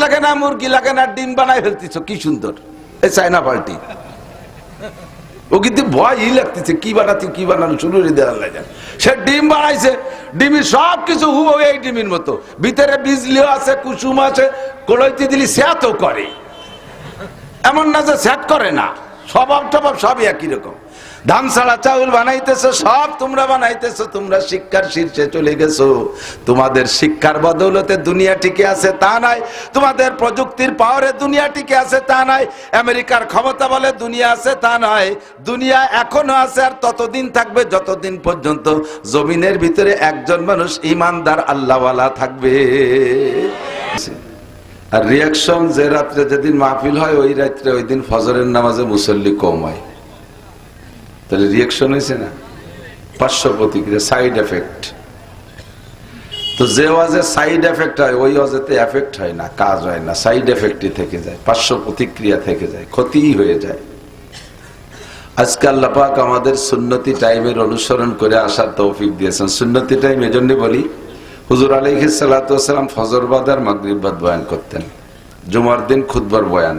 লাগে না, মুরগি লাগে না, ডিম বানাই ফেলতেছ, কি সুন্দর এই চায়না পাল্টি। ও কিন্তু ভয়ই লাগতেছে, কি বানাতে কি বানানো শুরু করে দেওয়ার লাগে। সে ডিম বানাইছে, ডিমের সব কিছু হুবহু এই ডিমের মতো, ভিতরে বিজলিও আছে, কুসুম আছে, কড়াইতে দিলি স্যাতও করে, এমন না যে স্যাত করে না, স্বভাব টভাব সবই একই রকম। ধান ছাড়া চাউল বানাইতেছো, সব তোমরা বানাইতেছো, তোমরা শিক্ষার শীর্ষে চলে গেছো। তোমাদের শিক্ষার বদৌলতে দুনিয়া টিকে আছে তা নাই, তোমাদের প্রযুক্তির পাওয়ারে দুনিয়া টিকে আছে তা নাই, আমেরিকার ক্ষমতা বলে দুনিয়া আছে তা নয়। দুনিয়া এখনো আছে, আর ততদিন থাকবে যতদিন পর্যন্ত জমিনের ভিতরে একজন মানুষ ইমানদার আল্লাহওয়ালা থাকবে। আর রিয়াকশন যে রাত্রে যেদিন মাহফিল হয়, ওই রাত্রে ওই দিন ফজরের নামাজে মুসল্লি কম হয়, তাহলে রিয়াকশন হয়েছে না, পার্শ্ব প্রতিক্রিয়া, সাইড এফেক্ট। তো যে ওয়াজে সাইড এফেক্ট হয়, ওই ওয়াজেতে এফেক্ট হয় না, কাজ হয় না, সাইড এফেক্টই থেকে যায়, পার্শ্ব প্রতিক্রিয়া থেকে যায়, ক্ষতিই হয়ে যায়। আজকে আল্লাহ পাক আমাদের সুন্নতি টাইমের অনুসরণ করে আসার তৌফিক দিয়েছেন। সুন্নতি টাইম এজন্য বলি, হুজুর আলাইহিস সালাতু ওয়াস সালাম ফজর বাদ আর মাগরিব বাদ বয়ান করতেন, জুমার দিন খুতবার বয়ান।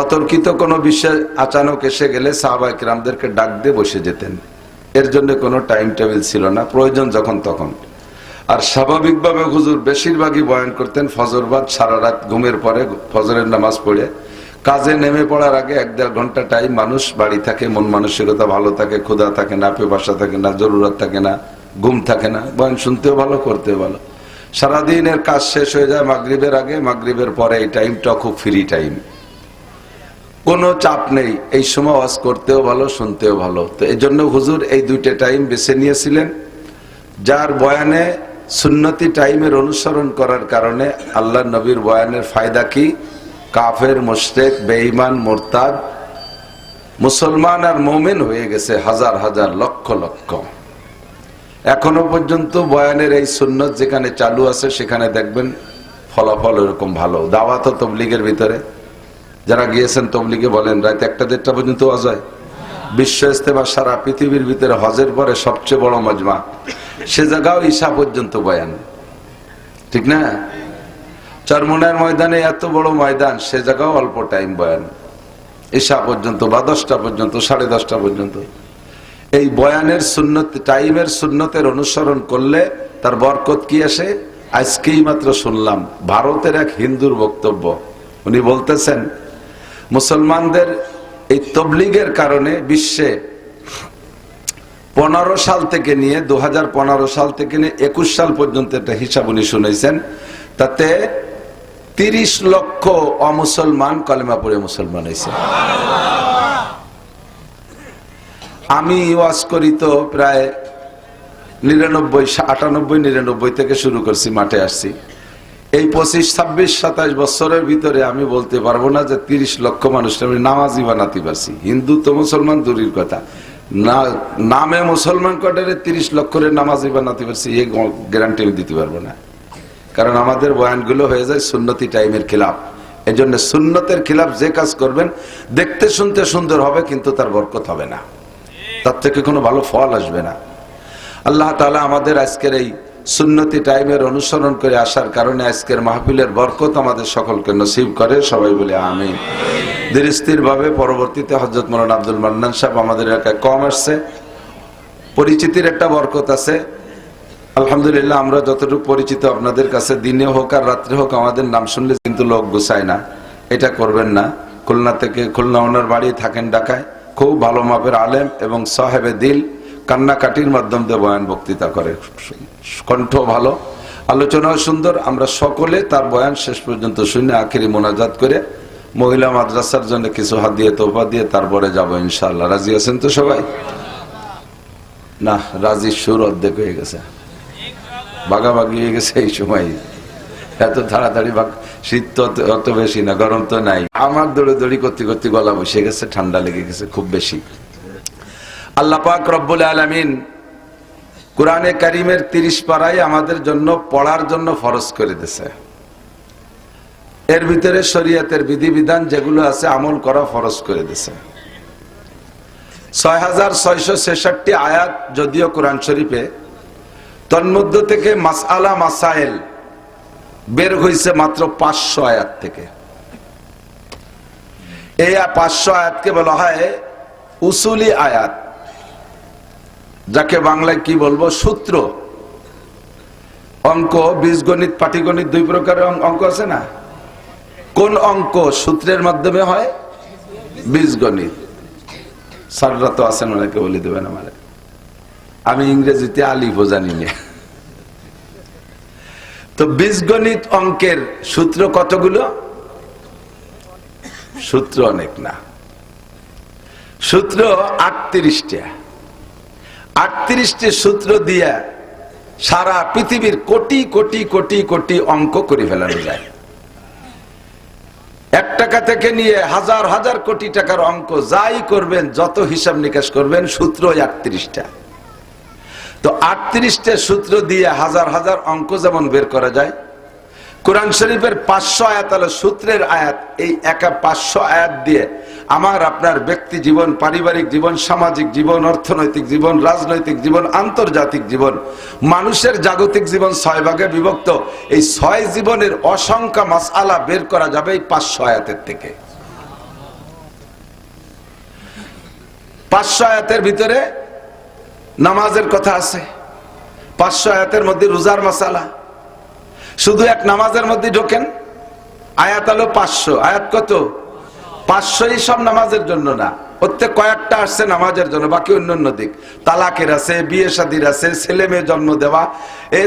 অতর্কিত কোনো বিষয় আচানক এসে গেলে সাহাবায়ে কিরামদেরকে ডাক দিয়ে বসে যেতেন, এর জন্য কোনো টাইম টেবিল ছিল না, প্রয়োজন যখন তখন। আর স্বাভাবিকভাবে হুজুর বেশিরভাগই বয়ান করতেন ফজর বাদ, সারা রাত ঘুমের পরে ফজরের নামাজ পড়ে কাজে নেমে পড়ার আগে 1-1.5 ঘন্টা টাইম। মানুষ বাড়ি থাকে, মন মানসিকতা ভালো থাকে, ক্ষুধা থাকে না, পেপাসা থাকে না, জরুরত থাকে না, ঘুম থাকে না, বয়ান শুনতেও ভালো, করতেও ভালো। সারাদিনের কাজ শেষ হয়ে যায় মাগরিবের আগে, মাগরিবের পরে এই টাইমটা খুব ফ্রি টাইম, কোনো চাপ নেই, এই সময় ওয়াজ করতেও ভালো, শুনতেও ভালো। তো এই জন্য হুজুর এই দুইটা টাইম বেছে নিয়েছিলেন, যার বয়ানে সুন্নতি টাইমের অনুসরণ করার কারণে আল্লাহ নবীর বয়ানের ফায়দা কি? কাফের, মুশরিক, বেঈমান, মুরতাদ, মুসলমান আর মুমিন হয়ে গেছে হাজার হাজার, লক্ষ লক্ষ। এখনো পর্যন্ত বয়ানের এই সুন্নত যেখানে চালু আছে সেখানে দেখবেন ফলাফল এরকম ভালো। দাওয়াত ও তাবলীগের ভিতরে যারা গিয়েছেন তবলিগে বলেন, রাত 1-1.5 পর্যন্ত ওয়াজ হয়। বিশ্ব ইস্তেমা সারা পৃথিবীর ভিতরে হজের পরে সবচেয়ে বড় মজমা, সে জায়গাও ঈশা পর্যন্ত বয়ান, ঠিক না? চরমোনাইয়ের ময়দানে এত বড় ময়দান, সে জায়গাও অল্প টাইম বয়ান, ঈশা পর্যন্ত বা 10টা পর্যন্ত, 10:30 পর্যন্ত। এই বয়ানের সুন্নত টাইমের সুন্নতের অনুসরণ করলে তার বরকত কি আসে? আজকেই মাত্র শুনলাম ভারতের এক হিন্দুর বক্তব্য, উনি বলতেছেন মুসলমানদের এই তবলিগের কারণে বিশ্বে 15 সাল থেকে নিয়ে 2015 সাল থেকে নিয়ে 21 সাল পর্যন্ত একটা হিসাব উনি শুনেছেন, তাতে 30 লক্ষ অমুসলমান কলেমা পড়ে মুসলমান হয়েছে। আমি ওয়াজ করি তো প্রায় 99 থেকে শুরু করছি, মাঠে আসছি। এই 25, 26, 27 বছরের ভিতরে আমি বলতে পারবো না যে 30 লক্ষ মানুষ আমি নামাজি বানাতে পারছি। হিন্দু তো মুসলমান দূরের কথা, না নামে মুসলমান কোটারে 30 লক্ষের নামাজি বানাতে পারছি, এই গ্যারান্টি আমি দিতে পারবো না। কারণ আমাদের বয়ানগুলো হয়ে যায় সুন্নতি টাইমের খিলাফ। এই জন্য সুন্নতের খিলাফ যে কাজ করবেন, দেখতে শুনতে সুন্দর হবে কিন্তু তার বরকত হবে না, তার থেকে কোনো ভালো ফল আসবে না। আল্লাহ তাআলা আমাদের আজকের এই সুন্নতি টাইমের অনুসরণ করে আসার কারণে আজকের মাহফিলের বরকত আমাদের সকলকে নসিব করে, সবাই বলে আমিন। ধীরস্থির ভাবে পরবর্তীতে হযরত মাওলানা আব্দুল মান্নান সাহেব আমাদের এলাকায় কম আসছে, পরিচিতির একটা বরকত আছে আলহামদুলিল্লাহ। আমরা যতটুকু পরিচিত আপনাদের কাছে, দিনে হোক আর রাত্রে হোক, আমাদের নাম শুনলে কিন্তু লোক গুছায় না, এটা করবেন না। খুলনা থেকে, খুলনা ওনার বাড়ি থাকেন ঢাকায়, খুব ভালো মাপের আলেম এবং সাহেবে দিল, কান্নাকাটির মাধ্যম দিয়ে বয়ান বক্তৃতা করে, কণ্ঠ ভালো, আলোচনাও সুন্দর। আমরা সকলে তার বয়ান শেষ পর্যন্ত শুনে আখেরি মোনাজাত করে মহিলা মাদ্রাসার জন্য কিছু হাদিয়া তোফা দিয়ে তারপরে যাবো ইনশাআল্লাহ। রাজি আছেন তো সবাই? না, রাজি সুর অর্ধেক হয়ে গেছে, ভাগাভাগি হয়ে গেছে এই সময়। এত তাড়াতাড়ি শীত তো অত বেশি না, গরম তো নাই। আমার দৌড়ি করতে করতে গলা বসে গেছে, ঠান্ডা লেগে গেছে খুব বেশি। আল্লাহ পাক রব্বুল আলামিন কুরআনে কারীমের 30 পারায় আমাদের জন্য পড়ার জন্য ফরজ করে দিয়েছে। এর ভিতরে শরীয়তের বিধিবিধান যেগুলো আছে আমল করা ফরজ করে দিয়েছে। 6666 আয়াত যদিও কোরআন শরীফে, তন্মধ্য থেকে মাসআলা মাসাইল বের হয়েছে মাত্র 500 আয়াত থেকে। এই 500 আয়াতকে বলা হয় উসুলি আয়াত, যাকে বাংলায় কি বলবো, সূত্র। অঙ্ক, বীজগণিত, পাটিগণিত, দুই প্রকারের অঙ্ক আছে না? কোন অঙ্ক সূত্রের মাধ্যমে হয়? বীজগণিত। স্যাররা তো আছেন, অনেকে বলে দেবেন আমারে, আমি ইংরেজিতে আলিফও জানি না। তো বীজগণিত অঙ্কের সূত্র কতগুলো? সূত্র অনেক না, সূত্র 38টা। 38টি সূত্র দিয়ে সারা পৃথিবীর কোটি কোটি কোটি কোটি অঙ্ক করে ফেলানো যায়। 1 টাকা থেকে নিয়ে হাজার হাজার কোটি টাকার অঙ্ক যাই করবেন, যত হিসাব নিকাশ করবেন, সূত্র 38টা। তো 38টা সূত্র দিয়ে হাজার হাজার অঙ্ক যেমন বের করা যায়, কোরআন শরীফের 500 আয়াত হলো সূত্রের আয়াত। এই 500 আয়াত দিয়ে আমার আপনার ব্যক্তি জীবন, পারিবারিক জীবন, সামাজিক জীবন, অর্থনৈতিক জীবন, রাজনৈতিক জীবন, আন্তর্জাতিক জীবন, মানুষের জাগতিক জীবন 6 ভাগে বিভক্ত। এই 6 জীবনের অসংখ্য মাসআলা বের করা যাবে এই 500 আয়াতের থেকে। 500 আয়াতের ভিতরে নামাজের কথা আছে, 500 আয়াতের মধ্যে রোজার মাসালা। শুধু এক নামাজের মধ্যে ঢোকেন, আয়াত হলো 500। আয়াত কত? 500ই সব নামাজের জন্য না, প্রত্যেক কয়েকটা আসছে নামাজের জন্য, বাকি অন্যান্য দিক। তালাকের আছে, বিয়ে শাদীর আছে, ছেলে মেয়ে জন্ম দেওয়া,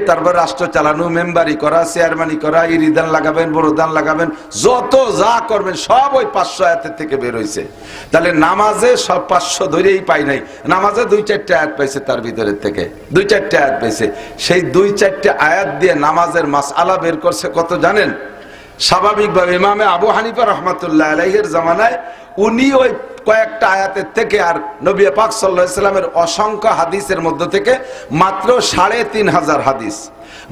তারপর রাষ্ট্র চালানো, মেম্বারি করা, চেয়ারম্যানি করা, ইরিদান লাগাবেন, বড়দান লাগাবেন, যত যা করবেন সব ওই 500 আয়াতের থেকে বের হয়েছে। তাহলে নামাজে সব 500 ধরেই পাই নাই, নামাজে 2-4টা আয়াত পাইছে, তার ভিতরের থেকে 2-4টা আয়াত পাইছে। সেই 2-4টা আয়াত দিয়ে নামাজের মাসআলা বের করছে কত জানেন? স্বাভাবিকভাবে ইমামে আবু হানিফা রহমাতুল্লাহ আলাইহির জামানায় উনি ওই কয়েকটা আয়াতের থেকে আর নবী পাক সাল্লাল্লাহু আলাইহি সাল্লামের অসংখ্য হাদিসের মধ্যে থেকে মাত্র 3500 হাদিস,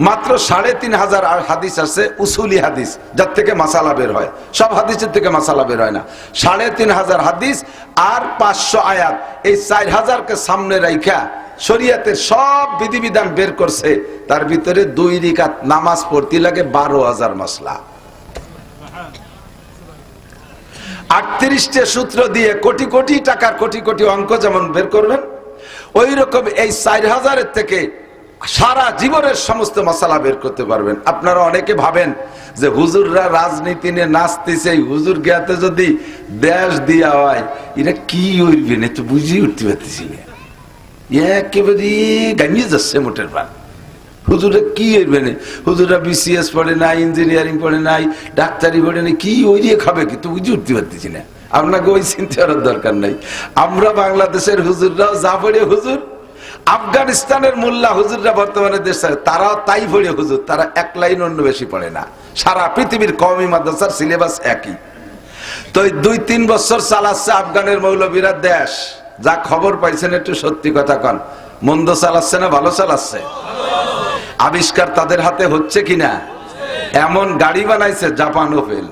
মাত্র 3500 হাদিস আছে উসুলি হাদিস, যার থেকে মাসালা বের হয়। সব হাদিসের থেকে মাসালা বের হয় না। 3500 হাদিস আর 500 আয়াত, এই 4000কে সামনে রাইখা শরীয়তের সব বিধিবিধান বের করছে। তার ভিতরে 2 রাকাত নামাজ পড়তে লাগে 12000 মাসলা। 38টা সূত্র দিয়ে কোটি কোটি টাকার কোটি কোটি অঙ্ক যেমন বের করবেন, ওই রকম এই 4000-এর থেকে সারা জীবনের সমস্ত মাসালা বের করতে পারবেন। আপনারা অনেকে ভাবেন যে হুজুররা রাজনীতি নিয়ে নাচতেছে, হুজুর জ্ঞাতে যদি দেশ দিয়া হয় এটা কি হইবে না, তো বুঝিয়ে উঠতে পারতেছি না, একেবারে গামিয়ে যাচ্ছে মোটের পার। হুজুরা কি হইবে না, হুজুরা বিসিএস পড়ে নাই, ইঞ্জিনিয়ারিং পড়ে নাই, ডাক্তারি পড়ে নাই, কি ওই দিয়ে খাবে, কিন্তু বুঝে উঠতে পারতেছি না। আপনাকে ওই চিন্তা করার দরকার নাই। আমরা বাংলাদেশের হুজুররাও যা পড়ে হুজুর, আফগানিস্তানের মোল্লা হুজুররা বর্তমানে দেশে তারাও তাই পড়ে হুজুর, তারা 1 লাইন অন্য বেশি পড়ে না। সারা পৃথিবীর কওমি মাদ্রাসার সিলেবাস একই। তো 2-3 বছর চালাচ্ছে আফগানের মৌলবীরা দেশ। যা খবর পাইছেন একটু সত্যি কথা কন, মন্দ চালাচ্ছে না ভালো চালাচ্ছে? আবিষ্কার তাদের হাতে হচ্ছে কিনা? এমন গাড়ি বানাইছে জাপানও ফেল।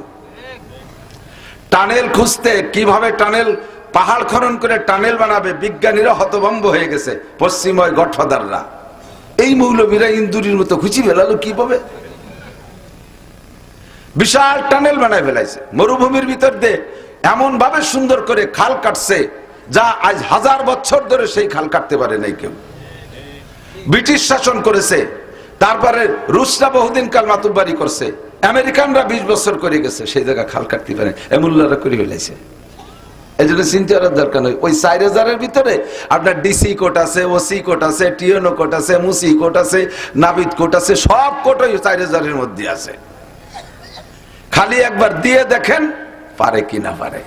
টানেল খুঁজতে, কিভাবে টানেল, পাহাড় খনন করে টানেল বানাবে, বিজ্ঞানীরা হতভম্ব হয়ে গেছে, পশ্চিময় গডফাদাররা। এই মৌলবীরা ইন্দুরির মতো খুঁজি ফেলালো কিভাবে? বিশাল টানেল বানায় ফেলাইছে মরুভূমির ভিতর দিয়ে, এমন ভাবে সুন্দর করে খাল কাটছে যা আজ 1000 বছর ধরে সেই খাল কাটতে পারে নাই কেউ। ব্রিটিশ শাসন করেছে, তারপরে রুশরা বহুদিন কাল মাতুব্বারি করছে, আমেরিকানরা 20 বছর করে গেছে, সেই জায়গা খাল কাটতে পারে, এমুল্লারা করে ফেলাইছে। এই জন্য চিন্তা করার দরকার নয়। ওই 4000-এর ভিতরে আপনার ডিসি কোর্ট আছে, ওসি কোর্ট আছে, টিএনও কোর্ট আছে, মুসি কোর্ট আছে, নাবিদ কোর্ট আছে, সব কোর্ট ওই 4000-এর মধ্যে আছে। খালি একবার দিয়ে দেখেন পারে কি না পারে।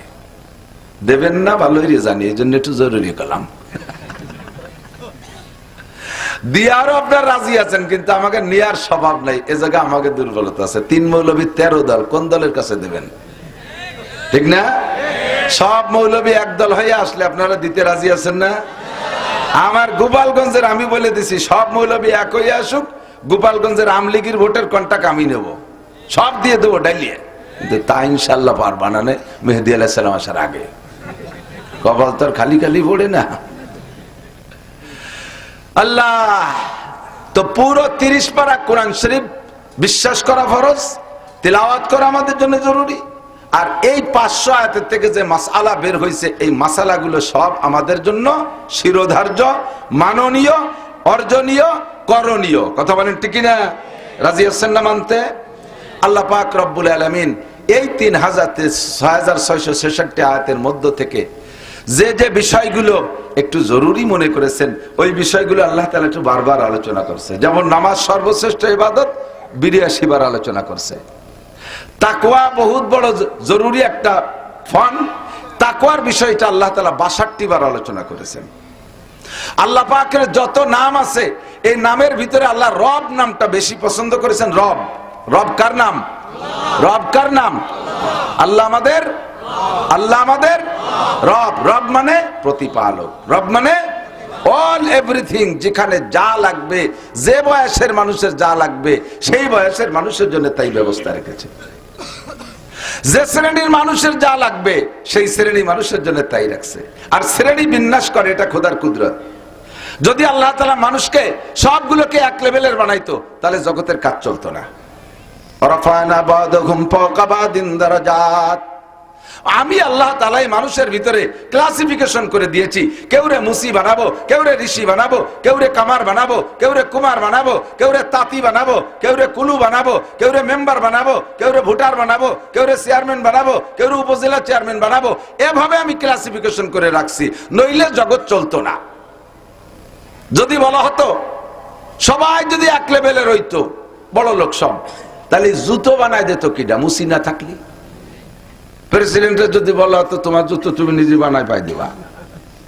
দেবেন না ভালোই জানি, এই জন্য একটু জরুরি করলাম। দিয়ারও আপনার রাজি আছেন, কিন্তু আমাকে নেয়ার স্বভাব নাই, এ জায়গায় আমাকে দুর্বলতা আছে। 3 মৌলবী 13 দল, কোন দলের কাছে দেবেন? ঠিক না? সব মৌলবী এক দল হয়ে আসলে আপনারা দিতে রাজি আছেন না? আমার গোপালগঞ্জের আমি বলে দিছি, সব মৌলবী এক হয়ে আসুক, গোপালগঞ্জের আমলিগির ভোটের কন্টাক্ট আমি নেব, সব দিয়ে দেবো ডালিয়ে। কিন্তু তা ইনশাল্লাহ পার বানানে মেহেদী আলাইহিস সালাম আসার আগে। কপাল তো খালি খালি পড়ে না। আল্লাহ তো পুরো 30 পারা কোরআন শরীফ বিশ্বাস করা ফরজ, তিলাওয়াত করা আমাদের জন্য জরুরি। আর এই 500 আয়াতের থেকে যে মাসআলা বের হয়েছে, এই মাসালাগুলো সব আমাদের জন্য শিরোধার্য, মাননীয়, অর্জনীয়, করণীয়। কথা বলেন ঠিক না? রাজি আছেন না মানতে? আল্লাহ পাক রব্বুল আলামিন এই 6666 আয়াতের মধ্য থেকে যে যে বিষয়গুলো একটু জরুরি মনে করেছেন, ওই বিষয়গুলো আল্লাহ তাআলা একটু বারবার আলোচনা করছে। যেমন নামাজ সর্বশ্রেষ্ঠ ইবাদত, 82 বার আলোচনা করছে। তাকওয়া বহুত বড় জরুরি একটা ফন, তাকওয়ার বিষয়টা আল্লাহ তাআলা 62 বার আলোচনা করেছেন। আল্লাহ পাকের যত নাম আছে, এই নামের ভিতরে আল্লাহ রব নামটা বেশি পছন্দ করেছেন। রব, রব কার নাম? রব কার নাম? আল্লাহ আমাদের, আল্লাহ আমাদের রব। রব মানে প্রতিপালক, রব মানে অল এভরিথিং। যেখানে যা লাগবে, যে বয়সের মানুষের যা লাগবে, সেই বয়সের মানুষের জন্য তাই ব্যবস্থা রেখেছে। যে শ্রেণীর মানুষের যা লাগবে, সেই শ্রেণী মানুষের জন্য তাই রাখছে। আর শ্রেণী বিন্যাস করে, এটা খোদার কুদরত। যদি আল্লাহ তাআলা মানুষকে সবগুলোকে এক লেভেলের বানাইতো, তাহলে জগতের কাজ চলতো না। রাফা'না বা'দাহুম ফাওকা বা'দিন দারাজাত। আমি আল্লাহ তাআলাই মানুষের ভিতরে ক্লাসিফিকেশন করে দিয়েছি। কেউরে মুসি বানাবো, কেউরে ঋষি বানাবো, কেউরে কামার বানাবো, কেউরে কুমার বানাবো, কেউরে তাঁতি বানাবো, কেউরে কুলু বানাবো, কেউরে মেম্বার বানাবো, কেউরে ভোটার বানাবো, কেউরে চেয়ারম্যান বানাবো, কেউরে উপজেলা চেয়ারম্যান বানাবো। এভাবে আমি ক্লাসিফিকেশন করে রাখছি, নইলে জগৎ চলতো না। যদি বলা হতো সবাই যদি এক লেভেলের হইতো, বড় লোক সব, তাহলে জুতো বানায় দিত কিডা? মুসি না থাকলি। প্রেসিডেন্টের যদি বলা হতো তোমার জুতো তুমি নিজে বানায় পাই দিবা,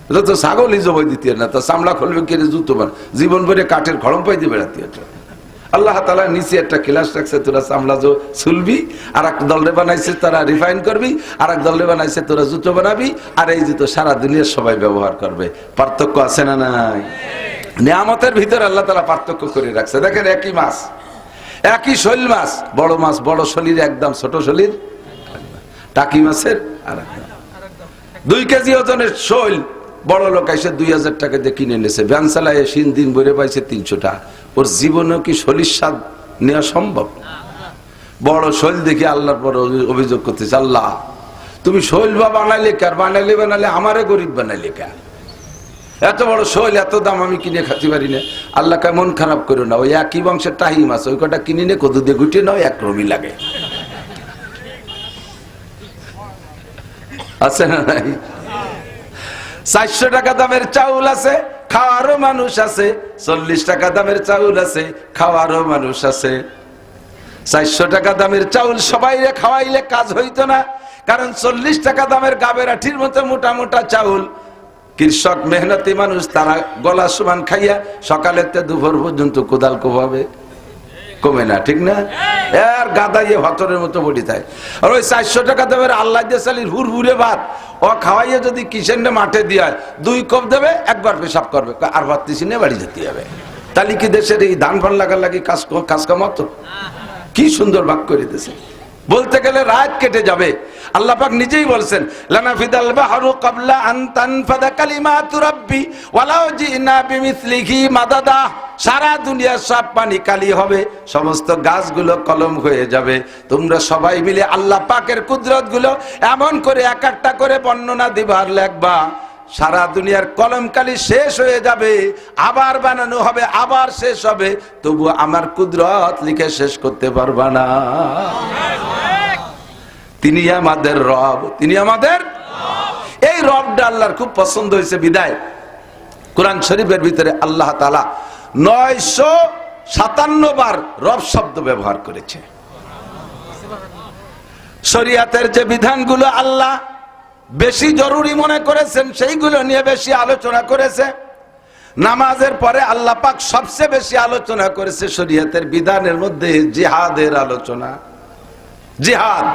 এটা তো ছাগলই জবাই দিতে না, তো চামড়া খুলবে কে জুতো বানা, জীবন ভরে কাঠের খড়ম পাই দিয়ে বেড়াতে হতো। আল্লাহ তাআলা নিচে একটা ক্লাস রাখছে, তোরা চামড়া চুলবি, আর এক দলরে বানাইছে তারা রিফাইন করবি, আর এক দলরে বানাইছে তোরা জুতো বানাবি, আর এই জুতো সারা দুনিয়ার সবাই ব্যবহার করবে। পার্থক্য আছে না নাই? নিয়ামতের ভিতরে আল্লাহ তাআলা পার্থক্য করে রাখছে। দেখেন একই মাছ, একই শৈল মাছ, বড় মাছ বড় শরীর একদম, ছোট শরীর টাকি মাছের আর 2 কেজি ওজনের শৈল বড় লোক এসে 2000 টাকা দিয়ে কিনে এনেছে, ভ্যান চালায় 3 দিন ভরে পাইছে 300 টাকা। ওর জীবনেও কি শৈলের স্বাদ নেওয়া সম্ভব? বড় শৈল দেখে আল্লাহর পর অভিযোগ করতেছে, আল্লাহ তুমি শৈল বা বানাইলে কার? বানাইলে আমারে গরিব বানাইলে কার? এত বড় শৈল, এত দাম আমি কিনে খাতে পারি না। আল্লাহ কে মন খারাপ করো না, ওই একই বংশের টাহি মাছ, ওই কটা কিনে নে, কদু দিয়ে গুটিয়ে নাও, একরকমই লাগে। আছে না নাই? 400 টাকা দামের চাউল আছে, খাওয়ারও মানুষ আছে। 40 টাকা দামের চাউল আছে, খাওয়ারও মানুষ আছে। 400 টাকা দামের চাউল সবাইরে খাওয়াইলে কাজ হইতো না, কারণ 40 টাকা দামের গাবের আঠির মতো মোটা মোটা চাউল কৃষক মেহনতি মানুষ, তারা গলা সমান খাইয়া সকালেতে দুপুর পর্যন্ত কোদাল কোভাবে কমে না, ঠিক না? আর গাদাইয়ে হতরের মতো বডি থাকে। আর ওই 400 টাকা দামের আল্লাহ দিয়ে চালির হুড়হুড়ে ভাত, ও খাওয়াইয়ে যদি কিষেনে মাঠে দিয়ে 2 কোপ দেবে, একবার পেশাব করবে, আর ভাত তিসিনে বাড়ি যেতে হবে। তাহলে কি দেশের এই ধান ফান লাগার লাগি কাজ কামাতো? কি সুন্দর ভাগ করে দিয়েছে। বলতে গেলে রাত কেটে যাবে। আল্লাহ পাক নিজেই বলছেন, লানাফিদাল বাহরু ক্বাবলা আন তানফাদা কালিমাতু রাব্বি ওয়ালাউ জিনা বিমিসলিহি মাদাদা। সারা দুনিয়ার সব পানি কালি হবে, সমস্ত গাছগুলো কলম হয়ে যাবে। তোমরা সবাই মিলে আল্লাহ পাকের কুদরত গুলো এমন করে এক একটা করে বর্ণনা দিবার লেখবা, সারা দুনিয়ার কলমকালি শেষ হয়ে যাবে, আবার বানানো হবে, আবার শেষ হবে, তবু আমার কুদরত লিখে শেষ করতে পারবা না। তিনি আমাদের রব, তিনি আমাদের এই রবটা আল্লাহর খুব পছন্দ হয়েছে বিদায় কোরআন শরীফের ভিতরে আল্লাহ তাআলা 957 বার রব শব্দ ব্যবহার করেছে। শরীয়তের যে বিধানগুলো আল্লাহ বেশি জরুরি মনে করেছেন, সেইগুলো নিয়ে বেশি আলোচনা করেছে। নামাজের পরে আল্লাহ পাক সবচেয়ে বেশি আলোচনা করেছে শরীয়তের বিধানের মধ্যে জিহাদের আলোচনা। জিহাদ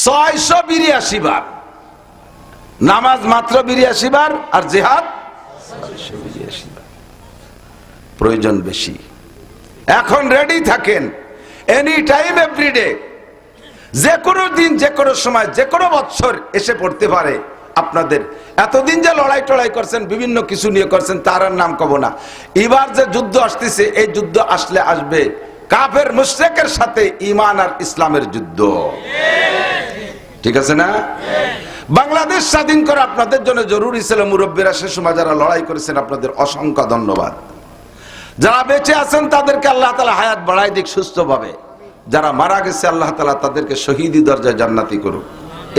682 বার, নামাজ মাত্র 82 বার, আর জিহাদ 682 বার। প্রয়োজন বেশি। এখন রেডি থাকেন, এনি টাইম এভরিডে, যে কোনো দিন, যে কোনো সময়, যে কোনো বছর এসে পড়তে পারে আপনাদের। এতদিন যে লড়াই টড়াই করছেন, বিভিন্ন কিছু নিয়ে করছেন, তার আর নাম কব না। এবার যে যুদ্ধ আসতেছে, এই যুদ্ধ আসলে আসবে, কাফের মুশরিকের সাথে ঈমান আর ইসলামের যুদ্ধ। ঠিক আছে না? বাংলাদেশ স্বাধীন করা আপনাদের জন্য জরুরি ছিল। মুরব্বীরা সে সময় যারা লড়াই করেছেন আপনাদের অসংখ্য ধন্যবাদ। যারা বেঁচে আছেন তাদেরকে আল্লাহ তাআলা হায়াত বাড়ায় দিক সুস্থভাবে। যারা মারা গেছে আল্লাহ তাআলা তাদেরকে শহীদি দরজায় জান্নাতি করুক,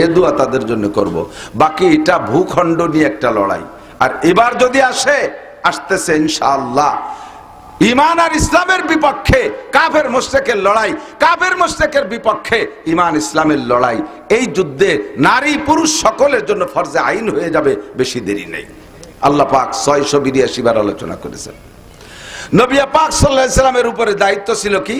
এ দোয়া তাদের জন্য করব। বাকি এটা ভূখণ্ড নিয়ে একটা লড়াই। আর এবার যদি আসতেছে ইনশাআল্লাহ ঈমান আর ইসলামের বিপক্ষে কাফের মুশরিকের লড়াই, কাফের মুশরিকের বিপক্ষে ঈমান ইসলামের লড়াই। এই যুদ্ধে নারী পুরুষ সকলের জন্য ফরজে আইন হয়ে যাবে, বেশি দেরি নেই। আল্লাহ পাক 682 বার আলোচনা করেছেন। নবী পাক সাল্লাল্লাহু আলাইহি সাল্লামের উপরে দায়িত্ব ছিল কি?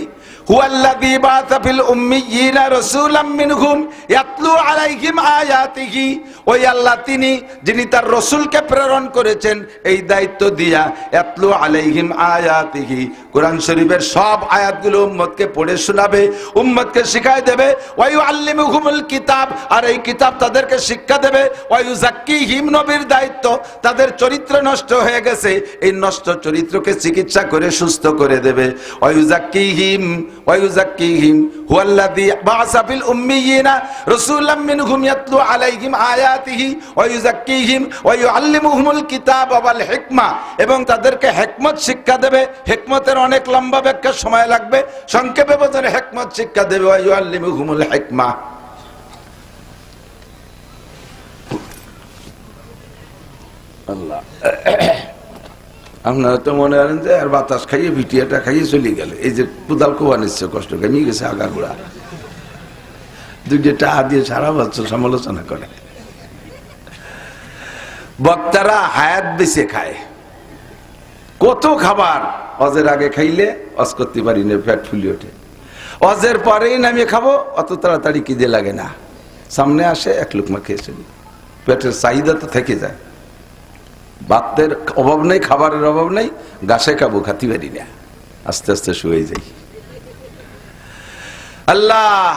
হুয়াল্লাযী বাআসা ফিল উম্মিয়িনা রাসূলাম মিনহুম ইয়াতলু আলাইহিম আয়াতিহি। ওই আল্লাহ তিনি যিনি তার রাসূলকে প্রেরণ করেছেন এই দায়িত্ব দিয়া, ইয়াতলু আলাইহিম আয়াতিহি, কোরআন শরীফের সব আয়াতগুলো উম্মতকে পড়ে শোনাবে, উম্মতকে শিখায় দেবে। ওয়া ইউআল্লিমুহুমুল কিতাব, আর এই কিতাব তাদেরকে শিক্ষা দেবে। ওয়া ইউযাক্কিহিম, নবীর দায়িত্ব তাদের চরিত্র নষ্ট হয়ে গেছে, এই নষ্ট চরিত্রকে চিকিৎসা করে সুস্থ করে দেবে। ওয়া ইউযাক্কিহিম হুয়াল্লাযী বাআসা ফিল উম্মিয়িনা রাসূলাম মিনহুম ইয়াতলু আলাইহিম আয়াতিহি ওয়া ইউযাক্কিহিম ওয়া ইউআল্লিমুহুমুল কিতাবা ওয়াল হিকমা, এবং তাদেরকে হিকমত শিক্ষা দেবে। হিকমতের অনেক লম্বা ব্যাখ্যা সময় লাগবে, সংক্ষেপে বোঝানো হিকমত শিক্ষা দেবে। ওয়া ইউআল্লিমুহুমুল হিকমা। আল্লাহ, আপনারা তো মনে করেন যে আর বাতাস খাইয়ে ভিটিয়াটা খাইয়ে চলে গেল। এই যে কোদাল কোয়া নিচ্ছে, কষ্ট কামিয়ে গেছে আগাগোড়া। দুইটা দিয়ে সারা বছর সমালোচনা করে। বক্তারা হায়াত বেঁচে খায়, কত খাবার অজের আগে খাইলে অজ করতে পারি না, পেট ফুলে ওঠে। অজের পরেই নামিয়ে খাবো, অত তাড়াতাড়ি খিদে লাগে না, সামনে আসে এক লুকমা খেয়ে চলি। পেটের চাহিদা তো থেকে যায়। ভাতের অভাব নেই, খাবারের অভাব নেই, গাছে খাবো, খাতে পারি না, আস্তে আস্তে শুয়ে যাই। আল্লাহ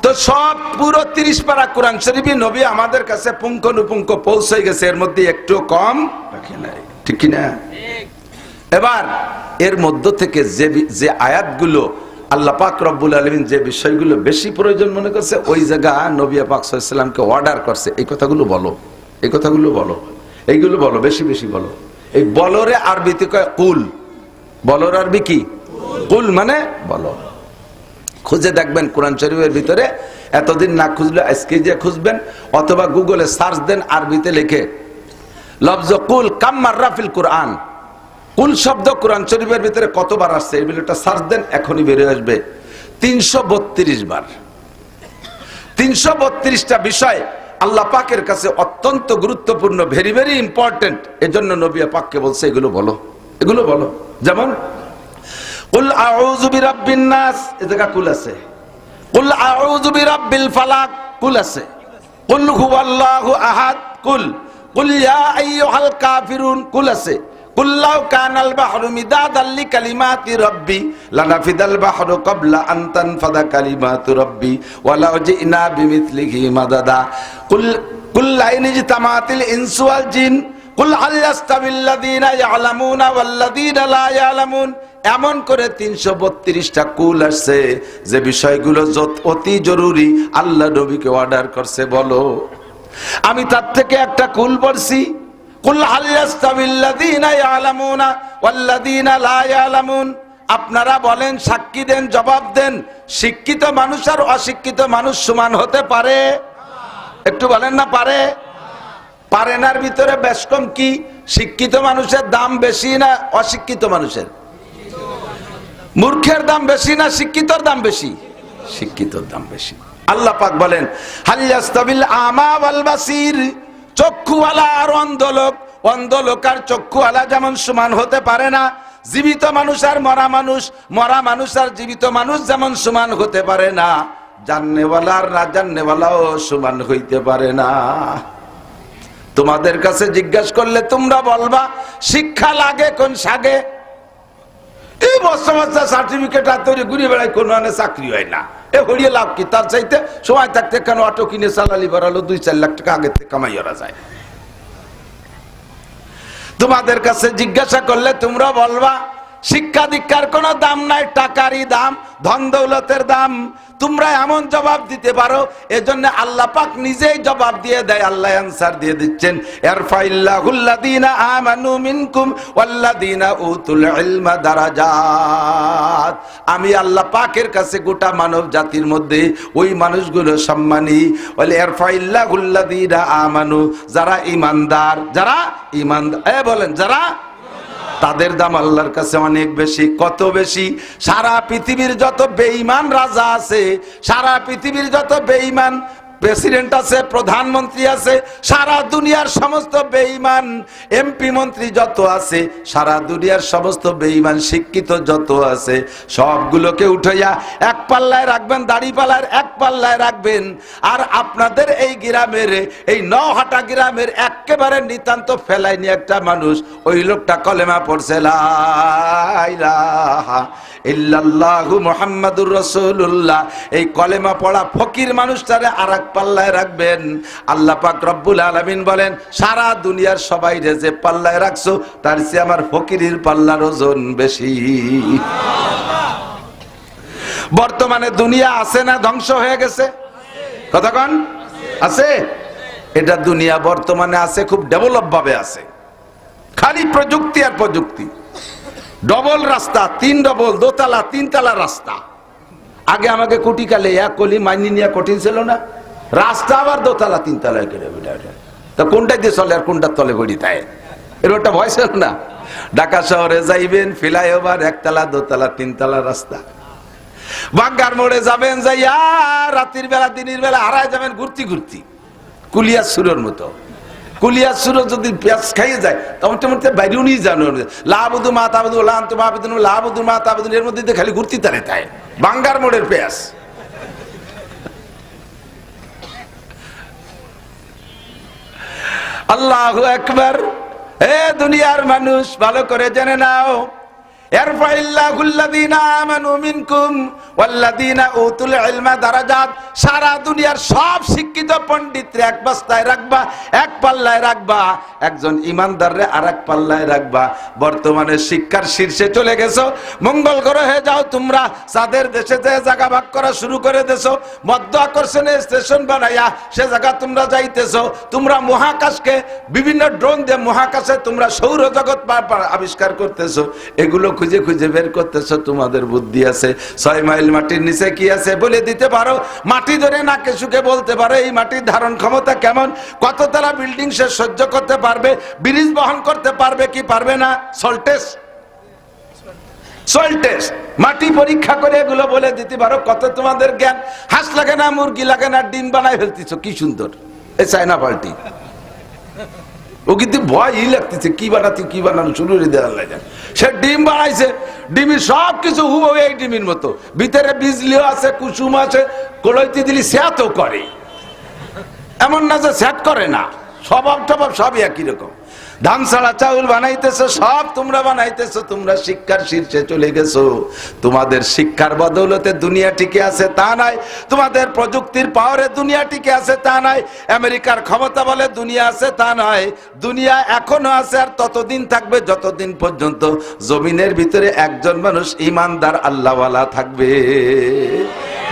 তো সব পুরো 30 পারা কোরআন শরীফ নবী আমাদের কাছে পুঙ্খানুপুঙ্খ পৌঁছে গেছে, এর মধ্যে একটু কম রাখে নাই। ঠিক কি না? এবার এর মধ্য থেকে যে আয়াতগুলো আল্লাহ পাক রব্বুল আলামিন যে বিষয়গুলো বেশি প্রয়োজন মনে করছে, ওই জায়গা নবী পাক সাল্লাল্লাহু আলাইহি ওয়াসাল্লামকে অর্ডার করছে, এই কথাগুলো বলো, এই কথাগুলো বলো, এইগুলো বলো, বেশি বেশি বলো। এই বলরে আরবিতে কয় কুল। বলর আরবি কি? কুল মানে বলো। খুঁজে দেখবেন কোরআন শরীফের ভিতরে, এতদিন না খুঁজলে আজকে যে খুঁজবেন, অথবা গুগলে সার্চ দেন আরবিতে লিখে লফজ কুল কাম মাররা ফিল কোরআন। কুল শব্দ কোরআন শরীফের ভিতরে কতবার আসছে এই বিষয়টা সার্চ দেন, এখনই বেরিয়ে আসবে 332 বার। 332টা বিষয় আল্লাহ পাকের কাছে অত্যন্ত গুরুত্বপূর্ণ, ভেরি ভেরি ইম্পর্টেন্ট। এজন্য নবী পাককে বলছে এগুলো বলো, এগুলো বলো। যেমন কুল আউযু বিরাব্বিন নাস, এ জায়গা কুল আছে। কুল আউযু বিরাব্বিল ফালাক, কুল আছে। কুল হুয়াল্লাহু আহাদ, কুল। কুল ইয়া আইয়ুহাল কাফিরুন, কুল আছে। কুল লাউ কানাল বাহরু মিদাদাল লিকালিমাতি রাব্বি লানাফিদাল বাহরু ক্বাবলা আন তানফাদা কালিমাতু রাব্বি ওয়ালাউ জিনা বিমিথলিহি মাদাদা। কুল লাইন ইজতামাতিল ইনসু ওয়াল জিন কুল হাল ইয়াস্তাবিল্লাযীনা ইয়ালামুনা ওয়াল্লাযীনা লা ইয়ালামুন। এমন করে 332টা কুল আসছে, যে বিষয়গুলো অতি জরুরি আল্লাহ নবীকে অর্ডার করছে বলো। আমি তার থেকে একটা কুল পড়ছি, কুল হাল ইয়াস্তাবিল্লাযীনা ইয়ালামুনা ওয়াল্লাযীনা লা ইয়ালামুন। আপনারা বলেন, সাক্ষী দেন, জবাব দেন, শিক্ষিত মানুষ আর অশিক্ষিত মানুষ সমান হতে পারে? একটু বলেন না পারে? পারে নার ভিতরে বেশ কম কি? শিক্ষিত মানুষের দাম বেশি না অশিক্ষিত মানুষের? মূর্খের দাম বেশি না শিক্ষিতর দাম বেশি? শিক্ষিতর দাম বেশি। আল্লাহ পাক বলেন হাল ইয়াস্তাবিল আমা ওয়াল বাসির, চক্ষুওয়ালা আর অন্ধলোক, অন্ধলোক আর চক্ষুওয়ালা যেমন সমান হতে পারে না, জীবিত মানুষ আর মরা মানুষ, মরা মানুষ আর জীবিত মানুষ যেমন সমান হতে পারে না, জাননেওয়ালা আর না জাননেওয়ালাও সমান হইতে পারে না। তোমাদের কাছে জিজ্ঞাসা করলে তোমরা বলবা শিক্ষা লাগে কোন সাগে? এই বস্তা বস্তা সার্টিফিকেট আর তৈরি ঘুরে বেড়ায়, কোনো চাকরি হয় না। এ হরিয়ে লাভ কি? তার চাইতে সময় থাকতে কেন অটো কিনে চালালি বাড়ালো, 2-4 লাখ টাকা আগের থেকে কামাই করা যায়। তোমাদের কাছে জিজ্ঞাসা করলে তোমরা বলবা শিক্ষা দীক্ষার কোনো দাম নাই, টাকারই দাম, ধন দৌলতের দাম। তোমরা এমন জবাব দিতে পারো, এজন্য আল্লাহ পাক নিজেই জবাব দিয়ে দেয়। আল্লাহ অ্যানসার দিয়ে দিচ্ছেন, ইয়ারফাইল্লাহুল্লাযীনা আমানু মিনকুম ওয়াল্লাযীনা উতুল ইলমা দারাজাত। আমি আল্লাহ পাকের কাছে গোটা মানব জাতির মধ্যে ওই মানুষগুলো সম্মানী। বলে ইয়ারফাইল্লাহুল্লাযীনা আমানু, যারা ঈমানদার, যারা ঈমানদার, বলেন যারা, তাদের দাম আল্লাহর কাছে অনেক বেশি। কত বেশি? সারা পৃথিবীর যত বেঈমান রাজা আছে, সারা পৃথিবীর যত বেঈমান প্রেসিডেন্ট আছে, প্রধানমন্ত্রী আছে, সারা দুনিয়ার সমস্ত বেঈমান এমপি মন্ত্রী যত আছে, সারা দুনিয়ার সমস্ত বেঈমান শিক্ষিত যত আছে, সবগুলোকে উঠাইয়া এক পাল্লায় রাখবেন, দাড়িপাল্লার এক পাল্লায় রাখবেন। আর আপনাদের এই গ্রামের, এই নহাটা গ্রামের একেবারে নিতান্ত ফেলাই নিয়ে একটা মানুষ, ওই লোকটা কলেমা পড়ছে লা ইলাহা ইল্লাল্লাহু মুহাম্মাদুর রাসূলুল্লাহ, এই কলেমা পড়া ফকির মানুষটারে আরেক পাল্লায় রাখবেন। আল্লাহ পাক রব্বুল আলামিন বলেন, সারা দুনিয়ার সবাই রে যে পাল্লায় রাখছো, তার চেয়ে আমার ফকিরের পাল্লার ওজন বেশি। বর্তমানে দুনিয়া আছে না ধ্বংস হয়ে গেছে? কতক্ষণ আছে? এটা দুনিয়া বর্তমানে আছে, খুব ডেভেলপ ভাবে আছে, খালি প্রযুক্তি আর প্রযুক্তি। ডবল রাস্তা, 3 ডবল, দোতলা 3 তলা রাস্তা। আগে আমাকে কুটিকালে এক কলি মাইনি নিয়ে কঠিন ছিল না, রাস্তা আবার দোতলা 3 তলায় করে তা কোনটা দিয়ে চলে আর কোনটার তলে পড়ি তাই এর একটা ভয় ছিল না। ঢাকা শহরে যাইবেন, ফ্লাইওভার 1 তলা 2 তলা 3 তলা রাস্তা। বাঙ্গার মোড়ে যাবেন, যাইয়া রাতের বেলা দিনের বেলা হারায় যাবেন ঘুরতি ঘুরতি, কুলিয়া সুরের মতো। কুলিয়া সুর যদি পেঁয়াজ খাইয়ে যায় তখন বাইরেও নিয়ে জানো লাবুদু মা তাবুদু লাবুদু মা তাবুদু, এর মধ্যে খালি ঘুরতি তারে তাই বাঙ্গার মোড়ের পেঁয়াজ। আল্লাহু আকবার। হে দুনিয়ার মানুষ, ভালো করে জেনে নাও, ইয়ারফাইল্লাহুল্লাযীনা আমানু মিনকুম ওয়াল্লাযীনা উতুল ইলমা দারাজাত। সারা দুনিয়ার সব শিক্ষিত পণ্ডিতরে এক বস্তায় রাখবা, এক পাল্লায় রাখবা, একজন ইমানদাররে আরেক পাল্লায় রাখবা। বর্তমানে শিক্ষার শীর্ষে চলে গেছো, মঙ্গল গ্রহে যাও তোমরা, চাঁদের দেশে যে জায়গা ভাগ করা শুরু করে দেছো, মধ্য আকর্ষণে স্টেশন বানাইয়া সে জায়গা তোমরা যাইতেছো। তোমরা মহাকাশকে বিভিন্ন ড্রোন দিয়ে মহাকাশে তোমরা সৌরজগৎ আবিষ্কার করতেছো, এগুলো খুঁজে খুঁজে বের করতেছো। তোমাদের বুদ্ধি আছে, 6 মাইল মাটির নিচে কি আছে বলে দিতে পারো, মাটি ধরে নাকে সুখে বলতে পারো এই মাটির ধারণ ক্ষমতা কেমন, কততলা বিল্ডিং সে সহ্য করতে পারবে, ব্রিজ বহন করতে পারবে কি পারবে না, সয়েল টেস্ট মাটি পরীক্ষা করে এগুলো বলে দিতে পারো। কত তোমাদের জ্ঞান। হাঁস লাগে না, মুরগি লাগে না, ডিম বানাই ফেলতেছো, কি সুন্দর এই চায়না পাল্টি। ও কিন্তু ভয়ই লাগতেছে, কি বানাতে কি বানানো শুরু করে দেওয়ার লাগে। সে ডিম বানাইছে, ডিমের সব কিছু হুবহু এই ডিমের মতো, ভিতরে বিজলিও আছে, কুসুম আছে, কলইতে দিলি স্যাতও করে, এমন না যে স্যাট করে না, স্বভাব টভাব সবই একই রকম। ধান ছাড়া চাউল বানাইতেছো, সব তোমরা বানাইতেছো। তোমরা শিক্ষার শীর্ষে চলে গেছো। তোমাদের শিক্ষার বদৌলতে দুনিয়া টিকে আছে তা নয়, তোমাদের প্রযুক্তির পাওয়ারে দুনিয়া টিকে আছে তা নয়, আমেরিকার ক্ষমতা বলে দুনিয়া আছে তা নয়। দুনিয়া এখনো আছে, আর ততদিন থাকবে যতদিন পর্যন্ত জমিনের ভিতরে একজন মানুষ ইমানদার আল্লাহওয়ালা থাকবে।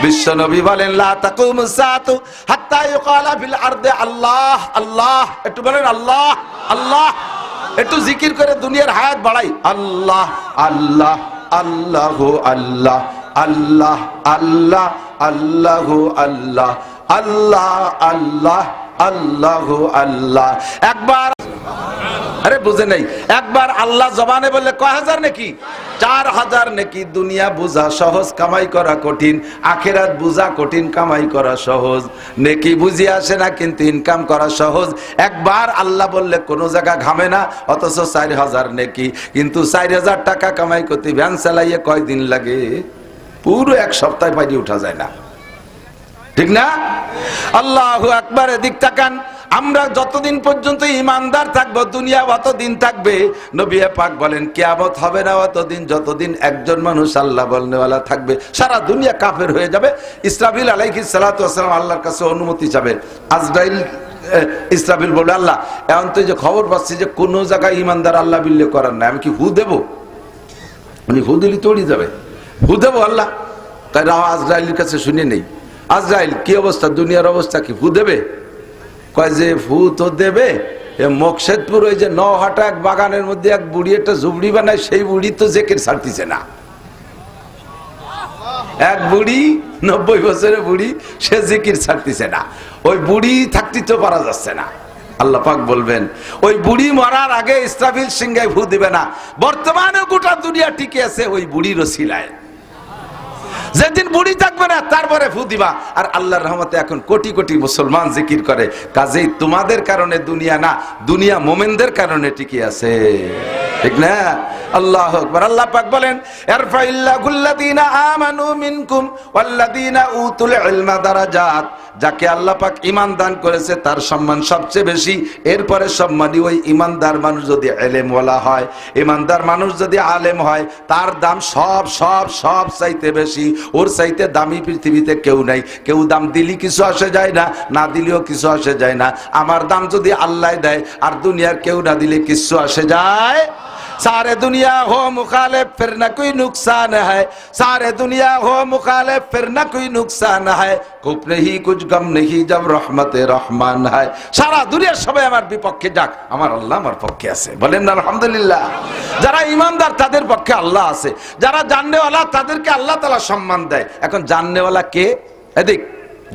বিশ্বনবী বলেন, লা তাকুমুস সাআতু হাত্তা ইউকালা ফিল আরদি আল্লাহ আল্লাহ। একটু বলেন আল্লাহ আল্লাহ, একটু জিকির করে দুনিয়ার হায়াত বাড়াই। আল্লাহ আল্লাহ আল্লাহু আল্লাহ আল্লাহ আল্লাহ আল্লাহু আল্লাহ আল্লাহ আল্লাহ আল্লাহু আল্লাহ। একবার, আরে বুঝে নেই, একবার আল্লাহ জবানে বললে কয় হাজার নাকি? 4000 নাকি। দুনিয়া বুঝা সহজ, কামাই করা কঠিন। আখিরাত বুঝা কঠিন, কামাই করা সহজ। নেকি বুঝি আসে না, কিন্তু ইনকাম করা সহজ। একবার আল্লাহ বললে কোনো জায়গা ঘামে না, অথচ 4000 নেকি। কিন্তু 4000 টাকা কামাই করতে ভ্যান চালাইয়ে কয়দিন লাগে? পুরো 1 সপ্তাহে পাইয়ে উঠা যায় না, ঠিক না? আল্লাহু আকবার। এদিক তাকান। আমরা যতদিন পর্যন্ত ইমানদার থাকবো, দুনিয়া অতদিন থাকবে। নবী পাক বলেন, কিয়ামত হবে না অতদিন যতদিন একজন মানুষ আল্লাহ বলনেওয়ালা থাকবে। সারা দুনিয়া কাফের হয়ে যাবে। ইসরাফিল আলাইহিস সালাতু ওয়াস সালাম আল্লাহর কাছে অনুমতি চাবে। আজরাইল ইসরাফিল বলে, আল্লাহ এখন তো যে খবর পাচ্ছি যে কোনো জায়গায় ইমানদার আল্লাহ বিল্লে করার না, আমি কি হু দেব? উনি ফু দিলি তৈরি যাবে, ফু দেবো আল্লাহ। তাই আজরাইলের কাছে শুনে নেই, আজরাইল কি অবস্থা, দুনিয়ার অবস্থা কি, ফু দেবে? কয় যে ফু তো দেবে, মকসেদপুর ওই যে নহাটা এক বাগানের মধ্যে এক বুড়ি একটা ঝুবড়ি বানায়, সেই বুড়ি তো জেকের ছাড়তিছে না। এক বুড়ি 90 বছরের বুড়ি, সে জিকির ছাড়তিছে না, ওই বুড়ি থাকতে তো পারা যাচ্ছে না। আল্লাহ পাক বলবেন ওই বুড়ি মরার আগে ইসরাফিল সিংহায় ফু দিবে না। বর্তমানে গোটা দুনিয়া টিকে আছে ওই বুড়ির ওসিলায়। যেদিন বুড়ি থাকবে না তারপরে ফু দিবা। আর আল্লাহর রহমতে এখন কোটি কোটি মুসলমান জিকির করে। কাজেই তোমাদের কারণে দুনিয়া না, দুনিয়া মোমেনদের কারণে টিকে আছে, ঠিক না? আল্লাহু আকবার। আল্লাহ পাক বলেন ইরফাইল্লাহুল্লাযীনা আমানু মিনকুম ওয়াল্লাযীনা উতুল ইলমা দারাজাত। যাকে আল্লাহ পাক ঈমান দান করেছে তার সম্মান সবচেয়ে বেশি। এরপরে সম্মানী ওই ঈমানদার মানুষ যদি ইলমওয়ালা হয়, ঈমানদার মানুষ যদি আলেম হয়, তার দাম সব সব সব চাইতে বেশি। ওর চাইতে দামি পৃথিবীতে কেউ নাই। কেউ দাম দিলি কিছু আসে যায় না, না দিলেও কিছু আসে যায় না। আমার দাম যদি আল্লাহ দেয় আর দুনিয়ার কেউ না দিলে কিছু আসে যায়। सारे दुनिया हो मुखालिफ फिर न कोई नुकसान है, सारे दुनिया हो मुखालिफ फिर न कोई नुकसान है, कुछ नहीं कुछ गम नहीं जब रहमत रहमान है। सारा दुनिया সবাই আমার বিপক্ষে যাক, আমার আল্লাহ আমার পক্ষে আছে, বলেন না আলহামদুলিল্লাহ। যারা ঈমানদার তাদের পক্ষে আল্লাহ আছে, যারা জাননেওয়ালা তাদেরকে আল্লাহ তাআলা সম্মান দেয়। এখন জাননেওয়ালা কে? এদিক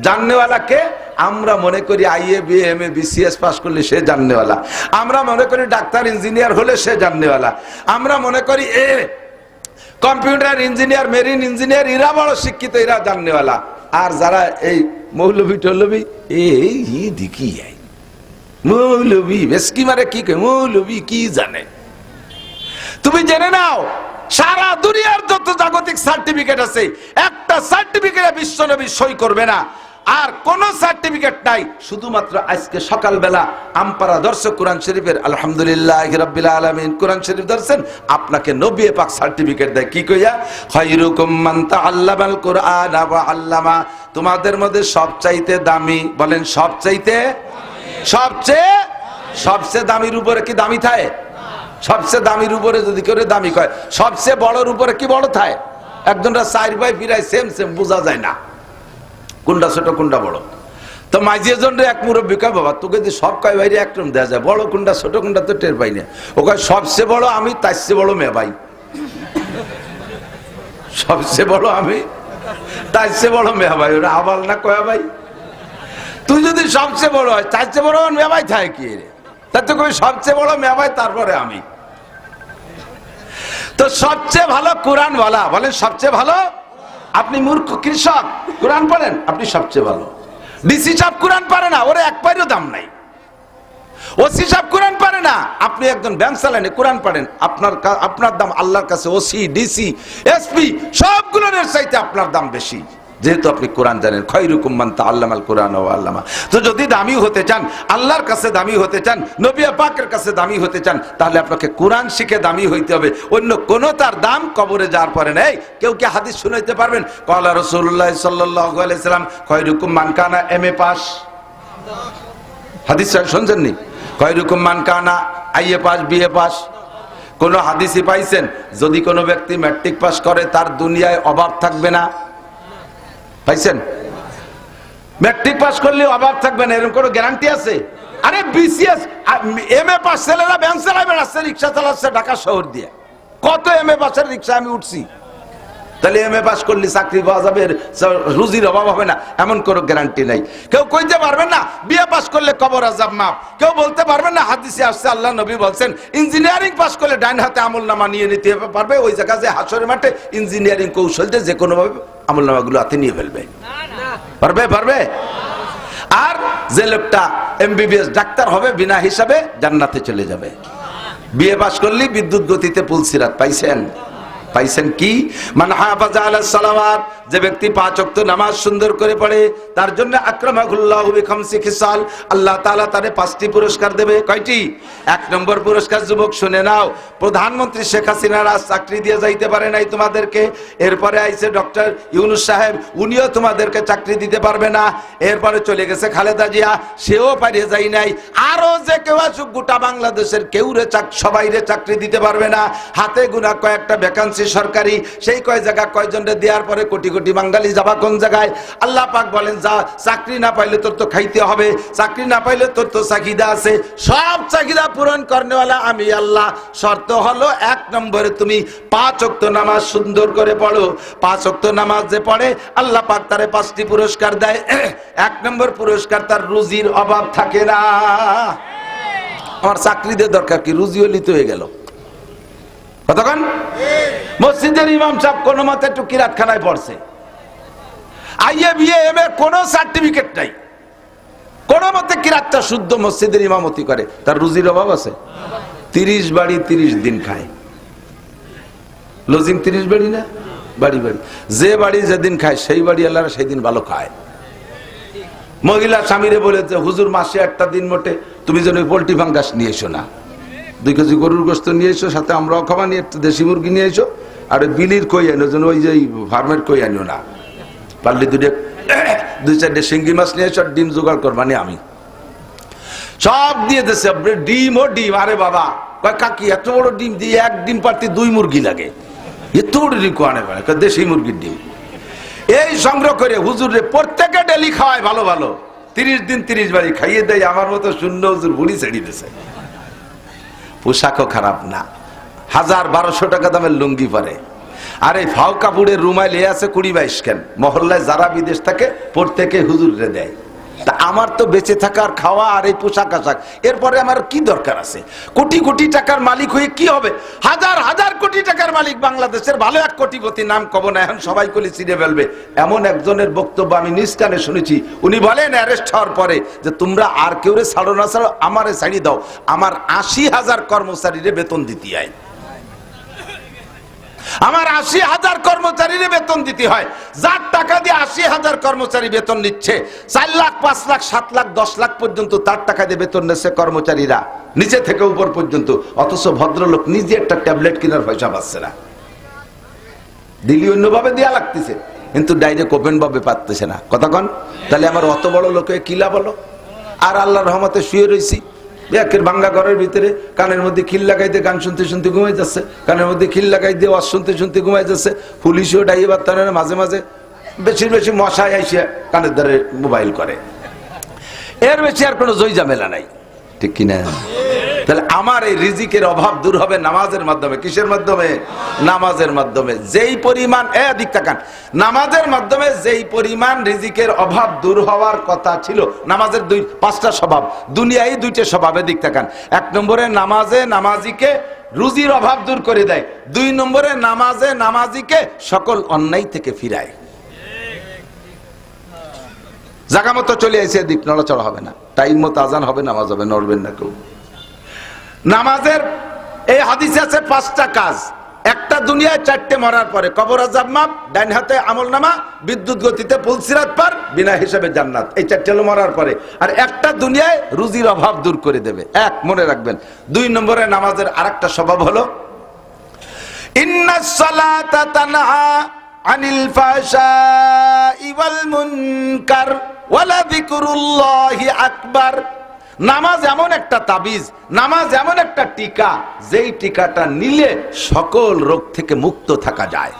জাননেওয়ালা কে? আমরা মনে করি আইএ বিএমএ বিসিএস পাস করলে সে জাননেওয়ালা, আমরা মনে করি ডাক্তার ইঞ্জিনিয়ার হলে সে জাননেওয়ালা, আমরা মনে করি কম্পিউটার ইঞ্জিনিয়ার মেরিন ইঞ্জিনিয়ার এরা বড় শিক্ষিত, এরা জাননেওয়ালা। আর যারা এই মৌলভী টৌলভী এই দেখি মৌলভী বেশকি মারে কি কয়, মৌলভী কি জানে? তুমি জেনে নাও সারা দুনিয়ার যত জাগতিক সার্টিফিকেট আছে একটা সার্টিফিকেটে বিশ্বনবী সই করবে না। আর কোন সার্টিফিকেট নাই। শুধুমাত্র আজকে সকালবেলা আমপারা দর্শক কোরআন শরীফের আলহামদুলিল্লাহি রাব্বিল আলামিন কোরআন শরীফ দর্শন, আপনাকে নবী পাক সার্টিফিকেট দেয় কি কইয়া? খায়রুকুম মান তাআল্লামাল কুরআন ওয়া আল্লামা। তোমাদের মধ্যে সবচাইতে দামি, বলেন সবচাইতে, সবচেয়ে সবচেয়ে দামির উপরে কি দামি থাকে? সবচেয়ে দামির উপরে যদি করে দামি কয়, সবচেয়ে বড়র উপরে কি বড় থাকে? একজনটা 4 ভাই ফিরায় সেম সেম বোঝা যায় না কোনটা ছোট কোনটা বড়। তো মাঝিয়ে জন এক মুরব্বী কয়, বাবা তোকে যদি সব কয় বাইরে একরকম দেওয়া যায়, বড় কোনটা ছোট কোনটা তো টের পাই না। ও কয় সবচেয়ে বড় আমি, তার চেয়ে বড় মেয়ে ভাই। সবচেয়ে বড় আমি, তার চেয়ে বড় মেয়ে ভাই। ওরা আবাল না কয়া ভাই? তুই যদি সবচেয়ে বড় হয় তার চেয়ে বড় মেয়ে ভাই থাকে কি রে? তার তো কবি সবচেয়ে বড় মেয়ে ভাই, তারপরে আমি। তো সবচেয়ে ভালো কোরআন বলা, বলেন সবচেয়ে ভালো। আপনি মূর্খ কৃষক কোরআন পড়েন, আপনি সবচেয়ে ভালো। ডিসি সাহেব কোরআন পারে না, ওরে এক পাইরও দাম নাই। ওসি সাহেব কোরআন পারে না, আপনি একজন ব্যাংক চালানে কোরআন পড়েন, আপনার দাম আল্লাহর কাছে ওসি ডিসি এসপি সবগুলোর চাইতে আপনার দাম বেশি, যেহেতু আপনি কোরআন জানেন। খায়রুকুম মান তাআল্লামাল কুরআন ওয়া আল্লামা। তো যদি দামি হতে চান, আল্লাহর কাছে দামি হতে চান, নবী পাকের কাছে দামি হতে চান, তাহলে আপনাকে কোরআন শিখে দামি হইতে হবে। অন্য কোন তার দাম কবরে যাওয়ার পরে নেই। কেউ কি হাদিস শুনাইতে পারবেন? ক্বালা রাসূলুল্লাহ সাল্লাল্লাহু আলাইহি সাল্লাম খায়রুকুম মান কানা এমএ পাস। হাদিস শুনছেন নি? খায়রুকুম মান কানা আইএ পাস বিএ পাস। কোন হাদিসই পাইছেন যদি কোনো ব্যক্তি ম্যাট্রিক পাস করে তার দুনিয়ায় অভাব থাকবে না? পাইছেন? ম্যাট্রিক পাস করলে অভাব থাকবে না এরকম কোনো গ্যারান্টি আছে? আরে বিসিএস এমএ পাস ছেলেরা ব্যাংক চালায় বেড়াচ্ছে, রিক্সা চালাচ্ছে ঢাকা শহর দিয়ে। কত এমএ পাসের রিক্সা আমি উঠছি। তাহলে এমএ পাস করলে চাকরি পাওয়া যাবে, রুজির অভাব হবে না, এমন কোনো গ্যারান্টি নাই। কেউ কইতে পারবেন না বিএ পাস করলে কবর আযাব মাফ। কেউ বলতে পারবেন না হাদিসে আসছে আল্লাহ নবী বলছেন ইঞ্জিনিয়ারিং পাস করলে ডান হাতে আমলনামা নিয়ে নিতে পারবে। ওই জায়গায় যে হাসরের মাঠে ইঞ্জিনিয়ারিং কৌশল দিয়ে যে কোনো ভাবে আমলনামাগুলো হাতে নিয়ে ফেলবে। পারবে? পারবে। আর যে লোকটা এমবিবিএস ডাক্তার হবে বিনা হিসাবে জান্নাতে চলে যাবে। বিএ পাস করলে বিদ্যুৎ গতিতে পুলসিরাত পাইছেন? পাইছেন কি? মান হাফাজা আলাস সালাওয়াত, যে ব্যক্তি 5 ওয়াক্ত নামাজ সুন্দর করে পড়ে তার জন্য আকরামাহুল্লাহু বিখামসি খিসাল, আল্লাহ তাআলা তারে 5টি পুরস্কার দেবে। কয়টি? 1 নম্বর পুরস্কার, যুবক শুনে নাও, প্রধানমন্ত্রী শেখ হাসিনা আজ চাকরি দিয়ে যাইতে পারে নাই তোমাদেরকে, এরপরে আইছে ডক্টর ইউনূস সাহেব, উনিও তোমাদেরকে চাকরি দিতে পারবে না, এরপরে চলে গেছে খালেদা জিয়া, সেও পারিয়ে যাই নাই, আরো যে কেউ আসুক গোটা বাংলাদেশের কেউরে সবাইরে চাকরি দিতে পারবে না। হাতে গুনা কয়েকটা ভ্যাকান্সি সরকারি, সেই কয় জায়গা কয়জনরে দেওয়ার পরে কোটি কোটি বাঙালি যাবা কোন জায়গায়? আল্লাহ পাক বলেন, যা চাকরি না পাইলে তোর তো খাইতে হবে, চাকরি না পাইলে তোর তো চাহিদা আছে, সব চাহিদা পূরণ করনেওয়ালা আমি আল্লাহ। শর্ত হলো 1 নম্বরে তুমি 5 ওয়াক্ত নামাজ সুন্দর করে পড়ো। 5 ওয়াক্ত নামাজ যে পড়ে আল্লাহ পাক তারে 5টি পুরস্কার দেয়। 1 নম্বর পুরস্কার, তার রুজির অভাব থাকে না। আমার চাকরি দিয়ে দরকার কি, রুজি হলি তো হয়ে গেল। কতক্ষণ মসজিদের ইমাম সাহেব কোন মতে একটু কিরাতখানায় পড়ছে, আইএ বিএ এম এ কোনো সার্টিফিকেট নাই, কোন মতে কিরাতটা শুদ্ধ মসজিদের ইমামতি করে, তার রুজির অভাব আছে? 30 বাড়ি 30 দিন খায়, লজিং 30 বাড়ি না, বাড়ি বাড়ি, যে বাড়ি যেদিন খায় সেই বাড়ি আল্লাহরা সেই দিন ভালো খায়। মহিলা স্বামীরে বলেছে, হুজুর মাসে একটা দিন মোটে তুমি যেন পোল্ট্রি ফাঙ্গাস নিয়ে এসো না, 2 কেজি গরুর গোস্ত নিয়ে এসো, সাথে আমরাও খাওয়া নিয়ে একটা দেশি মুরগি নিয়ে এসো, আর বিলির কই আনো, যেন ওই যে ফার্মের কই আনিও না, পারলে 2-4টে শিঙ্গি মাছ নিয়ে এসো, আর ডিম জোগাড় করবানি আমি। সব দিয়ে দেশে ডিম ও ডিম। আরে বাবা, কাকি এত বড় ডিম দিয়ে 1 ডিম পারতে 2 মুরগি লাগে, এত বড় ডিম কোয়ানে পারে, দেশি মুরগির ডিম। এই সংগ্রহ করে হুজুরে প্রত্যেকে ডেলি খাওয়ায় ভালো ভালো, 30 দিন 30 বাড়ি খাইয়ে দেয়। আমার মতো শূন্য হুজুর ভুড়ি ছেড়ে দিয়েছে। পোশাকও খারাপ না, 1000-1200 টাকা দামের লুঙ্গি পরে, আর এই ফাও কাপড়ের রুমাল এ আছে 20-22 কেন, মহল্লায় যারা বিদেশ থাকে প্রত্যেকে হুজুরে দেয়। তা আমার তো বেঁচে থাকার খাওয়া আর এই পোশাক আশাক, এরপরে আমার কি দরকার আছে? কোটি কোটি টাকার মালিক হয়ে কি হবে? 1000 কোটি টাকার মালিক বাংলাদেশের, ভালো এক কোটিপতি, নাম কব না এখন, সবাই কলি চিনে ফেলবে এমন একজনের বক্তব্য আমি নিজ কানে শুনেছি। উনি বলেন অ্যারেস্ট হওয়ার পরে যে তোমরা আর কেউরে ছাড়ো না ছাড়ো, আমারে ছাড়ি দাও, আমার 80,000 কর্মচারীরে বেতন দিতে হয়, আমার 80,000 কর্মচারীর বেতন দিতে হয়। যার টাকা দিয়ে 80,000 কর্মচারী বেতন নিচ্ছে, 4 লাখ 5 লাখ 7 লাখ 10 লাখ পর্যন্ত তার টাকা দিয়ে বেতন নিচ্ছে কর্মচারীরা, নিচে থেকে উপর পর্যন্ত। অথচ ভদ্রলোক নিজে একটা ট্যাবলেট কেনার পয়সা পাচ্ছে না, দিলি অন্যভাবে দেয়া লাগতেছে, কিন্তু ডাইরেক্ট ওপেন ভাবে পাচ্ছে না। কতক্ষণ? তাহলে আমার অত বড় লোকে কিলা বলো। আর আল্লাহর রহমতে শুয়ে রয়েছি একের ভাঙ্গা ঘরের ভিতরে, কানের মধ্যে খিল লাগাই দিয়ে গান শুনতে শুনতে ঘুমাই যাচ্ছে, কানের মধ্যে খিল লাগাই দিয়ে ওয়াজ শুনতে শুনতে ঘুমাই যাচ্ছে। পুলিশও ডাইয়ে বার্তানে মাঝে মাঝে বেশি বেশি মশায় আইসে কানের দ্বারে মোবাইল করে, এর বেশি আর কোনো জয় ঝামেলা নাই, ঠিক কিনা? তাহলে আমার এই রিজিকের অভাব দূর হবে নামাজের মাধ্যমে। কিসের মাধ্যমে? নামাজের মাধ্যমে। যেই পরিমাণ দিক তাকান, নামাজের মাধ্যমে যেই পরিমাণ রিজিকের অভাব দূর হওয়ার কথা ছিল, নামাজের 5টা স্বভাব, দুনিয়ায় 2টে স্বভাবে দিক তাকান। 1 নম্বরে নামাজে নামাজিকে রুজির অভাব দূর করে দেয়, 2 নম্বরে নামাজে নামাজিকে সকল অন্যায় থেকে ফিরায়। জায়গা মতো চলে আসে, দিক নড়াচড়া হবে না, টাইম মতো আজান হবে, নামাজ হবে, নড়বেন না কেউ। নামাজের এই হাদিসে আছে 5টা কাজ। একটা দুনিয়ায় 4টে মরার পরে, কবর আযাব মাপ, ডান হাতে আমলনামা, বিদ্যুৎ গতিতে পুলসিরাত পার, বিনা হিসাবে জান্নাত। এই 4টে হলো মরার পরে। আর একটা দুনিয়ায় রুজির অভাব দূর করে দেবে, 1 মনে রাখবেন। 2 নম্বরে নামাজের আরেকটা স্বভাব হলো ইন্নাস সালাতা তানহা আনিল ফাহশাই ওয়াল মুনকার ওয়ালা যিকরুল্লাহি আকবার। নামাজ এমন একটা তাবিজ, নামাজ এমন একটা টিকা, যেই টিকাটা নিলে সকল রোগ থেকে মুক্ত থাকা যায়।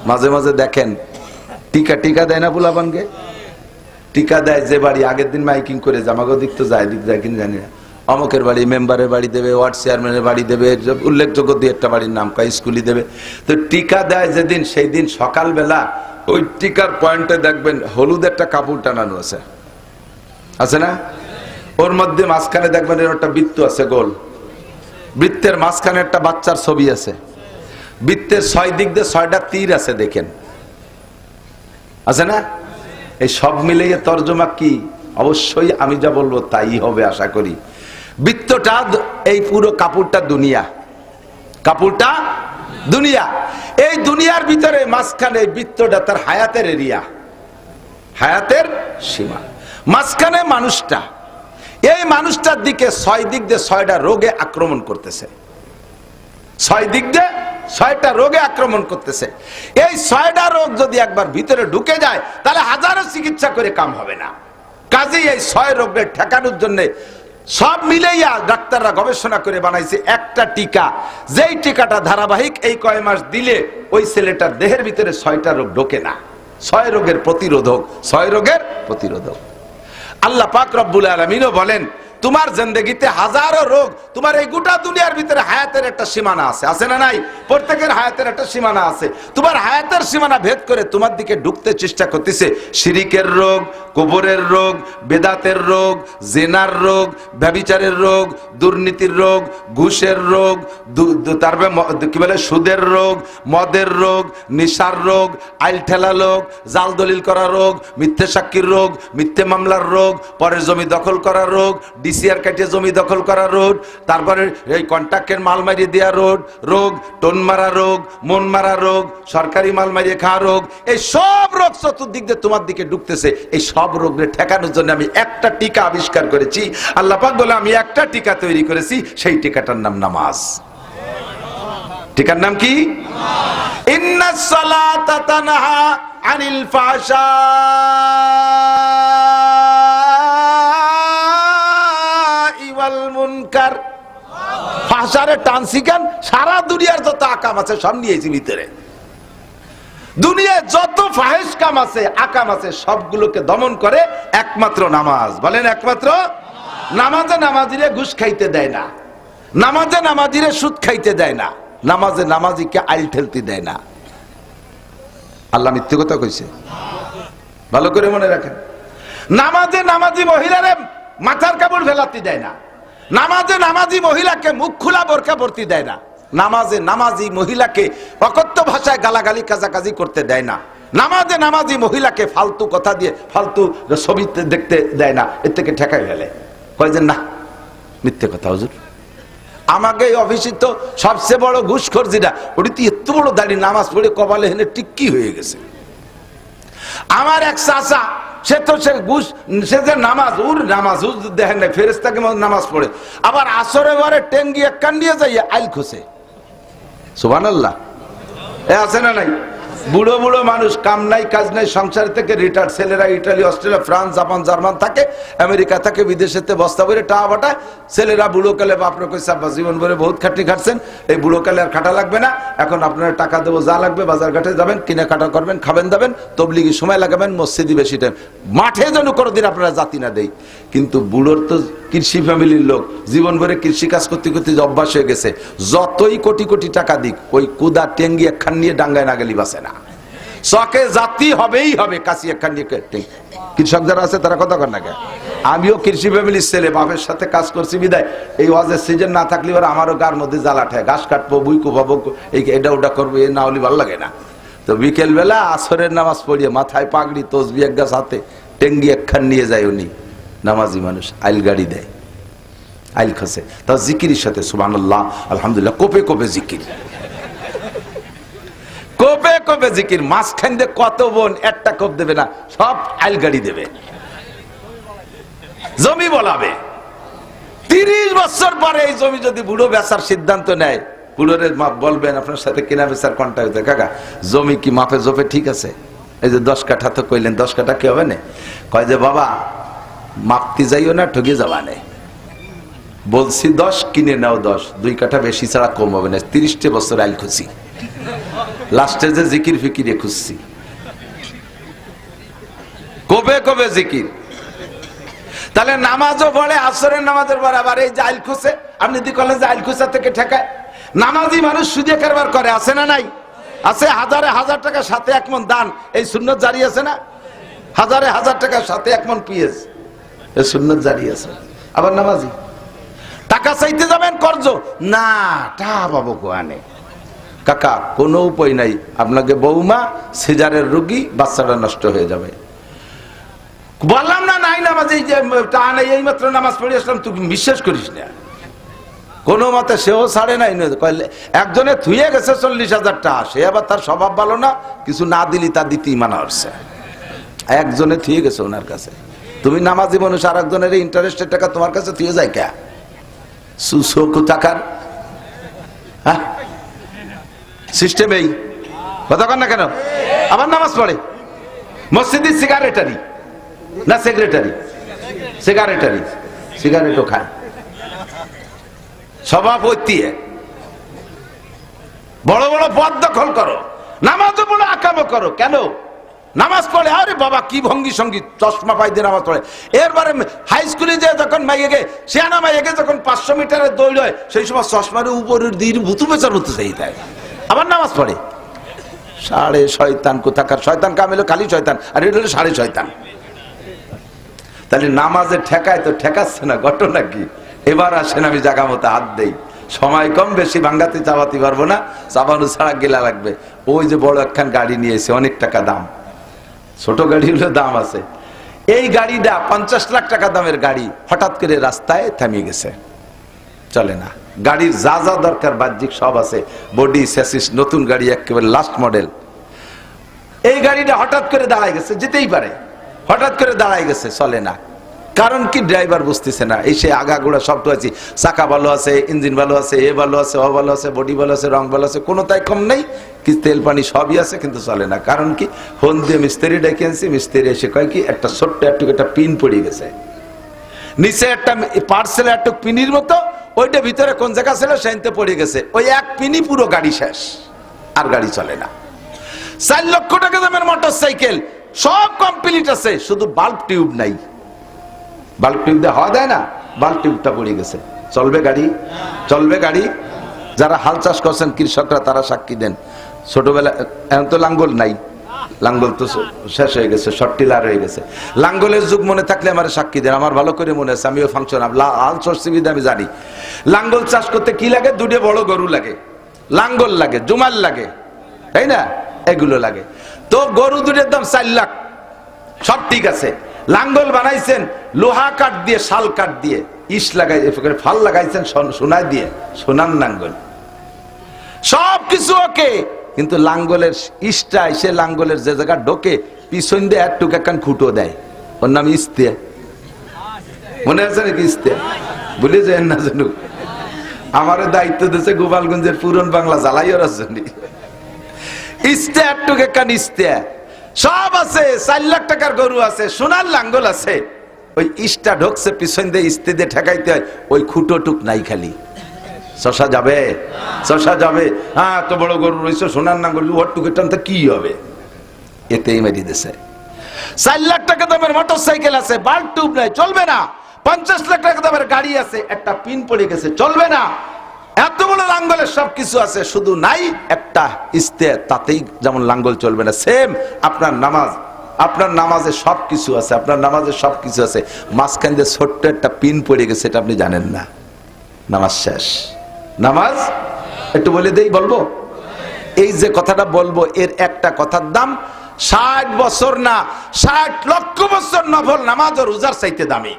মাঝে মাঝে দেখেন টিকা দেয় না বুলাবানকে, টিকা দেয় যে বাড়ি, আগের দিন মাইকিং করে জামাগো দিক তো যায়, দিক যায় কিনা জানি না, অমকের বাড়ি মেম্বারের বাড়ি দেবে, ওয়ার্ড চেয়ারম্যানের বাড়ি দেবে, উল্লেখযোগ্য 2-1টা বাড়ির নাম কয়, স্কুলই দেবে। তো টিকা দেয় যেদিন, সেই দিন সকালবেলা ওই টিকার পয়েন্টে দেখবেন হলুদ একটা কাপড় টানানো আছে, আছে না? ওর মধ্যে মাঝখানে দেখবেন এর একটা বৃত্ত আছে গোল, বৃত্তের মাঝখানে একটা বাচ্চার ছবি আছে, বৃত্তের 6 দিক দিয়ে 6টা তীর আছে, দেখেন আছে না? এই সব মিলিয়ে তর্জমা কি? অবশ্যই আমি যা বলবো তাই হবে আশা করি। বৃত্তটা এই পুরো কাপড়টা দুনিয়া, কাপড়টা দুনিয়া। এই দুনিয়ার ভিতরে মাঝখানে বৃত্তটা তার হায়াতের এরিয়া, হায়াতের সীমা। মাঝখানে মানুষটা, এই মানুষটার দিকে 6 দিক দিয়ে 6টা রোগে আক্রমণ করতেছে। 6 দিক দিয়ে 6টা রোগে আক্রমণ করতেছে। এই 6টা রোগ যদি একবার ভিতরে ঢুকে যায় তাহলে হাজারো চিকিৎসা করে কাম হবে না। কাজেই এই 6 রোগের ঠেকানোর জন্য সব মিলেইয়া ডাক্তাররা গবেষণা করে বানাইছে একটা টিকা, যেই টিকাটা ধারাবাহিক এই কয় মাস দিলে ওই ছেলেটার দেহের ভিতরে 6টা রোগ ঢোকে না। 6 রোগের প্রতিরোধক, 6 রোগের প্রতিরোধক। আল্লাহ পাক রব্বুল আলামিনও বলেন তোমার জিন্দেগিতে হাজারো রোগ, তোমার এই গোটা দুনিয়ার ভিতরে হায়াতের একটা সীমানা আছে, আছে না নাই? প্রত্যেকের হায়াতের একটা সীমানা আছে। তোমার হায়াতের সীমানা ভেদ করে তোমার দিকে ঢুকতে চেষ্টা করতেছে শিরিকের রোগ, কবরের রোগ, বেদাতের রোগ, জিনার রোগ, ব্যভিচারের রোগ, দুর্নীতির রোগ, ঘুষের রোগ, তারপরে কি বলে সুদের রোগ, মদের রোগ, নেশার রোগ, আইল ঠেলা রোগ, জাল দলিল করা রোগ, মিথ্যে সাক্ষীর রোগ, মিথ্যে মামলার রোগ, পরের জমি দখল করা রোগ, ডিসিআর কাটে জমি দখল করা রোগ, তারপরে এই কন্ট্রাক্টের মাল মারিয়ে দেওয়া রোগ, টোন মারা রোগ, মন মারা রোগ, সরকারি মাল মারিয়ে খাওয়া রোগ, এই সব রোগ চতুর্দিক দিয়ে তোমার দিকে ঢুকতেছে। এই সব রোগের ঠেকানোর জন্য আমি একটা টিকা আবিষ্কার করেছি। আল্লাহ পাক বলে আমি একটা টিকা তৈরি করেছি, সেই টিকাটার নাম নামাজ। টিকার নাম কি? ইন্নাস সালাতা তানহা আনিল ফাহশাই ওয়াল মুনকার। ফাহশারে টানসিকান সারা দুনিয়ার যত আকাম আছে সব নিয়েছি ভিতরে। দুনিয়ায় যত ফাহেশ কাম আছে, আকাম আছে, সবগুলোকে দমন করে একমাত্র নামাজ। বলেন একমাত্র নামাজে নামাজিরে ঘুষ খাইতে দেয় না, নামাজে নামাজিরে সুদ খাইতে দেয় না, নামাজে নামাজিকে আইল ঠেলতে দেয় না। আল্লাহ মিথ্যে কথা কইছে? ভালো করে মনে রাখেন। নামাজে নামাজি মহিলারে মাথার কাপড় ফেলাতে দেয় না, নামাজে নামাজি মহিলাকে মুখ খোলা বোরকা পরতে দেয় না, নামাজে নামাজি মহিলাকে অকথ্য ভাষায় গালাগালি কাজাকাজি করতে দেয় না, নামাজে নামাজি মহিলাকে ফালতু কথা দিয়ে ফালতু ছবি দেখতে দেয় না। এর থেকে ঠেকাই ফেলে, কয় যে না মিথ্যে কথা হুজুর। আমাকে এই অফিসে তো সবচেয়ে বড় ঘুষখোর যেটা, ওটি তো এত বড় দাঁড়িয়ে নামাজ পড়ে কপালে হেনে টিক্কি হয়ে গেছে। আমার এক চাচা, সে তো সে ঘুষ, সে যে নামাজ, ওর নামাজ দেখেন না, ফেরেশতাকে নামাজ পড়ে, আবার আসরে বারে টেঙ্গি এক কান দিয়ে যাইয়া আইল খুশে। সুবহানাল্লাহ। এ আছে না নাই? বুড়ো বুড়ো মানুষ, কাম নাই কাজ নাই, সংসার থেকে রিটায়ার্ড ছেলেরা Italy, Australia, France, Japan, German থাকে, আমেরিকা থাকে, বিদেশেতে বস্তা ভরে টাকা বাটায়। ছেলেরা বুড়ো কালে বাপরে কইছে আব্বা জীবন ভরে বহুত খাটনি খাটছেন, এই বুড়ো কালে আর খাটা লাগবে না, এখন আপনার টাকা দেবো, যা লাগবে বাজার ঘাটে যাবেন, কিনে কাটা করবেন, খাবেন দাবেন, তবলিগি সময় লাগাবেন, মসজিদি বেশি টাইম, মাঠে যেন কোনোদিন আপনারা জাতি না দেই। কিন্তু বুড়োর তো কৃষি ফ্যামিলির লোক, জীবন ভরে কৃষি কাজ করতে করতে অভ্যাস হয়ে গেছে, যতই কোটি কোটি টাকা দিক ওই কুদা টেঙ্গি একখান নিয়ে ডাঙ্গায় না গেলি বাসে না, চকে জাতি হবেই হবে। কাশি একখান নিয়ে কৃষক যারা আছে তারা কথা কর না কেন? আমিও কৃষি ফ্যামিলির ছেলে, বাপের সাথে কাজ করছি বিদায় এই ওয়াজের সিজন না থাকলে ওরা আমারও গার মধ্যে জ্বালা ঠায়, ঘাস কাটবো, বুই কোপাবো, এই এটা ওটা করবো, এ না হলে ভালো লাগে না। তো বিকেল বেলা আসরের নামাজ পড়িয়ে মাথায় পাগড়ি, তসবি এক গাছ হাতে, টেঙ্গি একখান নিয়ে যায় উনি, নামাজি মানুষ, আইল গাড়ি দেয়, আইল খসে, তা জিকিরের সাথে সুবহানাল্লাহ আলহামদুলিল্লাহ, কোপে কোপে জিকির, কোপে কোপে জিকির। মাঝখান দিয়ে কত বোন একটা কোপ দেবে না, সব আইল গাড়ি দেবে, জমি বলাবে। 30 বছর পরে এই জমি যদি বুড়ো বেচার সিদ্ধান্ত নেয়, বুড়োরে বলবেন আপনার সাথে কিনা বেচার কন্ট্যাক্ট হয়েছে, কাকা জমি কি মাপে জোপে ঠিক আছে? এই যে 10 কাঠা তো কইলেন, 10 কাঠা কি হবে না? কয় যে বাবা মাপতে যাইও না, ঠকে যাবা নেই, বলছি 10 কিনে নাও 10, 2 কাঠা বেশি ছাড়া কম হবে না। 30 বছর আইল খুশি, লাস্টে যে জিকির ফিকিরে খুঁজছি, কবে কবে জিকির। তাহলে নামাজও পড়ে, আসরের নামাজের পর আবার এই যে আইল খুঁজে, আপনি যদি কলেন যে আইল খুঁজা থেকে ঠেকায়, নামাজি মানুষ সুদে কারবার করে, আছে না নাই? আছে। হাজারে হাজার টাকা সাথে 1 মণ দান, এই সুন্নত জারি আছে না? হাজারে হাজার টাকা সাথে 1 মণ পিএস, এই সুন্নত জারি আছে। আবার নামাজি টাকা চাইতে যাবেন কর্জ, না টা পাবো কোয়ানে। কাকা কোনো উপায় নাই, আপনাকে বৌমা সিজারের রোগী, বাচ্চাটা নষ্ট হয়ে যাবে। বললাম না নাই নামাজ, এই যে তা নাই, এই মাত্র নামাজ পড়ে আসলাম, তুই বিশ্বাস করিস না। কোনো মতে সেও ছাড়ে নাই। একজনে থুয়ে গেছে 40,000 টাকা, সে আবার তার স্বভাব ভালো না, কিছু না দিলি তা দিতেই মানা হচ্ছে। একজনে থুয়ে গেছে ওনার কাছে। তুমি নামাজি মানুষ, আর একজনের ইন্টারেস্টের টাকা তোমার কাছে থুয়ে যায় কে? সুসুকার হ্যাঁ সিস্টেম এই কথা কন না কেন? আবার নামাজ পড়ে মসজিদের সিগারেটারি না সেক্রেটারি, সিগারেটারি, সিগারেটও খায়, সভাপতি, বড় বড় পদ দখল করো, নামাজও বড় আকামও করো। কেন? নামাজ পড়ে, আরে বাবা কি ভঙ্গি সঙ্গীত, চশমা পাই দিয়ে নামাজ পড়ে। এরপরে হাই স্কুলে যে যখন মাইয়েকে, সিয়ানা মাইয়েকে যখন 500 মিটারের দৌড় হয়, সেই সময় চশমার উপরের দিকে ভুতু বেচার মতো সেই দেয়, আবার নামাজ পড়ে। সাড়ে শয়তান কোথাকার, শয়তান কামেলো খালি শয়তান, আর এটা হলো সাড়ে শয়তান। তাহলে নামাজে ঠেকায় তো ঠেকাচ্ছে না, ঘটনা কি? এবার আসেন আমি জায়গা মতো হাত দেই, সময় কম, বেশি ভাঙ্গাতে চাপাতে পারবো না, চাপানো ছাড়া গেলা লাগবে। ওই যে বড় একখান গাড়ি নিয়েছে, অনেক টাকা দাম, ছোট গাড়ি হলে দাম আছে। এই গাড়িটা 50 লাখ টাকা দামের গাড়ি হঠাৎ করে রাস্তায় থামিয়ে গেছে, চলে না। গাড়ির যা যা দরকার বাহ্যিক সব আছে, বডি স্যাসিস, নতুন গাড়ি একেবারে লাস্ট মডেল। এই গাড়িটা হঠাৎ করে দাঁড়ায় গেছে, যেতেই পারে, হঠাৎ করে দাঁড়ায় গেছে, চলে না। কারণ কি? ড্রাইভার বুঝতেছে না। এই সে আগাগোড়া সব তো আছে, চাকা ভালো আছে, ইঞ্জিন ভালো আছে, এ ভালো আছে, ও ভালো আছে, বডি ভালো আছে, রং ভালো আছে, কোনো তাই কম নেই, কি তেল পানি সবই আছে, কিন্তু চলে না। কারণ কি? ফোন দিয়ে মিস্ত্রি ডেকে আনছি, মিস্ত্রি এসে কয় কি, একটা ছোট্ট একটা পিন পড়ে গেছে নিচে, একটা পার্সেল একটা পিনির মতো, ওইটা ভিতরে কোন জায়গা ছিল সেনতে পড়ে গেছে, ওই এক পিনি পুরো গাড়ি শেষ, আর গাড়ি চলে না। 4 লক্ষ টাকা দামের মোটর সাইকেল, সব কমপ্লিট আছে, শুধু বাল্ব টিউব নাই। বাল্ব টিউব দিয়ে হওয়া দেয় না, বাল্ব টিউবটা পড়ে গেছে। চলবে গাড়ি? চলবে গাড়ি? যারা হাল চাষ করছেন কৃষকরা তারা সাক্ষী দেন। ছোটবেলা এখন তো লাঙ্গল নাই, লাঙ্গল তো শেষ হয়ে গেছে, শর্টিলার হয়ে গেছে। লাঙ্গলের যুগ মনে থাকলে আমার সাক্ষী দেন, আমার ভালো করে মনে আছে, আমিও ফাংশন হাল সরসিবিদা আমি জানি। লাঙ্গল চাষ করতে কি লাগে? দুটো বড় গরু লাগে, লাঙ্গল লাগে, জুমাল লাগে, তাই না? এগুলো লাগে। তো গরু দুটোর দাম 4 লাখ, সব ঠিক আছে। লাঙ্গল বানাইছেন লোহা কাঠ দিয়ে, শাল কাঠ দিয়ে, ইস লাগাই, ফাল লাগাইছেন সোনায় দিয়ে, সোনার লাঙ্গল, সব কিছু ওকে। কিন্তু লাঙ্গলের ইস্টা এসে লাঙ্গলের যে জায়গা ঢোকে, পিছন দিয়ে একটু একখান খুঁটো দেয়, ওর নাম ইস্তে। মনে আছে নাকি ইস্তে? ভুলে যায় না যেন। আমার দায়িত্ব দিয়েছে গোপালগঞ্জের পুরন বাংলা জ্বালাইয়ের জন্য। ইস্তে একটু একখান ইস্তে সব আছে, 4 লাখ টাকার গরু আছে, সোনার লাঙ্গল আছে, ওই ইস্টা ঢোকছে পিছন দিয়ে, ইস্তে দিয়ে ঠেকাইতে হয়, ওই খুঁটো টুক নাই, খালি শশা যাবে, শশা যাবে। হ্যাঁ, তো বড় গরু রয়েছে, সোনার নাঙ্গল, ওর টুকে টানতে কি হবে? এতেই মেরি দিছে। 4 লাখ টাকা দামের মোটর সাইকেল আছে, বাল্ব টিউব নাই, চলবে না। 50 লাখ টাকা দামের গাড়ি আছে, একটা পিন পড়ে গেছে, চলবে না। এত বড় লাঙ্গলের সবকিছু আছে, শুধু নাই একটা ইস্তে, তাতেই যেমন লাঙ্গল চলবে না। সেম আপনার নামাজ, আপনার নামাজে সবকিছু আছে, আপনার নামাজে সবকিছু আছে, মাঝখান দিয়ে ছোট্ট একটা পিন পড়ে গেছে, এটা আপনি জানেন না, নামাজ শেষ। নামাজ একটু বলে দেই, বলবো? এই যে কথাটা বলবো, এর একটা কথার দাম 60 বছর না, 60 লক্ষ বছর নফল নামাজ ও রোজার চাইতে দামি।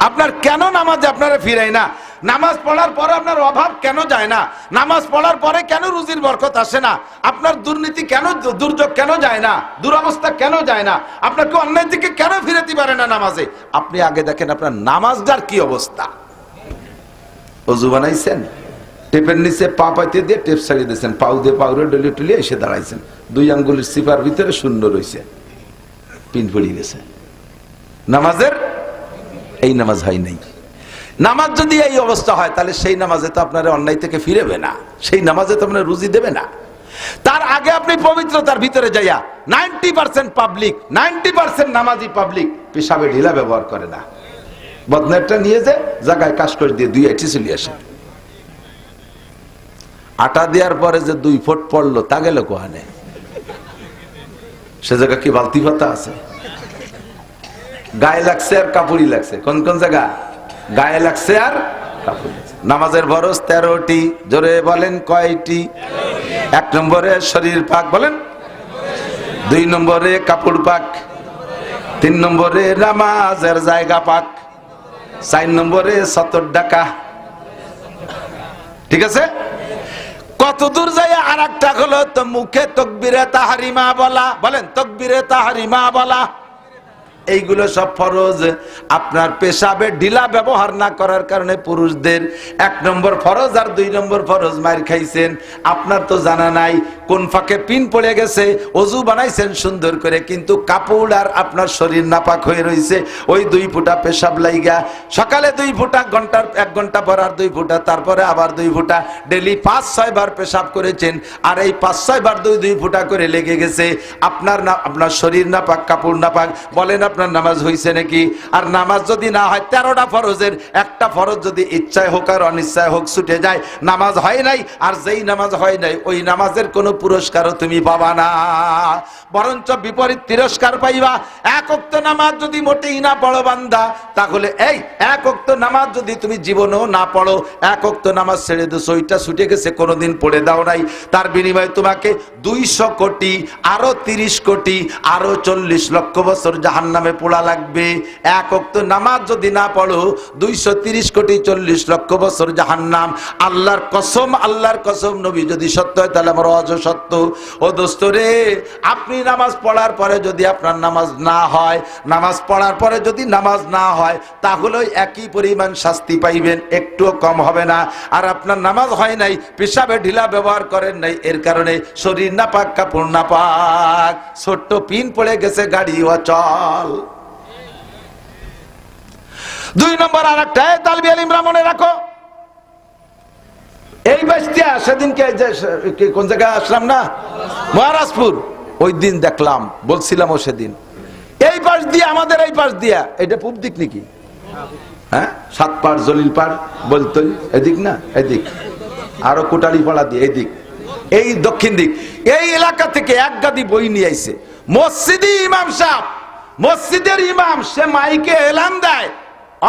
আপনার কেন নামাজে আপনারা ফিরাই না? নামাজ পড়ার পরে আপনার অভাব কেন যায় না? নামাজ পড়ার পরে কেন রুজির বরকত আসে না? আপনার দুর্নীতি কেন, দুর্যোগ কেন যায় না? দুরবস্থা কেন যায় না? আপনাকে অন্যায় দিকে কেন ফিরাতে পারে না নামাজে? আপনি আগে দেখেন আপনার নামাজটার কি অবস্থা। অজু বানাইছেন, টেপের নিচে পা পাইতে দিয়ে টেপ ছাড়িয়ে দিয়েছেন, পাউ দিয়ে পাউরে ডলে টুলিয়ে এসে দাঁড়াইছেন, 2 আঙ্গুলের সিপার ভিতরে শূন্য রয়েছে, পিন পড়িয়ে গেছে। নামাজের এই নামাজ হয় নাই। নামাজ যদি এই অবস্থা হয়, তাহলে সেই নামাজে তো আপনার অন্যায় থেকে ফিরেবে না, সেই নামাজে তো আপনার রুজি দেবে না। তার আগে আপনি পবিত্রতার ভিতরে যাইয়া 90% পাবলিক, 90% নামাজি পাবলিক পেশাবে ঢিলা ব্যবহার করে না। বদনাটা নিয়ে যে জায়গায় কাজ করে দিয়ে 2 আইটি চলে আসে, আটা দেওয়ার পরে যে 2 ফুট পড়লো, তা গেল কোহানে? সে জায়গা কি বালতি পাতা আছে? গায়ে লাগছে আর কাপড়ই লাগছে। কোন কোন জায়গা? গায়ে লাগছে আর কাপড় লাগছে। নামাজের ফরজ 13টি, জোরে বলেন কয়টি? 1 নম্বরে শরীর পাক, বলেন। 2 নম্বরে কাপড় পাক, 3 নম্বরে নামাজের জায়গা পাক, 4 নম্বরে সতর ডাকা, ঠিক আছে? কত দূর যায় আর একটা হলো তো মুখে তাকবীরে তাহরিমা বলা, বলেন তাকবীরে তাহরিমা বলা, এইগুলো সব ফরজ। আপনার পেশাবে ঢিলা ব্যবহার না করার কারণে পুরুষদের 1 নম্বর ফরজ আর 2 নম্বর ফরজ মার খাইছেন। আপনার তো জানা নাই কোন ফাঁকে পিন পড়ে গেছে, ওযু বানাইছেন সুন্দর করে, কিন্তু কাপড় আর আপনার শরীর নাপাক হয়ে রয়েছে, ওই 2 ফোঁটা পেশাব লাইগা, সকালে 2 ফোঁটা, ঘন্টার 1 ঘন্টা পর আর 2 ফোঁটা, তারপরে আবার 2 ফোঁটা, ডেলি 5-6 বার পেশাব করেছেন, আর এই 5-6 বার 2 ফোঁটা করে লেগে গেছে। আপনার শরীর নাপাক, কাপড় নাপাক, বলেন আপনার নামাজ হইছে নাকি? আর নামাজ যদি না হয় 13টা ফরজের একটা ফরজ যদি ইচ্ছায় হোক আর অনিচ্ছায় হোক ছুটে যায়, নামাজ হয় নাই। আর যেই নামাজ হয় নাই ওই নামাজের কোনো পুরস্কারও তুমি পাবা না, বরঞ্চ বিপরীত তিরস্কার পাইবা। 1 ওয়াক্ত নামাজ যদি মোটেই না পড়ো বান্দা, তাহলে এই 1 ওয়াক্ত নামাজ যদি তুমি জীবনেও না পড়ো, 1 ওয়াক্ত নামাজ ছেড়ে দিছো, ওইটা ছুটে গেছে, কোনোদিন পড়ে দাও নাই, তার বিনিময়ে তোমাকে 200 কোটি, আরো 30 কোটি, আরো 40 লক্ষ বছর জাহান্নামে পোড়া লাগবে। 1 ওয়াক্ত নামাজ যদি না পড়ো, 230 কোটি 40 লক্ষ বছর জাহান্নাম। আল্লাহর কসম, নবী যদি সত্য হয় তাহলে আমার ওয়াজও সত্য। ও দোস্ত রে, আপনি নামাজ পড়ার পরে যদি আপনার নামাজ না হয়, নামাজ পড়ার পরে যদি নামাজ না হয়, তাহলে একই পরিমাণ শাস্তি পাইবেন, একটুও কম হবে না। আর আপনার নামাজ হয় নাই, পেশাবে ঢিলা ব্যবহার করেন নাই, এর কারণে শরীর নাপাক, কাপড় নাপাক, ছোট্ট পিন পড়ে গেছে, গাড়ি অচল। 2 নম্বর আর একটা তালবি আলিমরা মনে রাখো, এই বাস্তিয়া সেদিনকে কোন জায়গায় আসলাম না, মহারাজপুর, ওই দিন দেখলাম, বলছিলামও সেদিন, এই পাশ দিয়ে, আমাদের এই পাশ দিয়া, এটা পূব দিক নাকি? হ্যাঁ, 7 পাড়, জলিল পাড়, বলতই এদিক না, এদিক, আরো কোটালি পাড়া দিয়ে এদিক, এই দক্ষিণ দিক, এই এলাকা থেকে 1 গাদি বই নিয়ে আইছে। মসজিদি ইমাম সাহেব, মসজিদের ইমাম, সে মাইকে এলান দেয়,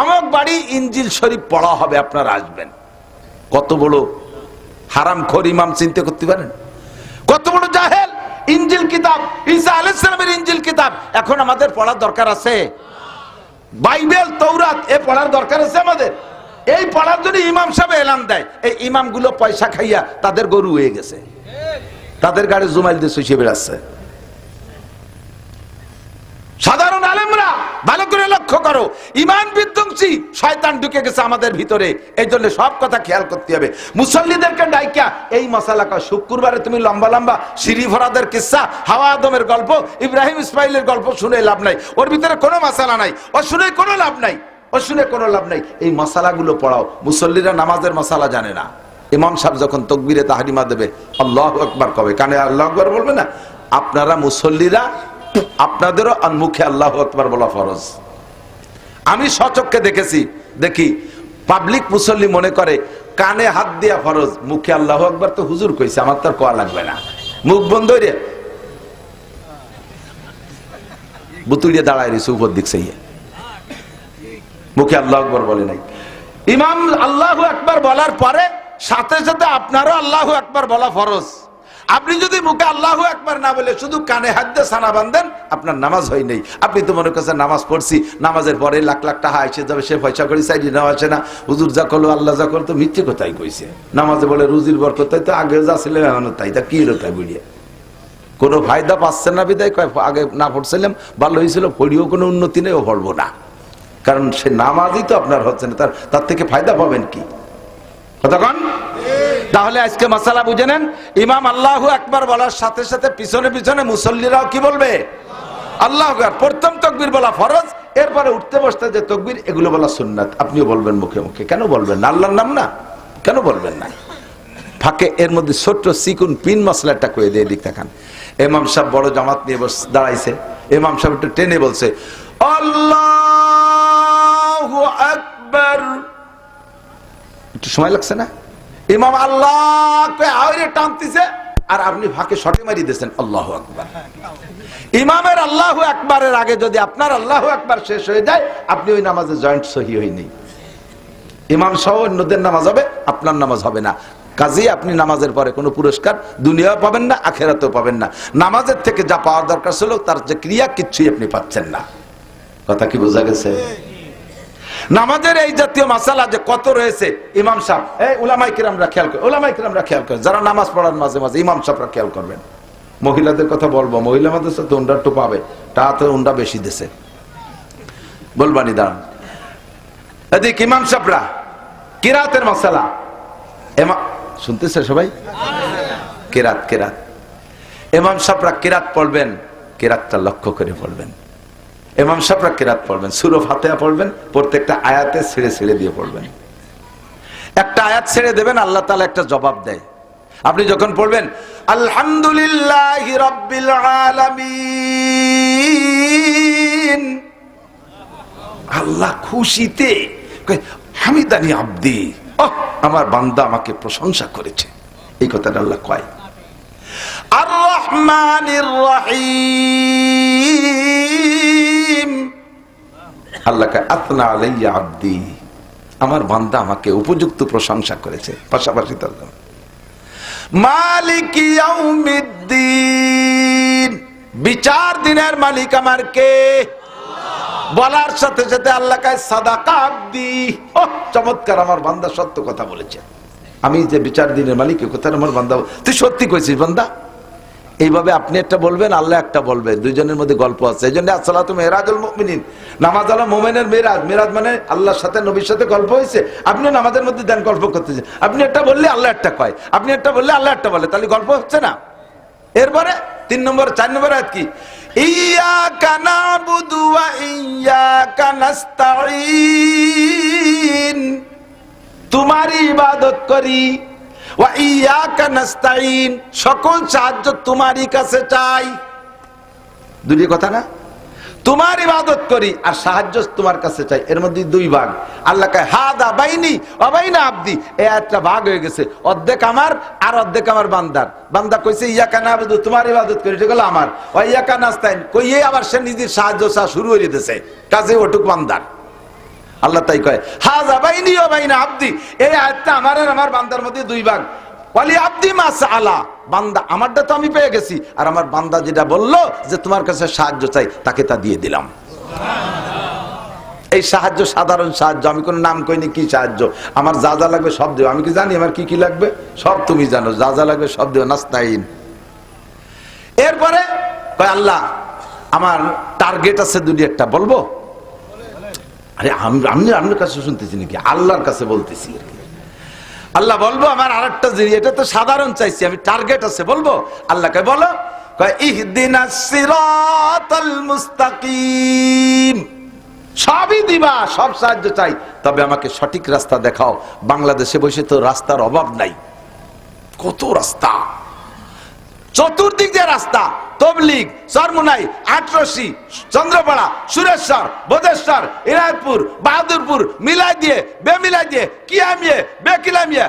অমুক বাড়ি ইনজিল শরীফ পড়া হবে, আপনারা আসবেন। কত বড় হারামখোর ইমাম, চিন্তা করতে পারেন? কত বড় জাহেল! ইনজিল কিতাব, ঈসা আলাইহিস সালামের ইনজিল কিতাব এখন আমাদের পড়ার দরকার আছে? বাইবেল, তৌরাত, এ পড়ার দরকার আছে আমাদের? এই পড়ার জন্য ইমাম সাহেব এলান দেয়। এই ইমামগুলো পয়সা খাইয়া তাদের গরু হয়ে গেছে, তাদের গাড়ি জুমাইল দিয়ে শুষে বেড়াচ্ছে। সাধারণ আলেমরা ভালো করে লক্ষ্য করো, ইমান বিধ্বংসী শয়তান ঢুকে গেছে আমাদের ভিতরে, এই জন্য সব কথা খেয়াল করতে হবে। মুসল্লিদেরকে ডাইকা এই মশালা কয়, শুক্রবারে তুমি লম্বা লম্বা সিঁড়ি ভরাদের কিস্সা, হাওয়া আদমের গল্প, ইব্রাহিম ইসমাইলের গল্প শুনে লাভ নাই, ওর ভিতরে কোনো মশালা নাই, ও শুনে কোনো লাভ নাই, ও শুনে কোনো লাভ নাই। এই মশালাগুলো পড়াও। মুসল্লিরা নামাজের মশালা জানে না। ইমাম সাহেব যখন তাকবীরে তাহরিমা দেবে, আল্লাহু আকবার কবে, কানে আল্লাহু আকবার বলবে না? আপনারা মুসল্লিরা, আপনাদেরও মুখে আল্লাহু আকবার বলা ফরজ। আমি সচক্ষে দেখেছি, দেখি পাবলিক মুসল্লি মনে করে কানে হাত দিয়া ফরজ, মুখে আল্লাহু আকবার তো হুজুর কইছে, আমার তো আর কোয়া লাগবে না, মুখ বন্ধ রে বুতুড়িয়ে দাঁড়ায় রয়েছে উপর দিক, সেই মুখে আল্লাহু আকবার বলে নাই। ইমাম আল্লাহু আকবার বলার পরে সাথে সাথে আপনারও আল্লাহু আকবার বলা ফরজ। আপনি যদি মুখে আল্লাহু আকবার না বলে শুধু কানে হাত দিয়ে সানা বাঁধেন, আপনার নামাজ হয় নাই। আপনি তো মনে করছেন নামাজ পড়ছি, নামাজের পরে লাখ লাখ টাকা এসে যাবে, সে পয়সা করে চাইলে নেওয়া আসে না, হুজুর যা করলো, আল্লাহ যা করলো, তো মিথ্যে কথাই কইছে। নামাজে বলে রুজির বরকত, তো আগে যা ছিল এখন তাই, তা কি হলো তাই বুঝিয়ে কোনো ফায়দা পাচ্ছেন না, বিদায় কয় আগে না পড়ছিলাম ভালো হয়েছিল, পড়িও কোনো উন্নতি নেই, ও পড়বো না, কারণ সে নামাজই তো আপনার হচ্ছে না, তার থেকে ফায়দা পাবেন কি? কতক্ষণ? তাহলে আজকে মাসালা বুঝে নেন, ইমাম আল্লাহু আকবার বলার সাথে সাথে পিছনে পিছনে মুসল্লিরাও কি বলবে? আল্লাহু আকবার। প্রথম তাকবীর বলা ফরজ, এরপরে উঠতে বসতে যে তাকবীর, এগুলো বলা সুন্নাত। আপনিও বলবেন মুখে মুখে, কেন বলবেন না? আল্লাহর নাম না, কেন বলবেন না? ফাঁকে এর মধ্যে ছোট্ট সিকুন পিন মশলাটা কয়ে দিয়ে দিক দেখান। ইমাম সাহেব বড় জামাত নিয়ে দাঁড়াইছে, ইমাম সাহেব একটু টেনে বলছে আল্লাহু আকবার, একটু সময় লাগছে না? ইমাম আল্লাহ আওরে টানতেছে, আর আপনি ফাঁকে শটে মারি দিয়েছেন আল্লাহু আকবার। ইমামের আল্লাহু আকবারের আগে যদি আপনার আল্লাহু আকবার শেষ হয়ে যায়, আপনি ওই নামাজে জয়েন্ট সহি হয়নি। ইমাম সহ অন্যদের নামাজ হবে, আপনার নামাজ হবে না। কাজেই আপনি নামাজের পরে কোনো পুরস্কার দুনিয়াও পাবেন না, আখেরাতেও পাবেন না। নামাজের থেকে যা পাওয়ার দরকার ছিল, তার যে ক্রিয়া, কিচ্ছুই আপনি পাচ্ছেন না। কথা কি বোঝা গেছে? নামাজের এই জাতীয় মাসালা যে কত রয়েছে, ইমাম সাহেব, এই উলামায়ে কিরামরা খেয়াল করে, উলামায়ে কিরামরা খেয়াল করে, যারা নামাজ পড়ার মাঝে মাঝে ইমাম সাহেবরা খেয়াল করবেন। মহিলাদের কথা বলবো, মহিলা মাদ্রাসা তো উন্ডা একটু পাবে, তাতে উন্ডা বেশি দেশে বলবানি দাঁড়ান। এদিকে ইমাম সাহেবরা কিরাতের মাসালা শুনতেছে সবাই, কিরাত কিরাত ইমাম সাহেবরা কিরাত পড়বেন, কিরাতটা লক্ষ্য করে পড়বেন। ইমাম সাহেবরা কিরাত পড়বেন, সূরা ফাতিহা পড়বেন, প্রত্যেকটা আয়াতে ছেড়ে ছেড়ে দিয়ে পড়বেন। একটা আয়াত ছেড়ে দেবেন, আল্লাহ তাআলা একটা জবাব দেয়। আপনি যখন পড়বেন আলহামদুলিল্লাহি রাব্বিল আলামিন, আল্লাহ খুশিতে হামিদানি আব্দি, আমার বান্দা আমাকে প্রশংসা করেছে, এই কথাটা আল্লাহ কয়। আর রহমানির রহিম, আল্লাহ কয় আতনা আলাইয়া আব্দি, আমার বান্দা আমাকে উপযুক্ত প্রশংসা করেছে। পাশাপাশি তার মালিক ইয়াউমিদ্দিন, বিচার দিনের মালিক আমার কে? বলার সাথে সাথে আল্লাহ কয় সাদাকা আব্দি, চমৎকার, আমার বান্দা সত্য কথা বলেছে। আমি যে বিচার দিনের মালিক, কথা আমার বান্দা, তুই সত্যি কইছিস বান্দা। এইভাবে আপনি একটা বলবেন, আল্লাহ একটা বলবে, দুইজনের মধ্যে গল্প আছে। এই জন্য আসসালাতু মিরাজুল মুমিনিন, নামাজ হলো মুমিনের মিরাজ। মিরাজ মানে আল্লাহর সাথে নবীর সাথে গল্প হয়েছে, আপনি নামাজের মধ্যে দেন গল্প করতেছেন। আপনি একটা বললে আল্লাহ একটা কয়, আপনি একটা বললে আল্লাহ একটা বলে, তাহলে গল্প হচ্ছে না। এরপরে 3 নম্বর 4 নম্বর আয়াত কি? ইয়্যাকা না'বুদু ওয়া ইয়্যাকা নাস্তাঈন, তোমারই ইবাদত করি, ওয়া ইয়্যাকা নাস্তাঈন, সকল সাহায্য তোমারই কাছে চাই। দুটি কথা না? তোমার ইবাদত করি আর সাহায্য তোমার কাছে চাই, এর মধ্যে 2 ভাগ। আল্লাহ কয় হাদা বাইনি ওয়া বাইনা আব্দি, এই একটা ভাগ হয়ে গেছে, অর্ধেক আমার আর অর্ধেক আমার বান্দার। বান্দা কইছে ইয়্যাকা না'বুদু, তোমার ইবাদত করি, এটা হলো আমার, ওয়া ইয়্যাকা নাস্তাঈন কইয়ে আবার সে নিজের সাহায্য চাওয়া শুরু করে দিয়েছে, কাজে ওটুক বান্দার। আল্লাহ তাই কয় হাযা বাইনি ওয়া বাইনা আব্দি, এই আয়াতটা আমার আর আমার বান্দার মধ্যে 2 ভাগ। ওয়ালি আব্দি মা সাআলা, বান্দা আমারটা তো আমি পেয়ে গেছি, আর আমার বান্দা যেটা বললো যে তোমার কাছে সাহায্য চাই, তাকে তা দিয়ে দিলাম। এই সাহায্য সাধারণ সাহায্য, আমি কোন নাম কইনি কি সাহায্য, আমার যা যা লাগবে সব দেব। আমি কি জানি আমার কি কি লাগবে? সব তুমি জানো, যা যা লাগবে সব দেব, নাস্তাইন। এরপরে কয় আল্লাহ আমার টার্গেট আছে 2টি, একটা বলবো? আরে আমি আপনার কাছে শুনতেছি নাকি? আল্লাহর কাছে বলতেছি আর কি। আল্লাহ বলবো আমার আরেকটা জিনিস, এটা তো সাধারণ চাইছি, আমি টার্গেট আছে, বলবো? আল্লাহকে বলো, কয় ইহদিনাস সিরাতাল মুস্তাকিম, সবই দিবা, সব সাহায্য চাই, তবে আমাকে সঠিক রাস্তা দেখাও। বাংলাদেশে বসে তো রাস্তার অভাব নাই, কত রাস্তা, চতুর্দিক দিয়ে রাস্তা। তবলিগ, চরমুনাই, আটরশি, চন্দ্রপাড়া, সুরেশ্বর, বোদেশ্বর, ইনায়তপুর, বাহাদুরপুর, মিলাই দিয়ে, বেমিলাই দিয়ে, কিয়ামিয়ে, বেকিলামিয়ে,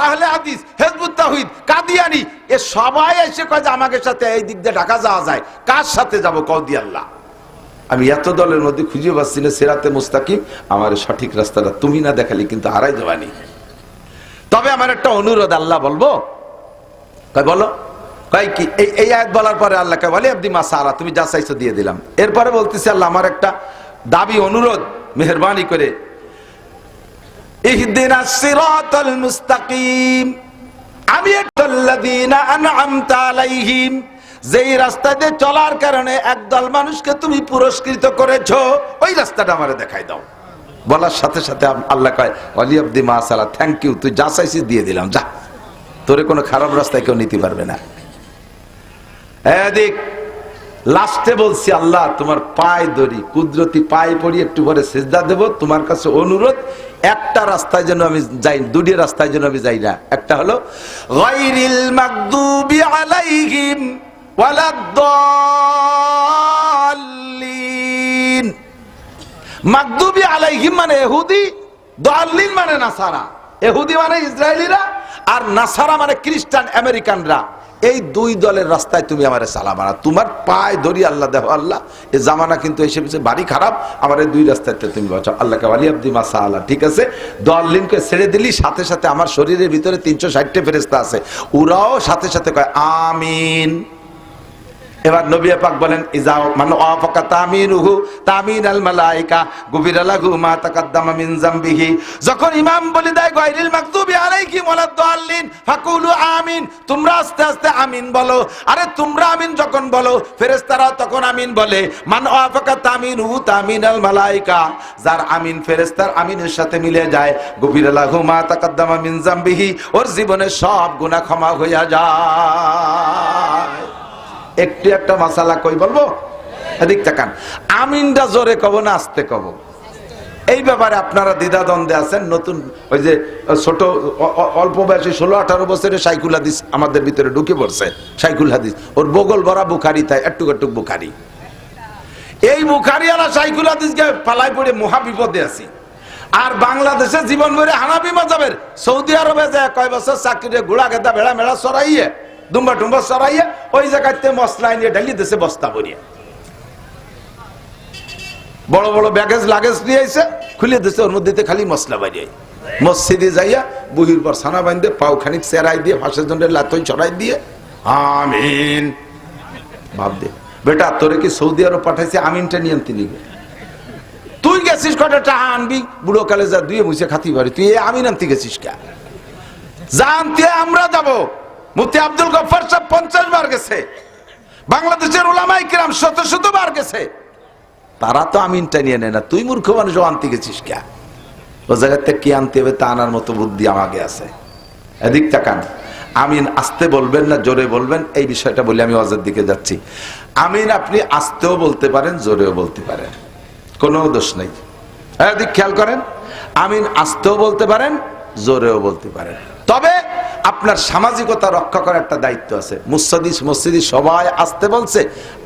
আহলে হাদিস, হিজবুত তাওহীদ, কাদিয়ানি, এ সবাই এসে কয় যে আমাকে সাথে এই দিক দিয়ে ঢাকা যাওয়া যায়। কার সাথে যাবো কও দি আল্লাহ? আমি এত দলের মধ্যে খুঁজে পাচ্ছি না সিরাতে মুস্তাকিম, আমার সঠিক রাস্তাটা তুমি না দেখালে কিন্তু হারাই দেবানি। তবে আমার একটা অনুরোধ, আল্লাহ বলবো? কয় বলো। কয় কি? এই আয়াত বলার পরে আল্লাহ কয় ওয়ালি আব্দি মা সাআলা, তুমি যা চাইছো দিয়ে দিলাম। এরপরে বলতেছি আল্লাহ আমার একটা দাবি, অনুরোধ, মেহেরবানি করে ইহদিনাস সিরাতাল মুস্তাকিম, আমি আল্লাযীনা আন'আমতা আলাইহিম, যেই রাস্তাতে চলার কারণে একদল মানুষকে তুমি পুরস্কৃত করেছো, ওই রাস্তাটা আমারে দেখাই দাও। বলার সাথে সাথে আল্লাহ কয় ওয়ালি আব্দি মা সাআলা, থ্যাংক ইউ, তুই যা চাইছিস দিয়ে দিলাম, যা, তোরে কোনো খারাপ রাস্তায় কেউ নিতে পারবে না। এদিক লাস্টে বলছি আল্লাহ তোমার পায়ে ধরি, কুদরতি পায়ে পড়ি, একটু পরে সিজদা দেব, তোমার কাছে অনুরোধ, একটা রাস্তায় যেন আমি যাই, 2টি রাস্তায় যেন আমি যাই না। একটা হলো গায়রিল মাগদুবি আলাইহিম ওয়ালাদ-দাল্লিন। মাগদুবি আলাইহিম মানে ইহুদি, দাল্লিন মানে নাসারা। ইহুদি মানে ইসরায়েলিরা, আর নাসারা মানে খ্রিস্টান আমেরিকানরা। এই 2 দলের রাস্তায় তুমি আমারে সালাম আনা, তোমার পায়ে ধরি আল্লাহ। দেখো আল্লাহ, এই জামানা কিন্তু এসে বাড়ি খারাপ, আমার এই 2 রাস্তাতে তুমি বাঁচাও। আল্লাহকে ওয়ালি আব্দি মা সাআলা, ঠিক আছে, দাল্লিনকে ছেড়ে দিলি, সাথে সাথে আমার শরীরের ভিতরে 360টা ফেরেশতা আছে, ওরাও সাথে সাথে কয় আমিন। এবার নবী পাক বলেন ইজা মান ওয়াফাকা তামিনুহু তামিনাল মালায়েকা গুফিরা লাহু মা তাকাদ্দামা মিন যামবিহি। যখন ইমাম বলে দেয় গায়রিল মাগদুবি আলাইহিম ওয়ালাদ-দাল্লিন ফাকুলু আমিন, তোমরা আস্তে আস্তে আমিন বলো। আরে তোমরা আমিন যখন বলো ফেরেশতারা তখন আমিন বলে। মান ওয়াফাকা তামিনুহু তামিনাল মালায়েকা, যার আমিন ফেরেশতার আমিনের সাথে মিলে যায়, গুফিরা লাহু মা তাকাদ্দামা মিন যামবিহি, ওর জীবনের সব গুনাহ ক্ষমা হইয়া যায়। একটু একটা মাসালা কই বলবো, এদিক তাকান। আমিনটা জোরে কব না আস্তে কব, এই ব্যাপারে আপনারা দ্বিধাদ্বন্দ্বে আছেন। নতুন ওই যে ছোট অল্প বয়সী 16-18 বছরের সাইকুল হাদিস আমাদের ভিতরে ঢুকে পড়ছে। সাইকুল হাদিস ওর বগল ভরা বুখারি, তাই একটু একটু বুখারি। এই বুখারি আলা সাইকুল হাদিসকে পালাই পড়ে মহা বিপদে আছি। আর বাংলাদেশে জীবন ভরে হানাফি মাযহাবের, সৌদি আরবে যায় কয় বছর চাকরিতে ঘোড়া গেদা ভেড়া মেড়া চড়াইয়ে দুম্বা টুম্বা চড়াইয়ে ওই জায়গাতে মশলা নিয়ে ঢালি দেশে বস্তা ভরিয়ে বড় বড় ব্যাগেজ লাগেজ নিয়ে আইছে, খুলে দিছে, ওর মধ্যে খালি মশলা বাড়িয়ে মসজিদে যাইয়া বুহির পর ছানা বাঁধে পাও খানিক চেরাই দিয়ে ফাঁসের জন্য লাতই চড়াই দিয়ে আমিন ভাব দে। বেটা তোরে কি সৌদি আরব পাঠাইছে আমিনটা নিয়ে তিনি তুই গেছিস কটা টাকা আনবি, বুড়ো কালে যা দুয়ে মুছে খাতি পারি, তুই আমিন আনতে গেছিস কে? জানতে আমরা যাবো। মুফতি আব্দুল গফফার সাহেব 50 বার গেছে, বাংলাদেশের উলামায়ে কিরাম শত শত বার গেছে, তারা তো আমিনটা নিয়ে নেয় না। তুই মূর্খ মানুষ আনতে গেছিস কে? ও জায়গাতে কি আনতে হবে তা আনার মতো বুদ্ধি আমাকে আছে। এদিক তাকান। আমিন আস্তে বলবেন না জোরে বলবেন, এই বিষয়টা বলে আমি ওয়াজের দিকে যাচ্ছি। আমিন আপনি আস্তেও বলতে পারেন জোরেও বলতে পারেন, কোনো দোষ নেই। এদিক খেয়াল করেন, আমিন আস্তেও বলতে পারেন জোরেও বলতে পারেন, তবে আপনার সামাজিকতা রক্ষা করার একটা দায়িত্ব আছে। মসজিদে সবাই আসতে বলছে,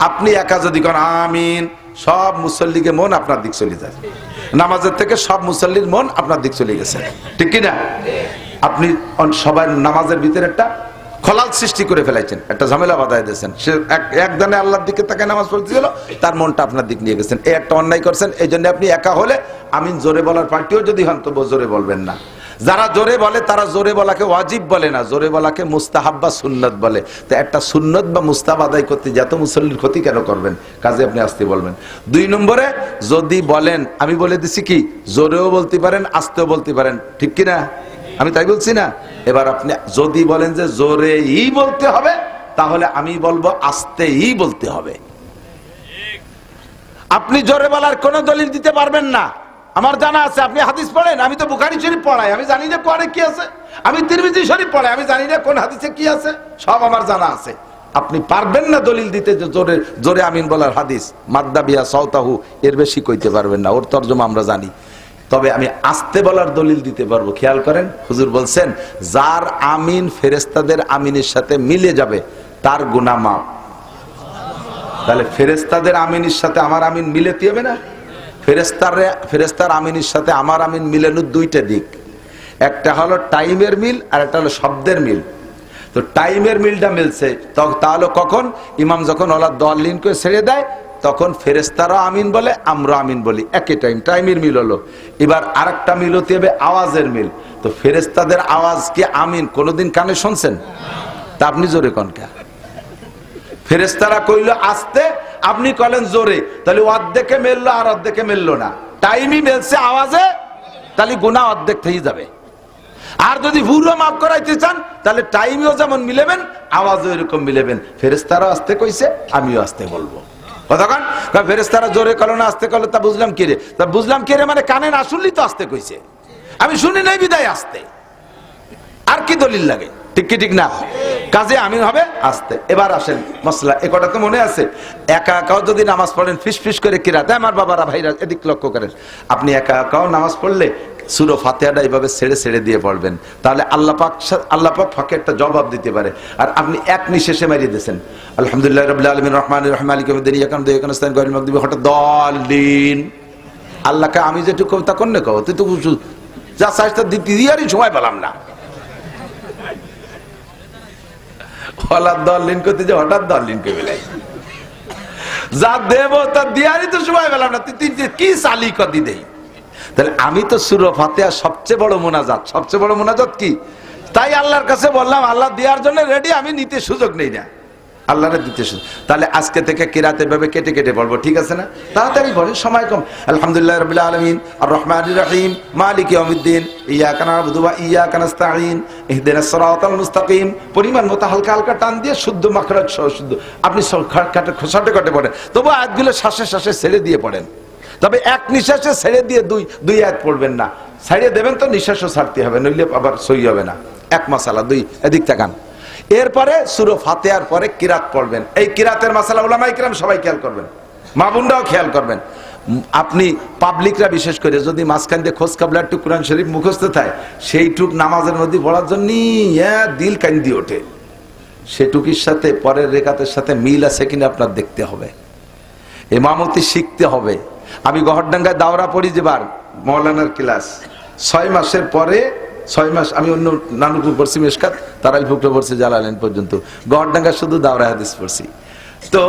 আপনি একা যদি কোন আমিন, সব মুসল্লিকে মন আপনার দিক চলে যায়, নামাজের থেকে সব মুসল্লির মন আপনার দিক চলে গেছে, ঠিক কিনা? আপনি সবাই নামাজের ভিতরে একটা খলাল সৃষ্টি করে ফেলাইছেন, একটা ঝামেলা বাধায় দিয়েছেন। সে একদানে আল্লাহর দিকে তাকে নামাজ পড়তেছিল, তার মনটা আপনার দিক নিয়ে গেছেন, এই একটা অন্যায় করছেন। এই জন্য আপনি একা হলে আমিন জোরে বলার পার্টিও যদি হন তবু জোরে বলবেন না। যারা জোরে বলে তারা জোরে বলাকে ওয়াজিব বলে না, জোরে বলাকে মুস্তাহাব বা সুন্নত বলে। তো একটা সুন্নত বা মুস্তাহাব আদায় করতে যত মুসল্লির ক্ষতি কেন করবেন? কাজে আপনি আস্তে বলবেন। 2 নম্বরে, যদি বলেন, আমি বলে দিছি কি জোরেও বলতে পারেন আস্তেও বলতে পারেন, ঠিক কিনা? আমি তাই বলছি না? এবার আপনি যদি বলেন যে জোরেই বলতে হবে, তাহলে আমি বলবো আস্তেই বলতে হবে। আপনি জোরে বলার কোনো দলিল দিতে পারবেন না, আমার জানা আছে। আপনি হাদিস পড়েন, আমি তো বুখারী শরীফ পড়াই, আমি জানি না কোরআনে কি আছে। আমি তিরমিজি শরীফ পড়াই, আমি জানি না কোন হাদিসে কি আছে, সব আমার জানা আছে। আপনি পারবেন না দলিল দিতে যে জোরে জোরে আমিন বলার হাদিস মাদ্দা বিয়া সাউতাহু, এর বেশি কইতে পারবেন না, ওর তরজমা আমরা জানি। তবে আমি আস্তে বলার দলিল দিতে পারবো। খেয়াল করেন, হুজুর বলছেন যার আমিন ফেরেশতাদের আমিনের সাথে মিলে যাবে তার গুনাহ মাফ। তাহলে ফেরেশতাদের আমিনের সাথে আমার আমিন মিলাতে হবে না? ফেরেশতার আমিনের সাথে আমার আমিন মিলানোর 2টা দিক, একটা হলো টাইমের মিল আর একটা হলো শব্দের মিল। তো টাইমের মিলটা মিলছে, তাহলে কখন? ইমাম যখন ওলা দলিন করে ছেড়ে দেয় তখন ফেরেশতারা আমিন বলে, আমরা আমিন বলি, একই টাইমের মিল হলো। এবার আরেকটা মিল হতে হবে আওয়াজের মিল। তো ফেরেশতাদের আওয়াজ কি আমিন কোনোদিন কানে শুনছেন? তা আপনি জোরে কোন কে? ফেরেশতারা কইলো আস্তে, আপনি কইলেন জোরে, তাহলে অর্ধেকে মিললো আর অর্ধেকে মিললো না। টাইমই মিলছে আওয়াজে, তাহলে গুনাহ অর্ধেক থেকে যাবে। আর যদি পুরো মাফ করাইতে চান তাহলে টাইমও যেমন মিলেবেন আওয়াজও এরকম মিলেবেন। ফেরেশতারা আস্তে কইছে, আমিও আস্তে বলবো। কতক্ষণ ফেরেশতারা জোরে কলো না আস্তে কলো, তা বুঝলাম কি রে? তা বুঝলাম কি রে মানে কানে না শুনলি তো আস্তে কইছে, আমি শুনি নাই বিদায় আস্তে। আর কি দলিল লাগে? ঠিক কি ঠিক না? কাজে আমিন হবে আস্তে। এবার আসেন মশলা, এ কথা তো মনে আছে। একা একাও যদি নামাজ পড়েন ফিস ফিস করে কিরাতে, আমার বাবারা ভাইরা এদিক লক্ষ্য করেন, আপনি একা একাও নামাজ পড়লে সূরা ফাতিহাটা এইভাবে ছেড়ে ছেড়ে দিয়ে পড়বেন, তাহলে আল্লাহ পাক ফাঁকে একটা জবাব দিতে পারে। আর আপনি এক নিঃশেষে মারিয়ে দিয়েছেন আলহামদুলিল্লাহ রাব্বিল আলামিন রহমানির রহিম মালিকি ইয়াউমিদ্দিন ইয়াকাম দাইয়াকান নাস্তাইন গায়রিল মাগদুবি হঠাৎ দলিন। আল্লাহকে আমি যেটুকু তা কোনে কও, তুই তো যা চাইছ তা দিতে দিয়ারই সময় পেলাম না। হঠাৎ দলিন করতে যে হঠাৎ দলিন কে বেলাই যা দেব তা দিয়ারই তো সময় পেলাম না, তুই কি চালি কদি দেই। তাহলে আমি তো সূরা ফাতিহা সবচেয়ে বড় মুনাজাত, সবচেয়ে বড় মুনাজাত কি? তাই আল্লাহর কাছে বললাম আল্লাহ দেওয়ার জন্য রেডি, আমি নিতে সুযোগ নেই না। আল্লাহরে দিতে শুধু। তাহলে আজকে থেকে কিরাত এভাবে কেটে কেটে বলবো, ঠিক আছে না? তাড়াতাড়ি বলেন, সময় কম। আলহামদুলিল্লাহ রাব্বিল আলামিন আর রহমানির রহিম মালিক ইয়াউমিদ্দিন ইয়্যাকা না'বুদু ওয়া ইয়্যাকা নাস্তাঈন ইহদিনাস সিরাতাল মুস্তাকিম। পরিমাণ মতো হালকা হালকা টান দিয়ে শুদ্ধ মাখরাজ সহ শুদ্ধ আপনি খসাটে কাটে পড়েন, তবু আয়াতগুলো শ্বাসে শ্বাসে ছেড়ে দিয়ে পড়েন। তবে এক নিঃশ্বাসে ছেড়ে দিয়ে দুই আয়াত পড়বেন না, ছাড়িয়ে দেবেন তো নিঃশ্বাসও ছাড়তে হবে, নইলে আবার সই হবে না। এক মাসালা, দুই এদিক তাকান। এরপরে সূরা ফাতিহার পরে কিরাত পড়বেন। এই কিরাতের মাসালা উলামায়ে কিরাম সবাই খেয়াল করবেন, মা বোনরাও খেয়াল করবেন। আপনি পাবলিকরা বিশেষ করে যদি মাঝখান দিয়ে খোঁজ কাবলা একটু কোরআন শরীফ মুখস্থ থাকে, সেইটুক নামাজের মধ্যে পড়ার জন্য দিল কান্দি ওঠে। সেটুকির সাথে পরের রেখাতের সাথে মিল আছে কিনা আপনার দেখতে হবে, ইমামতি শিখতে হবে। আমি গহরডাঙ্গায় দাওরা পড়ি যেবার মৌলানার ক্লাস, 6 মাসের পরে 6 মাস আমি অন্য নানুপুর পড়ছি, মেশকাত তারাই ফুকরে পড়ছি, জালালেন পর্যন্ত। গহরডাঙ্গা শুধু দাওরা হাদিস পড়ছি। তো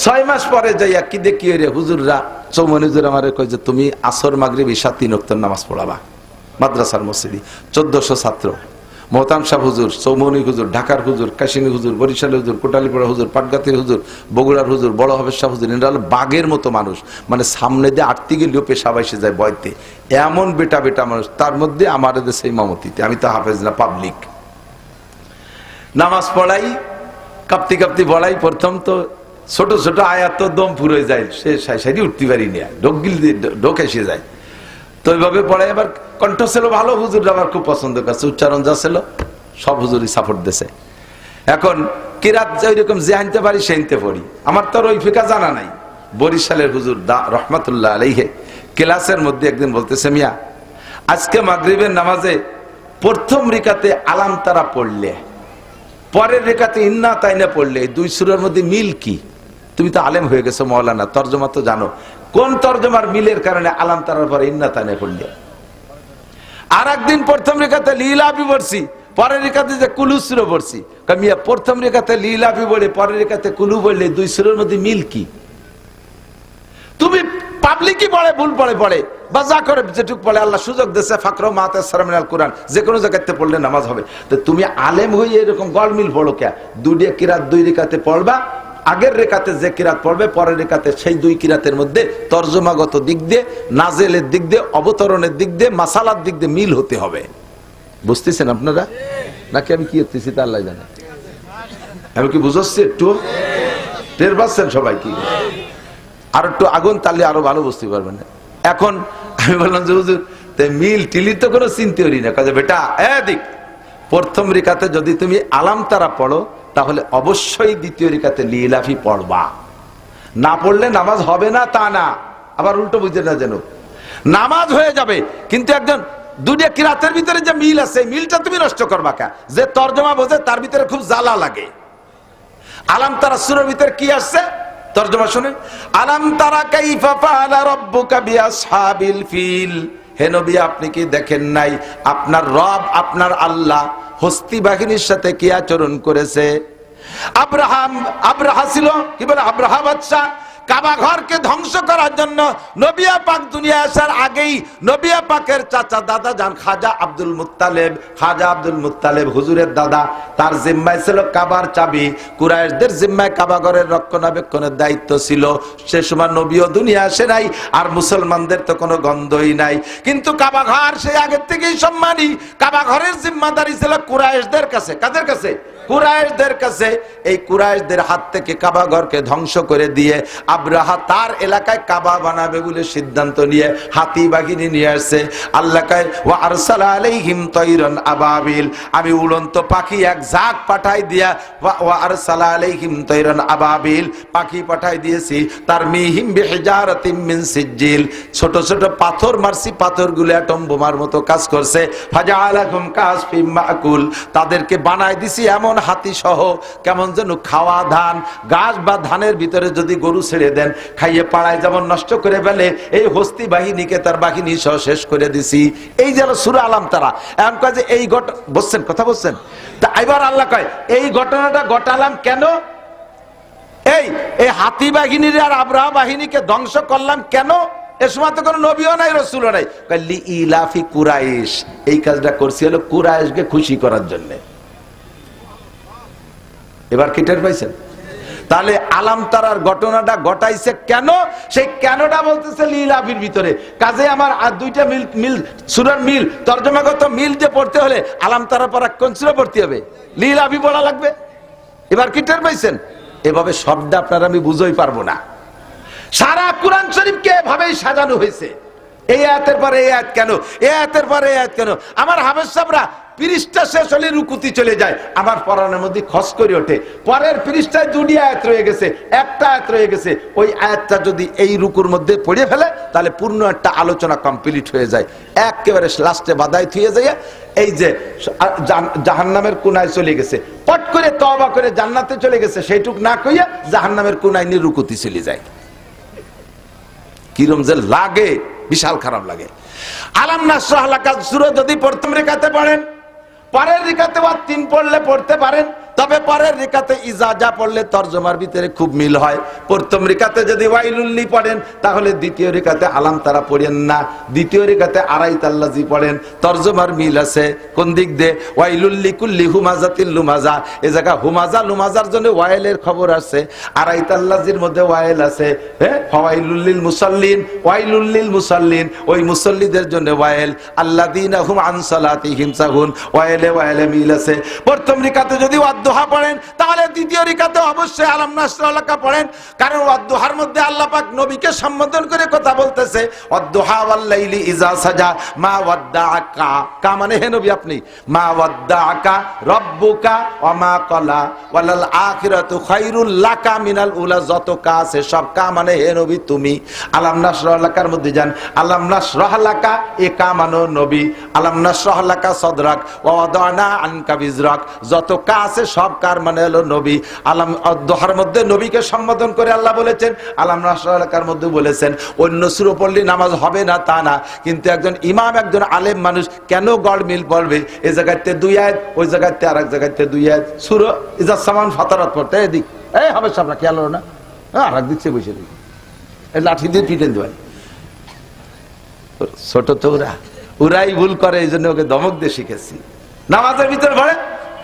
6 মাস পরে যাইয়া কি দেখি রে হুজুররা, চৌমনি হুজুর আমার কই যে তুমি আসর মাগরিব ঈশা 3 ওয়াক্ত নামাজ পড়াবা মাদ্রাসার মসজিদে। 1400 ছাত্র, মোহতাম সাহেব হুজুর, চৌমনি হুজুর, ঢাকার হুজুর, কাশিনী হুজুর, বরিশালের হুজুর, কোটালীপাড়া হুজুর, পাটগাতির হুজুর, বগুড়ার হুজুর, বড় হবের সাহেব হুজুর। এরা হলো বাঘের মতো মানুষ, মানে সামনে দিয়ে আটতে গেলেও পেশাব এসে যায় বয়তে, এমন বেটা বেটা মানুষ। তার মধ্যে আমার দেশে ইমামতিতে, আমি তো হাফেজ না, পাবলিক নামাজ পড়াই, কাঁপতি কাঁপতি পড়াই। প্রথম তো ছোট ছোট আয়াত তো দম পুরো যায়, সে সাইডে উঠতে পারি না, ঢোক এসে যায়। তো ওইভাবে পড়াই। এবার কণ্ঠ ছিল ভালো, হুজুর আমার খুব পছন্দ করছে, উচ্চারণ যা ছিল সব হুজুরই সাপোর্ট দিছে। এখন কিরাত ওইরকম যে আনতে পারি সে আনতে পড়ি, আমার তো ওই ফিকা জানা নাই। বরিশালের হুজুর রহমাতুল্লাহ আলাইহি ক্লাসের মধ্যে একদিন বলতেছে, মিয়া আজকে মাগরিবের নামাজে প্রথম রিকাতে আলাম তারা পড়লে, পরের রেখাতে ইন্না তাইনা পড়লে, দুই সূরার মধ্যে মিল কি? তুমি তো আলেম হয়ে গেছো মাওলানা, তরজমা তো জানো, কোন তরজমার মিলের কারণে আলাম তারার পরে ইন্না তাইনা পড়লে? আর একদিন প্রথম রেখাতে লিলাফি পড়ছি, পরের রেখাতে যে কুলু সূরা পড়ছি। কামিয়া প্রথম রেখাতে লিলাফি পড়ে পরের রেখাতে কুলু পড়লে দুই সূরার মধ্যে মিল কি? তুমি পাবলিকই পড়ে ভুল পড়ে বা যা করে যেটুক পড়ে, আল্লাহ সুযোগ দিয়েছে ফাকরা মা তায়াসসারা মিনাল কুরআন, যে কোনো জায়গাতে পড়লে নামাজ হবে। তো তুমি আলেম হয়ে এরকম গলমিল পড়ো কে? দুই কিরাত দুই রেখাতে পড়বা, আগের রেখাতে যে কিরাত পড়বে পরের রেখাতে সেই দুই কিরাতের মধ্যে তরজমাগত দিক দিয়ে, নাজেলের দিক দিয়ে, অবতরণের দিক দিয়ে, মাসালার দিক দিয়ে মিল হতে হবে। বুঝতেছেন আপনারা নাকি আমি কি করতেছি তা আল্লাহ জানে? আমি কি বুঝাচ্ছি? একটু টের পাচ্ছেন সবাই? কি আর একটু আগুন তাহলে আরো ভালো বুঝতে পারবেন। এখন আমি বললাম যে হুজুর মিল টিলির তো কোনো চিন্তা করি না। কাজে বেটা এদিক প্রথম রেখাতে যদি তুমি আলাম তারা পড়ো, তাহলে অবশ্যই দ্বিতীয় রেখাতে লিলাফি পড়বা। না পড়লে নামাজ হবে না তা না, আবার উল্টো বুঝতে না যেন নামাজ হয়ে যাবে। কিন্তু একজন দুইটা কিরাতের ভিতরে যে মিল আছে, মিলটা তুমি নষ্ট করবা কা? যে তরজমা বোঝে তার ভিতরে খুব জ্বালা লাগে। আলাম তারা সূরার ভিতরে কি আসছে তরজমা শুনে, আলাম তারা কাইফা ফাআলা রাব্বুকা বিআসহাবিল ফিল। হে নবী আপনি কি দেখেন নাই আপনার রব আপনার আল্লাহ হস্তি বাহিনীর সাথে কি আচরণ করেছে? আব্রাহা ছিল কি বলে, আব্রাহা বাদশা কাবা ঘরকে ধ্বংস করার জন্য নবিয়া পাক দুনিয়া আসার আগেই নবিয়া পাকের চাচা দাদা যান খাজা আব্দুল মুত্তালেব হুজুরের দাদা, তার জিম্মায় ছিল কাবার চাবি। কুরাইশদের জিম্মায় কাবা ঘরের রক্ষণাবেক্ষণের দায়িত্ব ছিল। সে সময় নবীও দুনিয়া আসে নাই, আর মুসলমানদের তো কোনো গন্ধই নাই। কিন্তু কাবা ঘর সেই আগের থেকেই সম্মানী। কাবা ঘরের জিম্মাদারি ছিল কুরাইশদের কাছে। কাদের কাছে? কুরাইশদের কাছে। এই কুরাইশদের হাত থেকে কাবা ঘরকে ধ্বংস করে দিয়ে আব্রাহা তার এলাকায় কাবা বানাবে বলে সিদ্ধান্ত নিয়ে হাতি বাহিনী নিয়ে আসছে। আল্লাহ কয় ওয়া আরসালা আলাইহিম তায়রান আবাবিল, আমি উড়ন্ত পাখি এক ঝাঁক পাঠাই দিয়া, ওয়া আরসালা আলাইহিম তায়রান আবাবিল পাখি পাঠাই দিয়েছি, তার মিহিম বিহিজারাতিম মিন সিজিল, ছোট ছোট পাথর মারছি, পাথরগুলো অ্যাটম বোমার মতো কাজ করছে। ফাজআলাকুম কাসফিম মাকুল, তাদেরকে বানাই দিছি এমন হাতি সহ, কেমন যেন খাওয়া ধান, গাছ বা ধানের ভিতরে যদি গরু ছেড়ে দেন খাইয়ে পাড়ায় যেমন নষ্ট করে ফেলে, এই হস্তি বাহিনীকে তার বাহিনী সহ শেষ করে দিছি। এই যেন সূরা আলাম তারা। এমন কয় যে এই বলছেন কথা বলছেন। তা এবার আল্লাহ কয় এই ঘটনাটা ঘটালাম কেন? এই হাতি বাহিনীর আর আব্রাহা বাহিনীকে ধ্বংস করলাম কেন? এ সময় তো কোনো নবীও নাই, রসুলও নাই। লি ইলাফি কুরাইশ, এই কাজটা করছি হলো কুরাইশকে খুশি করার জন্য। এবার কি টের পাইছেন? তাহলে আলাম তারার ঘটনাটা ঘটাইছে কেন, সেই কেনটা বলতেছে লীলাভির ভিতরে। কাজে আমার আর দুইটা মিল সূরার মিল, তরজমাগত মিল যে পড়তে হলে আলাম তারা পড়া কোন সূরা পড়তে হবে? লীলাভি পড়া লাগবে। এবার কি টের পাইছেন? এভাবে শব্দ আপনারা আমি বুঝই পারবো না। সারা কোরআন শরীফকে এভাবেই সাজানো হয়েছে। এই আয়াতের পরে এই আয়াত কেন, এই আয়াতের পরে এই আয়াত কেন? আমার হাফেজ সাহেবরা পৃষ্ঠা শেষ হলে রুকুতি চলে যায়, আমার পড়ানোর মধ্যে খস করে ওঠে। পরের পৃষ্ঠায় দুটি আয়াত রয়ে গেছে, একটা আয়াত রয়ে গেছে, ওই আয়াতটা যদি এই রুকুর মধ্যে পড়ে ফেলে তাহলে পূর্ণ একটা আলোচনা কমপ্লিট হয়ে যায়। একেবারে লাস্টে বাধাই থুয়ে যায় এই যে জাহান্নামের কোনায় চলে গেছে, পট করে তওবা করে জান্নাতে চলে গেছে, সেইটুক না কইয়া জাহান্নামের কোনায় নিয়ে রুকুতি চলে যায়। কিরম যে লাগে, বিশাল খারাপ লাগে। আলাম নাশরাহ লাকা সূরা যদি প্রথম রেখাতে পড়েন, পরের রেখাতে ওয়া 3 পড়লে পড়তে পারেন, তবে পরের রেখাতে ইজাজা পড়লে তরজমার ভিতরে খুব মিল হয়। প্রথম রেখাতে যদি ওয়াইলুল্লি পড়েন তাহলে দ্বিতীয় রেখাতে আলাম তারা পড়েন না, দ্বিতীয় রেখাতে আরাইতাল্লাজি পড়েন, তরজমার মিল আছে। কোন দিক দিয়ে? ওয়াইলুল্লি কুল্লি হুমাজাতিল লুমাজা, এই জায়গা হুমাজা লুমাজার জন্য ওয়াইলের খবর আছে, আরাইতাল্লাজির মধ্যে ওয়াইল আছে। হ্যাঁ, ফাওয়াইলুল মুসাল্লিন, ওয়াইলুল মুসাল্লিন, ওই মুসাল্লিদের জন্য ওয়াইল। আল্লাযীনা হুম আন সালাতিহিম সাহুন, ওয়াইলে ওয়াইলে মিল আছে। প্রথম রেখাতে যদি ওয়াদুহা পড়েন তাহলে দ্বিতীয় রেখাতে অবশ্যই আলাম নাশরাহ লাকা পড়েন, কারণ ওয়াদুহার মধ্যে আল্লাহ পাক নবীকে সম্বোধন করে কথা বলতেছে। ওয়াদুহা ওয়াল লাইলি ইজা সাজা মা ওয়াদ্দাআকা, কা মানে হে নবী আপনি, মা ওয়াদ্দাআকা রাব্বুকা ওয়া মা ক্বালা ওয়ালাল আখিরাতু খায়রুল লাকা মিনাল উলা, যত কা আছে সব কা মানে হে নবী তুমি। আলাম নাশরাহ লাকার মধ্যে যান, আলাম নাশরাহ লাকা এ কা মানে নবী, আলাম নাশরাহ লাকা সদরাক ওয়া ওয়াদানা আনকা বিজরাক, যত কা আছে সব কার মানে হলো নবী। আলাম দোহার মধ্যে নবীকে সম্বোধন করে আল্লাহ বলেছেন, আলাম নাশরাহ লাকার মধ্যে বলেছেন। অন্য সূরা পড়লে নামাজ হবে না তা না, কিন্তু একজন ইমাম, একজন আলেম মানুষ কেন গড় মিল পড়বে? এই জায়গাতে 2 আয়াত, ওই জায়গাতে আরেক জায়গাতে 2 আয়াত। সূরা ইজা সামান ফাতারাত পড়তে এদিক এই হবে সামনে খেয়াল হলো না, আরেক দিচ্ছে বসে দিই, এই লাঠি দিয়ে পিটেন দেয়। ছোট তো ওরাই ভুল করে, এই জন্য ওকে ধমক দিয়ে শিখেছি। নামাজের ভিতরে পড়ে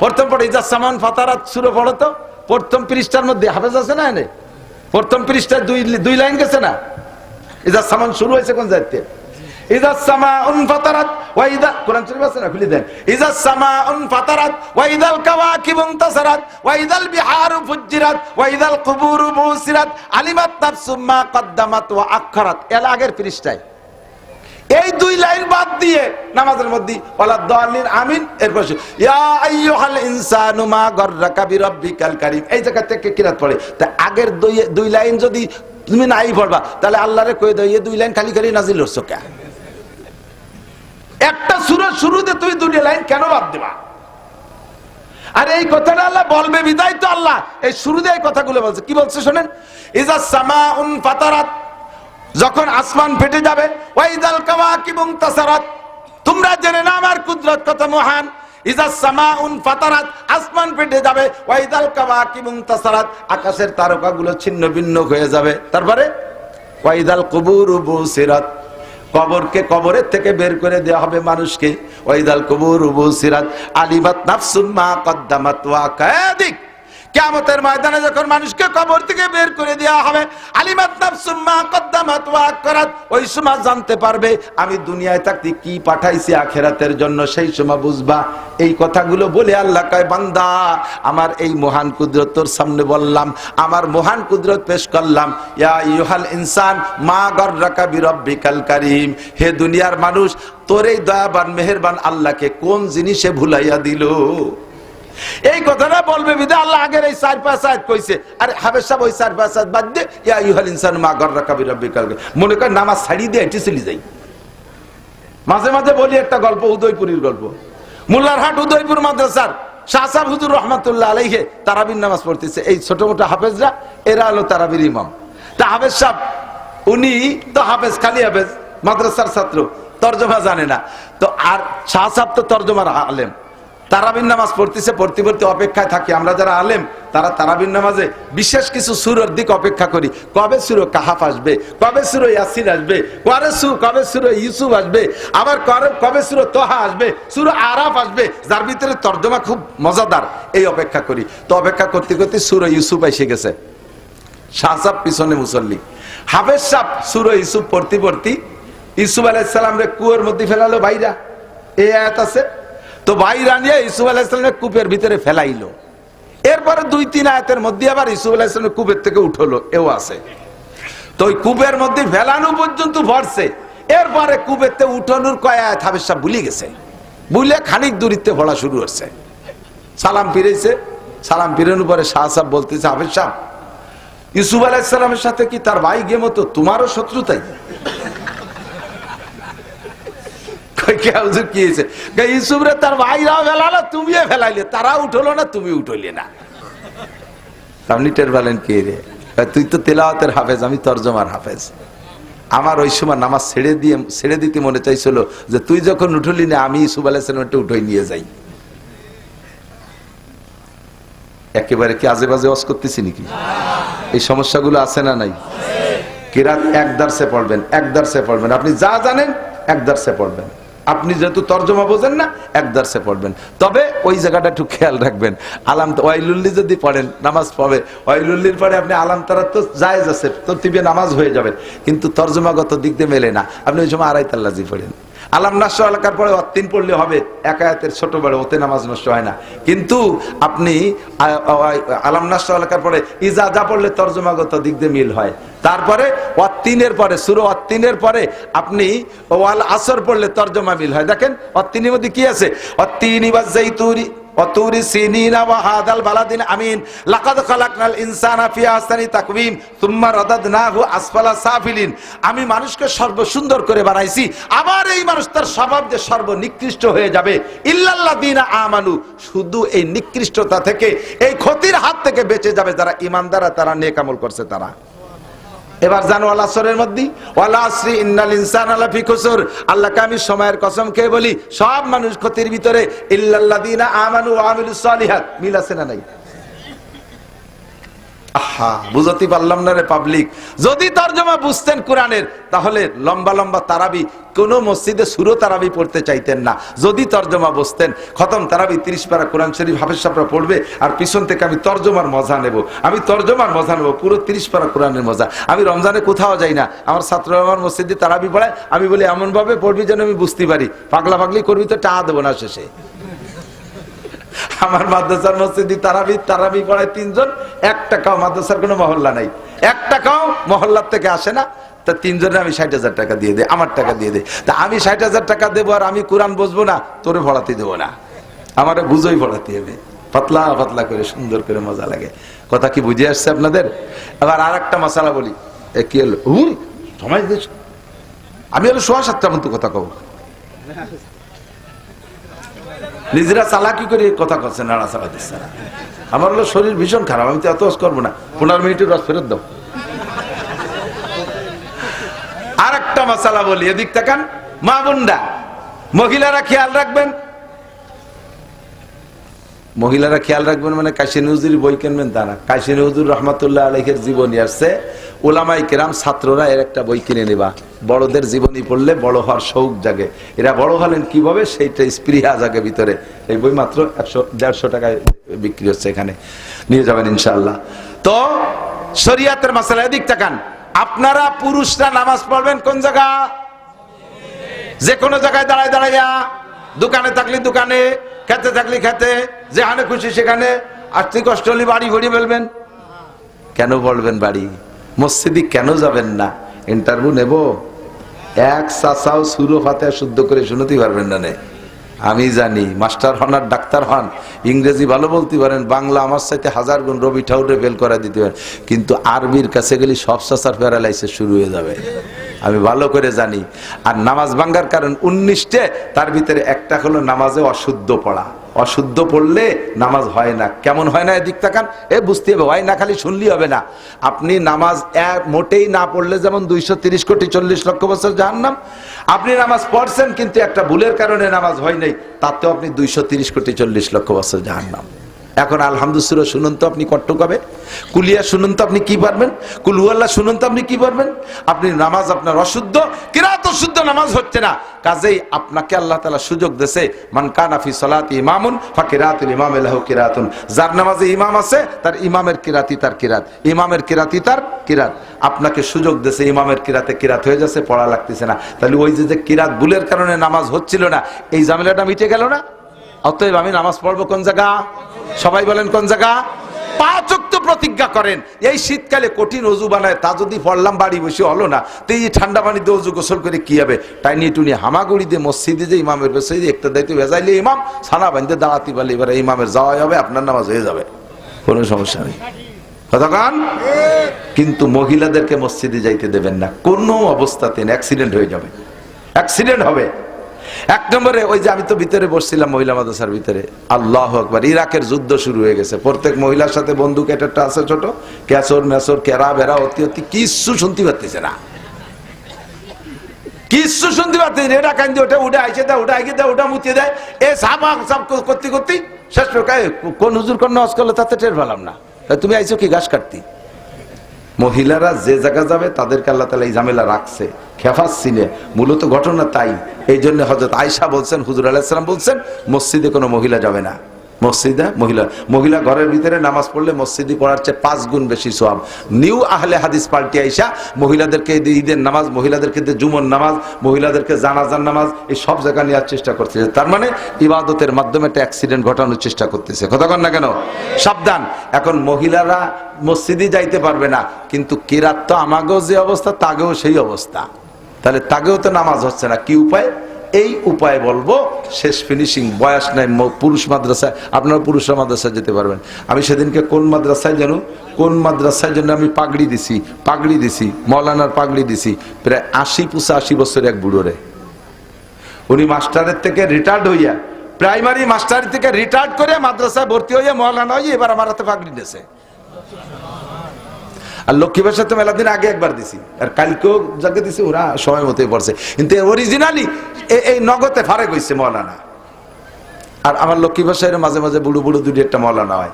প্রথম পড়ে ইজা সামান ফাতারাত সূরা পড়ো তো, প্রথম পৃষ্ঠার মধ্যে হাফেজ আছে না, এনে প্রথম পৃষ্ঠায় 2 লাইন গেছে না। ইজা সামান শুরু হয়েছে কোন জায়গাতে? ইজা সামাউন ফাতারাত ওয়া ইদা, কোরআন শরীফ আছে না, খুলে দেন। ইজা সামাউন ফাতারাত ওয়া ইদাল কাওয়াকিবু ইনতাসারাত ওয়া ইদাল বিহারু ফুজ্জিরাত ওয়া ইদাল কুবুরু বুসিরাত আলিমাত নাফসুম মা কদ্দামাত ওয়া আখখারাত, এর আগের পৃষ্ঠায়। এই 2 লাইন বাদ দিয়ে নামাজের মধ্যে ওয়ালা দাল্লিন আমিন, এরপর ইয়া আইয়ুহাল ইনসানু মা গাররাকা বিরাব্বিকাল কারীম, এই জায়গা থেকে কিরাত পড়ে। তা আগের 2 লাইন যদি তুমি নাই পড়বা তাহলে আল্লাহরে কই দাও এই 2 লাইন খালি খালি নাজিল হচ্ছে কেন? একটা সূরার শুরুতে তুই 2 লাইন কেন বাদ দিবা? আর এই কথাটা আল্লাহ বলবে বিদায় তো আল্লাহ এই শুরুতে এই কথাগুলো বলছে। কি বলছে শুনেন, ইজা সামাউন ফাতারাত, যখন আসমান ফেটে যাবে, ওয়াইদাল কাওয়াকিবু ইনতাসারাত, তোমরা জেনে না আমার কুদরত কত মহান। ইজা সামাউন ফাতারাত, আসমান ফেটে যাবে, ওয়াইদাল কাওয়াকিবু ইনতাসারাত, আকাশের তারকাগুলো ছিন্ন ভিন্ন হয়ে যাবে। তারপরে ওয়াইদাল কুবুরু বুসিরাত, কবরকে কবরের থেকে বের করে দেওয়া হবে মানুষকে। ওয়াইদাল কুবুরু বুসিরাত আলিমাত নাফসুম মা কদ্দামাত ওয়া কাদিক, কিয়ামতের ময়দানে যখন মানুষকে কবর থেকে বের করে দেওয়া হবে, আলিমাত নাফসুম মা কদ্দামাত ওয়া আখখারাত, ওই সময় জানতে পারবে আমি দুনিয়ায় থাকতে কি পাঠাইছি আখিরাতের জন্য, সেই সময় বুঝবা। এই কথাগুলো বলে আল্লাহ কয়, বান্দা আমার এই মহান কুদরত তোর সামনে বললাম, আমার মহান কুদরত পেশ করলাম। ইয়া আইয়ুহাল ইনসান মা গাররাকা বিরাব্বিকাল কারীম, হে দুনিয়ার মানুষ তোর এই দয়াবান মেহেরবান আল্লাহকে কোন জিনিসে ভুলাইয়া দিল? এই কথাটা বলবে বিদে আল্লাহ আগের এই 4-5 আয়াত কইছে। আরে হাফেজ সাহেব ওই 4-5 আয়াত বাদ দে, ইয়া আইয়ুহাল ইনসানু মা গাররাকা বিরাব্বিকাল কারীম, মনে কর নামাজ ছাড়ি দিয়ে এটি চলে যাই। মাঝে মাঝে বলি একটা গল্প, উদয়পুরের গল্প। মোল্লারহাট উদয়পুর মাদ্রাসার শাহ সাহেব হুজুর রহমাতুল্লাহ আলাইহি তারাবির নামাজ পড়তেছে। এই ছোট মোটো হাফেজরা এরা হলো তারাবির ইমাম। তা হাফেজ সাহেব উনি তো হাফেজ, খালি হাফেজ, মাদ্রাসার ছাত্র, তরজমা জানে না। তো আর শাহ সাহেব তো তরজমার আলেম, তারাবির নামাজ পড়তেছে, পড়তে পড়তে অপেক্ষায় থাকি আমরা যারা আলেম, তারা তারাবির নামাজে বিশেষ কিছু সূরার দিকে অপেক্ষা করি। কবে সূরা কাহাফ আসবে, কবে সূরা ইয়াসিন আসবে, কবে সূরা ইউসুফ আসবে, আবার কবে সূরা তোহা আসবে, সূরা আরাফ আসবে, যার ভিতরে তরজমা খুব মজাদার, এই অপেক্ষা করি। তো অপেক্ষা করতে করতে সূরা ইউসুফ এসে গেছে। শাহ সাহেব পিছনে মুসল্লি। হাফেজ সাহেব সূরা ইউসুফ পড়তে পড়তে ইউসুফ আলাইহিস সালাম রে কুয়োর মধ্যে ফেলালো ভাইরা, এই আয়াত আছে তো, ভাইরা নিয়ে ইউসুফ আলাইহিস সালামের কূপের ভিতরে ফেলাইলো। এরপরে 2-3 আয়াতের মধ্যে আবার ইউসুফ আলাইহিস সালাম কূপের থেকে উঠলো, এও আছে। তো ওই কূপের মধ্যে ফেলানো পর্যন্ত ভরছে, এরপরে কূপেতে উঠানোর কয় আয়াত হাফেজ সাহেব ভুলে গেছে, বুঝলে খানিক দূরিত্বে পড়া শুরু হচ্ছে। সালাম ফিরেছে, সালাম ফিরানোর পরে শাহ সাহেব বলতেছে, হাফেজ সাহেব ইউসুফ আলাইহিস সালামের সাথে কি তার ভাই গে মতো তোমারও শত্রুতাই? কি হয়েছে? ইউসুফ রে তার ভাইরাও ফেলালো, তুমিও ফেলাইলে, তারা উঠলো না, তুমি উঠলে না। আপনি টের পেলেন কি রে? তুই তো তেলাওয়াতের হাফেজ, আমি তরজমার হাফেজ। আমার ওই সময় নামাজ ছেড়ে দিতে মনে চাইছিল যে তুই যখন উঠলি না, আমি ইউসুফ আলাইহিস সালামকে উঠাই নিয়ে যাই। একেবারে কি আজে বাজে ওয়াজ করতেছি নাকি? এই সমস্যাগুলো আছে না নাই? কিরাত এক দার্সে পড়বেন, এক দার্সে পড়বেন, আপনি যা জানেন এক দার্সে পড়বেন। আপনি যেহেতু তর্জমা বোঝেন না, এক দার্সে পড়বেন। তবে ওই জায়গাটা একটু খেয়াল রাখবেন, আলাম ওয়াইলুল্লি যদি পড়েন নামাজ পড়বে, ওয়াইলুল্লির পরে আপনি আলাম তারা তো জায়েজ আছে, তরতিবে নামাজ হয়ে যাবে, কিন্তু তর্জমাগত দিক দিয়ে মেলে না। আপনি ওই সময় আড়াই তাল্লাজি পড়েন, আলাম নাস এলাকার পরে অত্তিন পড়লে হবে, এক আয়াতের ছোট বড়, ওতে নামাজ নষ্ট হয় না। কিন্তু আপনি আলাম নাস এলাকার পরে ইজা যা পড়লে তর্জমাগত দিক দিয়ে মিল হয়। তারপরে অত্তিনের পরে সূরা অত্তিনের পরে আপনি ওয়াল আসর পড়লে তর্জমা মিল হয়। দেখেন অত্তিনের মধ্যে কি আছে, অত্তিনি ওয়াজ জাইতুরি অতুরি সিনিনা ওয়া হাদাল বালাদিন আমিন লাকাদ খালাকনাল ইনসানা ফি আহসানি তাকওয়িম সুম্মা রাদাদনাহু আসফালা সাফিলিন। আমি মানুষকে সর্বসুন্দর করে বানাইছি, আবার এই মানুষ তার স্বভাব যে সর্বনিকৃষ্ট হয়ে যাবে। ইল্লাল্লাযিনা আমানু, শুধু এই নিকৃষ্টতা থেকে, এই ক্ষতির হাত থেকে বেঁচে যাবে যারা ঈমানদার, তারা নেক আমল করছে তারা। এবার জানো ওয়াল আসরের মধ্যে ওয়াল আসরি ইন্নাল ইনসানা লাফি খুসর, আল্লাহকে আমি সময়ের কসম খেয়ে বলি সব মানুষ ক্ষতির ভিতরে। ইল্লাল্লাযিনা আমানু ওয়া আমিলুস সালিহাত, মিল আছে না নাই? আহা, বুঝতে পারলাম না রে পাবলিক। যদি তরজমা বুঝতেন কোরআনের, তাহলে লম্বা লম্বা তারাবি কোন মসজিদে সুরো তারাবি পড়তে চাইতেন না। যদি তরজমা বুঝতেন, খতম তারাবি 30 পারা কোরআন শরীফ হাফেজ সাহেবরা পড়বে, আর পিছন থেকে আমি তরজমার মজা নেব, আমি তরজমার মজা নেব, পুরো 30 পারা কোরআনের মজা। আমি রমজানে কোথাও যাই না, আমার ছাত্ররা আমার মসজিদে তারাবি পড়ায়, আমি বলি এমন ভাবে পড়বি যেন আমি বুঝতে পারি, পাগলা পাগলি করবি তো টাকা দেবো না শেষে। আমার মাদ্রাসার মসজিদে তারাবি পড়ায় 3 জন, 1 টাকাও মাদ্রাসার কোনো মহল্লা নাই, 1 টাকাও মহল্লার থেকে আসে না। তা 3 জনে আমি 60,000 টাকা দিয়ে দেয়, আমার টাকা দিয়ে দেয়। তা আমি 60,000 টাকা দেবো আর আমি কোরআন বুঝবো না, তোরে পড়াতে দেবো না, আমারে বুঝোই পড়াতে হবে, পাতলা পাতলা করে সুন্দর করে, মজা লাগে। কথা কি বুঝে আসছে আপনাদের? আবার আর একটা মশালা বলি, কি হলো সময় দিয়েছ, আমি হলো 7:15 মতো কথা কব, নিজেরা চালাকি করে কথা করছে, নাড়া চালা দিচ্ছে না। আমার হলো শরীর ভীষণ খারাপ, আমি তো এত করবো না, 15 মিনিটের রস ফেরত দাও। আর একটা মশালা বলি, এদিক তাকান মা বোনরা, মহিলারা খেয়াল রাখবেন, মহিলারা খেয়াল রাখবেন মানে কাশিনী হুজুর বই কিনবেন তা না। কাশিনী হুজুর রহমাতুল্লাহ আলাইহির জীবনী আসছে, উলামায়ে কেরাম ছাত্ররা এর একটা বই কিনে নেবা। বড়দের জীবনী পড়লে বড় হওয়ার শৌক জাগে, এরা বড় হলেন কিভাবে সেইটা স্পৃহা জাগে ভিতরে। এই বই মাত্র 100-150 টাকায় বিক্রি হচ্ছে, এখানে নিয়ে যাবেন ইনশাআল্লাহ। তো শরীয়তের মাসালা, এদিক তাকান। আপনারা পুরুষরা নামাজ পড়বেন কোন জায়গা? যে কোনো জায়গায় দাঁড়ায় দাঁড়াইয়া, দোকানে থাকলে দোকানে, খেতে থাকলে খেতে, যেখানে খুশি সেখানে। আর্থিক কষ্ট হলে বাড়ি ভরিয়ে ফেলবেন। কেন বলবেন বাড়ি? মসজিদে কেন যাবেন না? ইন্টারভিউ নেব, এক চাচাও সুরো ফাতে শুদ্ধ করে শুনতে পারবেন না। আমি জানি মাস্টার হন আর ডাক্তার হন, ইংরেজি ভালো বলতে পারেন, বাংলা আমার সাথে 1000 গুণ রবি ঠাউরে ফেল করা দিতে পারেন, কিন্তু আরবির কাছে গেলে সব চাচার প্যারালাইসিস শুরু হয়ে যাবে, আমি ভালো করে জানি। আর নামাজ ভাঙ্গার কারণ 19টে, তার ভিতরে একটা হলো নামাজে অশুদ্ধ পড়া। অশুদ্ধ পড়লে নামাজ হয় না। কেমন হয় না? এদিক তাকান, বুঝতে হবে, হয় না খালি শুনলেই হবে না। আপনি নামাজ মোটেই না পড়লে যেমন 230 কোটি 40 লক্ষ বছর জাহান্নাম, আপনি নামাজ পড়ছেন কিন্তু একটা ভুলের কারণে নামাজ হয় নাই, তাতেও আপনি 230 কোটি 40 লক্ষ বছর জাহান্নাম। এখন আলহামদুলিল্লাহ শুনুন তো আপনি কট্টক হবে, কুলিয়া শুনুন তো আপনি কি পারবেন, কুল হুয়াল্লাহ শুনুন তো আপনি কি পারবেন। আপনি নামাজ আপনার অশুদ্ধ, কিরাত অশুদ্ধ, নামাজ হচ্ছে না। কাজেই আপনাকে আল্লাহ তাআলা সুযোগ দেছে, মান কানা ফি সালাতি ইমামুন ফাকিরাতুল ইমাম লাহু কিরাতুন, যার নামাজে ইমাম আছে তার ইমামের কিরাতি তার কিরাত, ইমামের কিরাতি তার কিরাত। আপনাকে সুযোগ দেছে, ইমামের কিরাতে কিরাত হয়ে যাচ্ছে, পড়া লাগতেছে না। তাহলে ওই যে কিরাত ভুলের কারণে নামাজ হচ্ছিল না, এই ঝামেলাটা মিটে গেল না। অতএব আমি নামাজ পড়বো কোন জায়গা? সবাই বলেন কোন জায়গা? 5 ওয়াক্ত প্রতিজ্ঞা করেন। এই শীতকালে কঠিন অজু বানায়, তা যদি পড়লাম বাড়ি বসে হলো না, তো এই ঠান্ডা পানিতে অজু গোসল করে কি হবে? টাইনি টুনি হামাগুড়ি দিয়ে মসজিদে যে ইমামের বেশি একটা দায়িত্ব ভেজাইলে ইমাম সানা বান্ধে দাঁড়াতে পারলে এবারে ইমামের যাওয়াই হবে, আপনার নামাজ হয়ে যাবে, কোনো সমস্যা নেই। কতক্ষণ? কিন্তু মহিলাদেরকে মসজিদে যাইতে দেবেন না, কোনো অবস্থাতে অ্যাক্সিডেন্ট হয়ে যাবে, অ্যাক্সিডেন্ট হবে। 1 নম্বরে ওই যে আমি তো ভিতরে বসছিলাম মহিলা মাদ্রাসার ভিতরে, আল্লাহু আকবার, ইরাকের যুদ্ধ শুরু হয়ে গেছে। প্রত্যেক মহিলার সাথে বন্দুক একটা আছে ছোট, ক্যাচর মেসর কেরা বেড়া অতি অতি কিচ্ছু শুনতে পারতেছে না, কিচ্ছু শুনতে পারতেছে না। এটা কান্দি ওটা উঠে আইসে দেয়, ওটা আগে দেয়, ওটা মুতিয়ে দেয়, এ সাবা সব করতে করতে শেষ কোন হুজুর কোন নামাজ করলে তাতে টের পেলাম না। তুমি আইছো কি ঘাস কাটতি? মহিলারা যে জায়গা যাবে তাদেরকে আল্লাহ তাআলা এই ঝামেলা রাখছে, খেফাস সিনে মূলত ঘটনা তাই। এই জন্য হযরত আয়েশা বলছেন, হুজুর আলাইহিস সালাম বলছেন, মসজিদে কোনো মহিলা যাবে না। মসজিদে মহিলা ঘরের ভিতরে নামাজ পড়লে মসজিদে পড়ার চেয়ে 5 গুণ বেশি সওয়াব। নিউ আহলে হাদিস পাল্টি আয়েশা মহিলাদেরকে ঈদের নামাজ, মহিলাদেরকে জুমার নামাজ, মহিলাদেরকে জানাজার নামাজ, এই সব জায়গা নেওয়ার চেষ্টা করতেছে। তার মানে ইবাদতের মাধ্যমে একটা অ্যাক্সিডেন্ট ঘটানোর চেষ্টা করতেছে। কতক্ষণ না কেন? সাবধান। এখন মহিলারা মসজিদে যাইতে পারবে না, কিন্তু কিরাত তো আমাগেও যে অবস্থা তাগেও সেই অবস্থা, তাহলে তাগেও তো নামাজ হচ্ছে না। কি উপায়? এই উপায় বলবো, শেষ ফিনিশিং। বয়স নাই, পুরুষ মাদ্রাসায়, আপনারা পুরুষরা মাদ্রাসায় যেতে পারবেন। আমি সেদিনকে কোন মাদ্রাসায় জন্য আমি পাগড়ি দিছি, মৌলানার পাগড়ি দিছি, প্রায় 80-85 বছর এক বুড়োরে। উনি মাস্টারের থেকে রিটায়ার্ড হইয়া, প্রাইমারি মাস্টার থেকে রিটায়ার্ড করে মাদ্রাসায় ভর্তি হইয়া মৌলানা হইয়া এবার আমার হাতে পাগড়ি দিয়েছে। আর লক্ষ্মী ভাষা তো মেলা দিন আগে একবার দিছি, আর কালকেও যাকে দিছি ওরা সময় মতোই পড়ছে, কিন্তু অরিজিনালি এই নগদে ফারেক হয়েছে মৌলানা। আর আমার লক্ষ্মী ভাষায় মাঝে মাঝে বুড়ো বুড়ো 2-1টা মৌলানা হয়।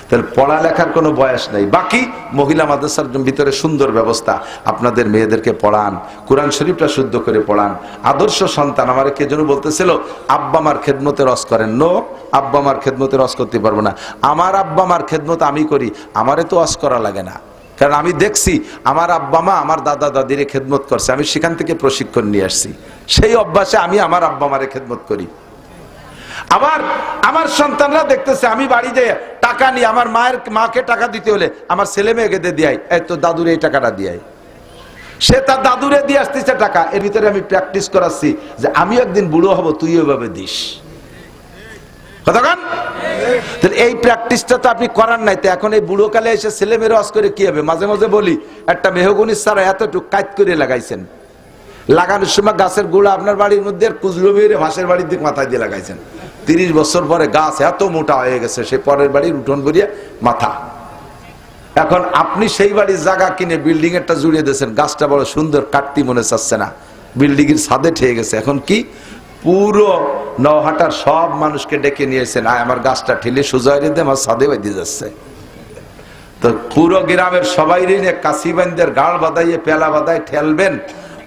তাহলে পড়ালেখার কোনো বয়স নেই। বাকি মহিলা মাদ্রাসার ভিতরে সুন্দর ব্যবস্থা, আপনাদের মেয়েদেরকে পড়ান, কোরআন শরীফটা শুদ্ধ করে পড়ান। আদর্শ সন্তান। আমার কে যেন বলতেছিল, আব্বা মার খেদমতে রস করেন। নো, আব্বা মার খেদমতে রস করতে পারবো না। আমার আব্বা মার খেদমত আমি করি, আমারে তো রস করা লাগে না, কারণ আমি দেখছি আমার আব্বা মা আমার দাদা দাদিরে খেদমত করছে, আমি সেখান থেকে প্রশিক্ষণ নিয়ে আসছি। সেই অভ্যাসে আমি আমার আব্বা মারে খেদমত করি। আবার আমার সন্তানরা দেখতেছে আমি বাড়ি যাই টাকা নিয়ে, আমার মাকে টাকা দিতে হলে আমার ছেলে মেয়েকে দিয়ে এই তো দাদুরে এই টাকাটা দিয়ে, সে তার দাদুরে দিয়ে আসতেছে টাকা। এর ভিতরে আমি প্র্যাকটিস করাচ্ছি যে আমি একদিন বুড়ো হব, তুই ওইভাবে দিস। কতক্ষণ? এই প্র্যাকটিসটা তো আপনি করার নাই। তো এখন এই বুড়ো কালে এসে ছেলে মেয়ের রস করে কি হবে? মাঝে মাঝে বলি, একটা মেহগনি সারা এতটুকু কাজ করে লাগাইছেন, লাগানোর সময় গাছের গোড়া আপনার বাড়ির মধ্যে কুজলো মেরে ভাসের বাড়ির দিকে মাথায় দিয়ে লাগাইছেন। 30 বছর পরে গাছ এত মোটা হয়ে গেছে, সে পরের বাড়ির উঠোন ভরিয়ে মাথা। এখন আপনি সেই বাড়ির জায়গা কিনে বিল্ডিং একটা জুড়িয়ে দিয়েছেন, গাছটা বড় সুন্দর, কাটতি মনে চাচ্ছে না, বিল্ডিং এর ছাদে ঠেয়ে গেছে। এখন কি পুরো নওহাটার সব মানুষকে ডেকে নিয়েছেন, আয় আমার গাছটা ঠেলে সোজা দিয়ে আমার ছাদে বাইতে যাচ্ছে। তো পুরো গ্রামের সবাই নিয়ে কাশি বান্দের গাড় বাঁধাইয়ে পেলা বাঁধাই ঠেলবেন,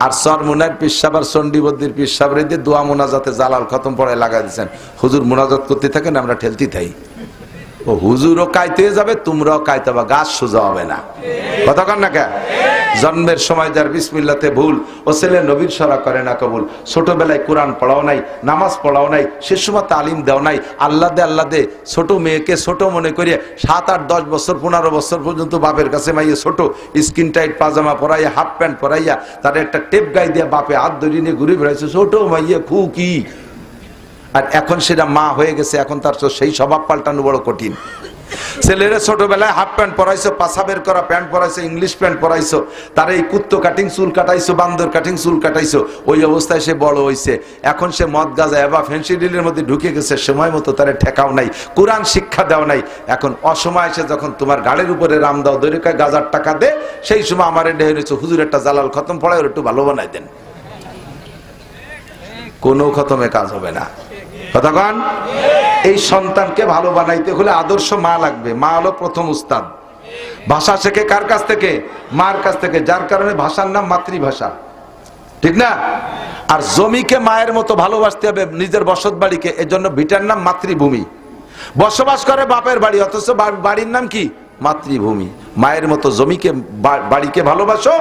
আর সরমুনার পিসাব আর চন্ডীবদ্দির পিসাব রেখে দোয়া মোনাজাতে জালাল খতম পড়ায় লাগাই দিচ্ছেন। হুজুর মোনাজাত করতে থাকেন, আমরা ঠেলতে থাই। ও হুজুরও কাইতে যাবে, তোমরাও কাইতে হবে, গাছ সোজা হবে না। কতক্ষণ না কে? জন্মের সময় যার বিসমিল্লাতে ভুল, ও ছেলে নবীর সরা করে না কবুল। ছোটবেলায় কোরআন পড়াও নাই, নামাজ পড়াও নাই, সে সময় তালিম দেও নাই। আল্লাহ দে ছোট মেয়েকে ছোট মনে করিয়ে 7, 8, 10 বছর 15 বছর পর্যন্ত বাপের কাছে মাইয়ে ছোট স্কিন টাইট পাজামা পরাইয়া, হাফ প্যান্ট পরাইয়া, তার একটা টেপ গাই দিয়ে বাপে হাত ধরিয়ে নিয়ে ঘুরে বেড়াইছে, ছোট মাইয়ে খুকি। আর এখন সেটা মা হয়ে গেছে, এখন তার সেই স্বভাব পাল্টানো বড় কঠিন। ছেলেরা ছোটবেলায় হাফ প্যান্ট পরাইছো, পাছা বের করা প্যান্ট পরাইছো, ইংলিশ প্যান্ট পরাইছো, তার এই কুত্তো কাটিং চুল কাটাইছো, বান্দর কাটিং চুল কাটাইছো, ওই অবস্থায় সে বড় হইছে। এখন সে মদ গাঁজা এবা ফ্যান্সি ডিলের মধ্যে ঢুকে গেছে, সময় মতো তার ঠেকাও নাই, কোরআন শিক্ষা দেওয়া নাই। এখন অসময় এসে যখন তোমার গাড়ির উপরে রাম দাও দৈরে গাজার টাকা দে, সেই সময় আমার ডেহে নিয়েছো, হুজুর একটা জালাল খতম পড়ায় একটু ভালো বানাই দেন। কোনো খতমে কাজ হবে না। কতক্ষণ? এই সন্তানকে ভালো বানাইতে হলে আদর্শ মা লাগবে। মা হলো প্রথম উস্তাদ। ভাষা শেখে কার কাছ থেকে? মার কাছ থেকে। যার কারণে ভাষার নাম মাতৃভাষা, ঠিক না? আর জমিকে মায়ের মতো ভালোবাসতে হবে, নিজের বসত বাড়িকে। এজন্য ভিটার নাম মাতৃভূমি। বসবাস করে বাপের বাড়ি, অথচ বাড়ির নাম কি? মাতৃভূমি। মায়ের মতো জমিকে বাড়িকে ভালোবাসো,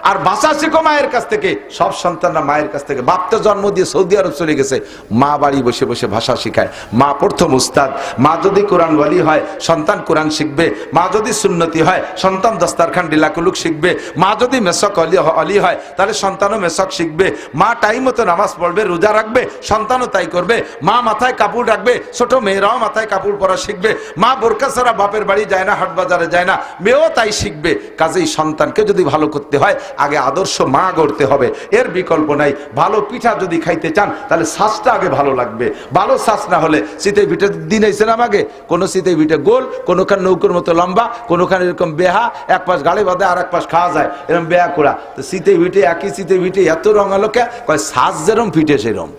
আর ভাষা শেখো মায়ের কাছ থেকে। সব সন্তানরা মায়ের কাছ থেকে। বাপ তো জন্ম দিয়ে সৌদি আরব চলে গেছে, মা বাড়ি বসে বসে ভাষা শিখায়। মা প্রথম উস্তাদ। মা যদি কোরআন ওয়ালি হয়, সন্তান কোরআন শিখবে। মা যদি সুন্নতি হয়, সন্তান দস্তারখান ডিলাকুলুক শিখবে। মা যদি মেসক অলি হয়, তাহলে সন্তানও মেসক শিখবে। মা টাইম মতো নামাজ পড়বে, রোজা রাখবে, সন্তানও তাই করবে। মা মাথায় কাপড় রাখবে, ছোট মেয়েরাও মাথায় কাপড় পরা শিখবে। মা বোরকা ছাড়া বাপের বাড়ি যায় না, হাট বাজারে যায় না, মেয়েও তাই শিখবে। কাজেই সন্তানকে যদি ভালো করতে হয়, আগে আদর্শ মা গড়তে হবে, এর বিকল্প নাই। ভালো পিঠা যদি খাইতে চান, তাহলে শ্বাসটা আগে ভালো লাগবে। ভালো শ্বাস না হলে, শীতের পিঠে দিন এসেছিলাম আগে, কোন শীতের পিঠে গোল, কোনোখানে নৌকোর মতো লম্বা, কোনোখানে এরকম বেহা, এক পাশ গাড়ি বাঁধে আর এক পাশ খাওয়া যায়, এরকম বেহা করা। তো শীতের পিঠে, একই শীতের পিঠে এত রঙালোকে কয় শ্বাস যেরম পিঠে সেরম,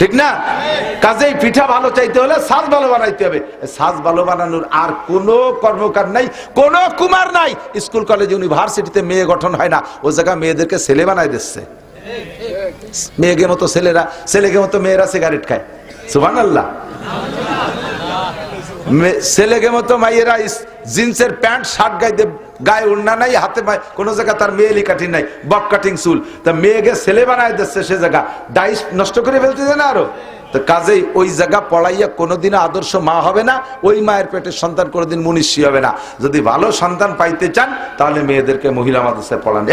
ঠিক না? কাজেই পিঠা ভালো চাইতে হলে সাজ ভালো বানাইতে হবে। সাজ ভালো বানানোর আর কোনো কর্মকার নাই, কোনো কুমার নাই। স্কুল কলেজ ইউনিভার্সিটিতে মেয়ে গঠন হয় না, ও জায়গায় মেয়েদেরকে ছেলে বানায় দিচ্ছে। মেয়েকে মতো ছেলেরা, ছেলেকে মতো মেয়েরা সিগারেট খায়। সুবহানাল্লাহ। ছেলেকে মতো মাইয়েরা জিন্সের প্যান্ট শার্ট গাইতে, গায়ে উন্না নাই, হাতে কোন জায়গায় তার মেয়েলি কাটিং নাই, বব কাটিং চুল। তা মেয়েকে ছেলে বানায় দিচ্ছে, সে জায়গা ডাইস নষ্ট করে ফেলতেছে না আরো। তো কাজেই ওই জায়গা পড়াইয়া কোনোদিন আদর্শ মা হবে না, ওই মায়ের পেটের সন্তান কোনোদিন মুনিশি হবে না। যদি ভালো সন্তান পাইতে চান, তাহলে মেয়েদেরকে মহিলা মাদ্রাসায় পড়ান।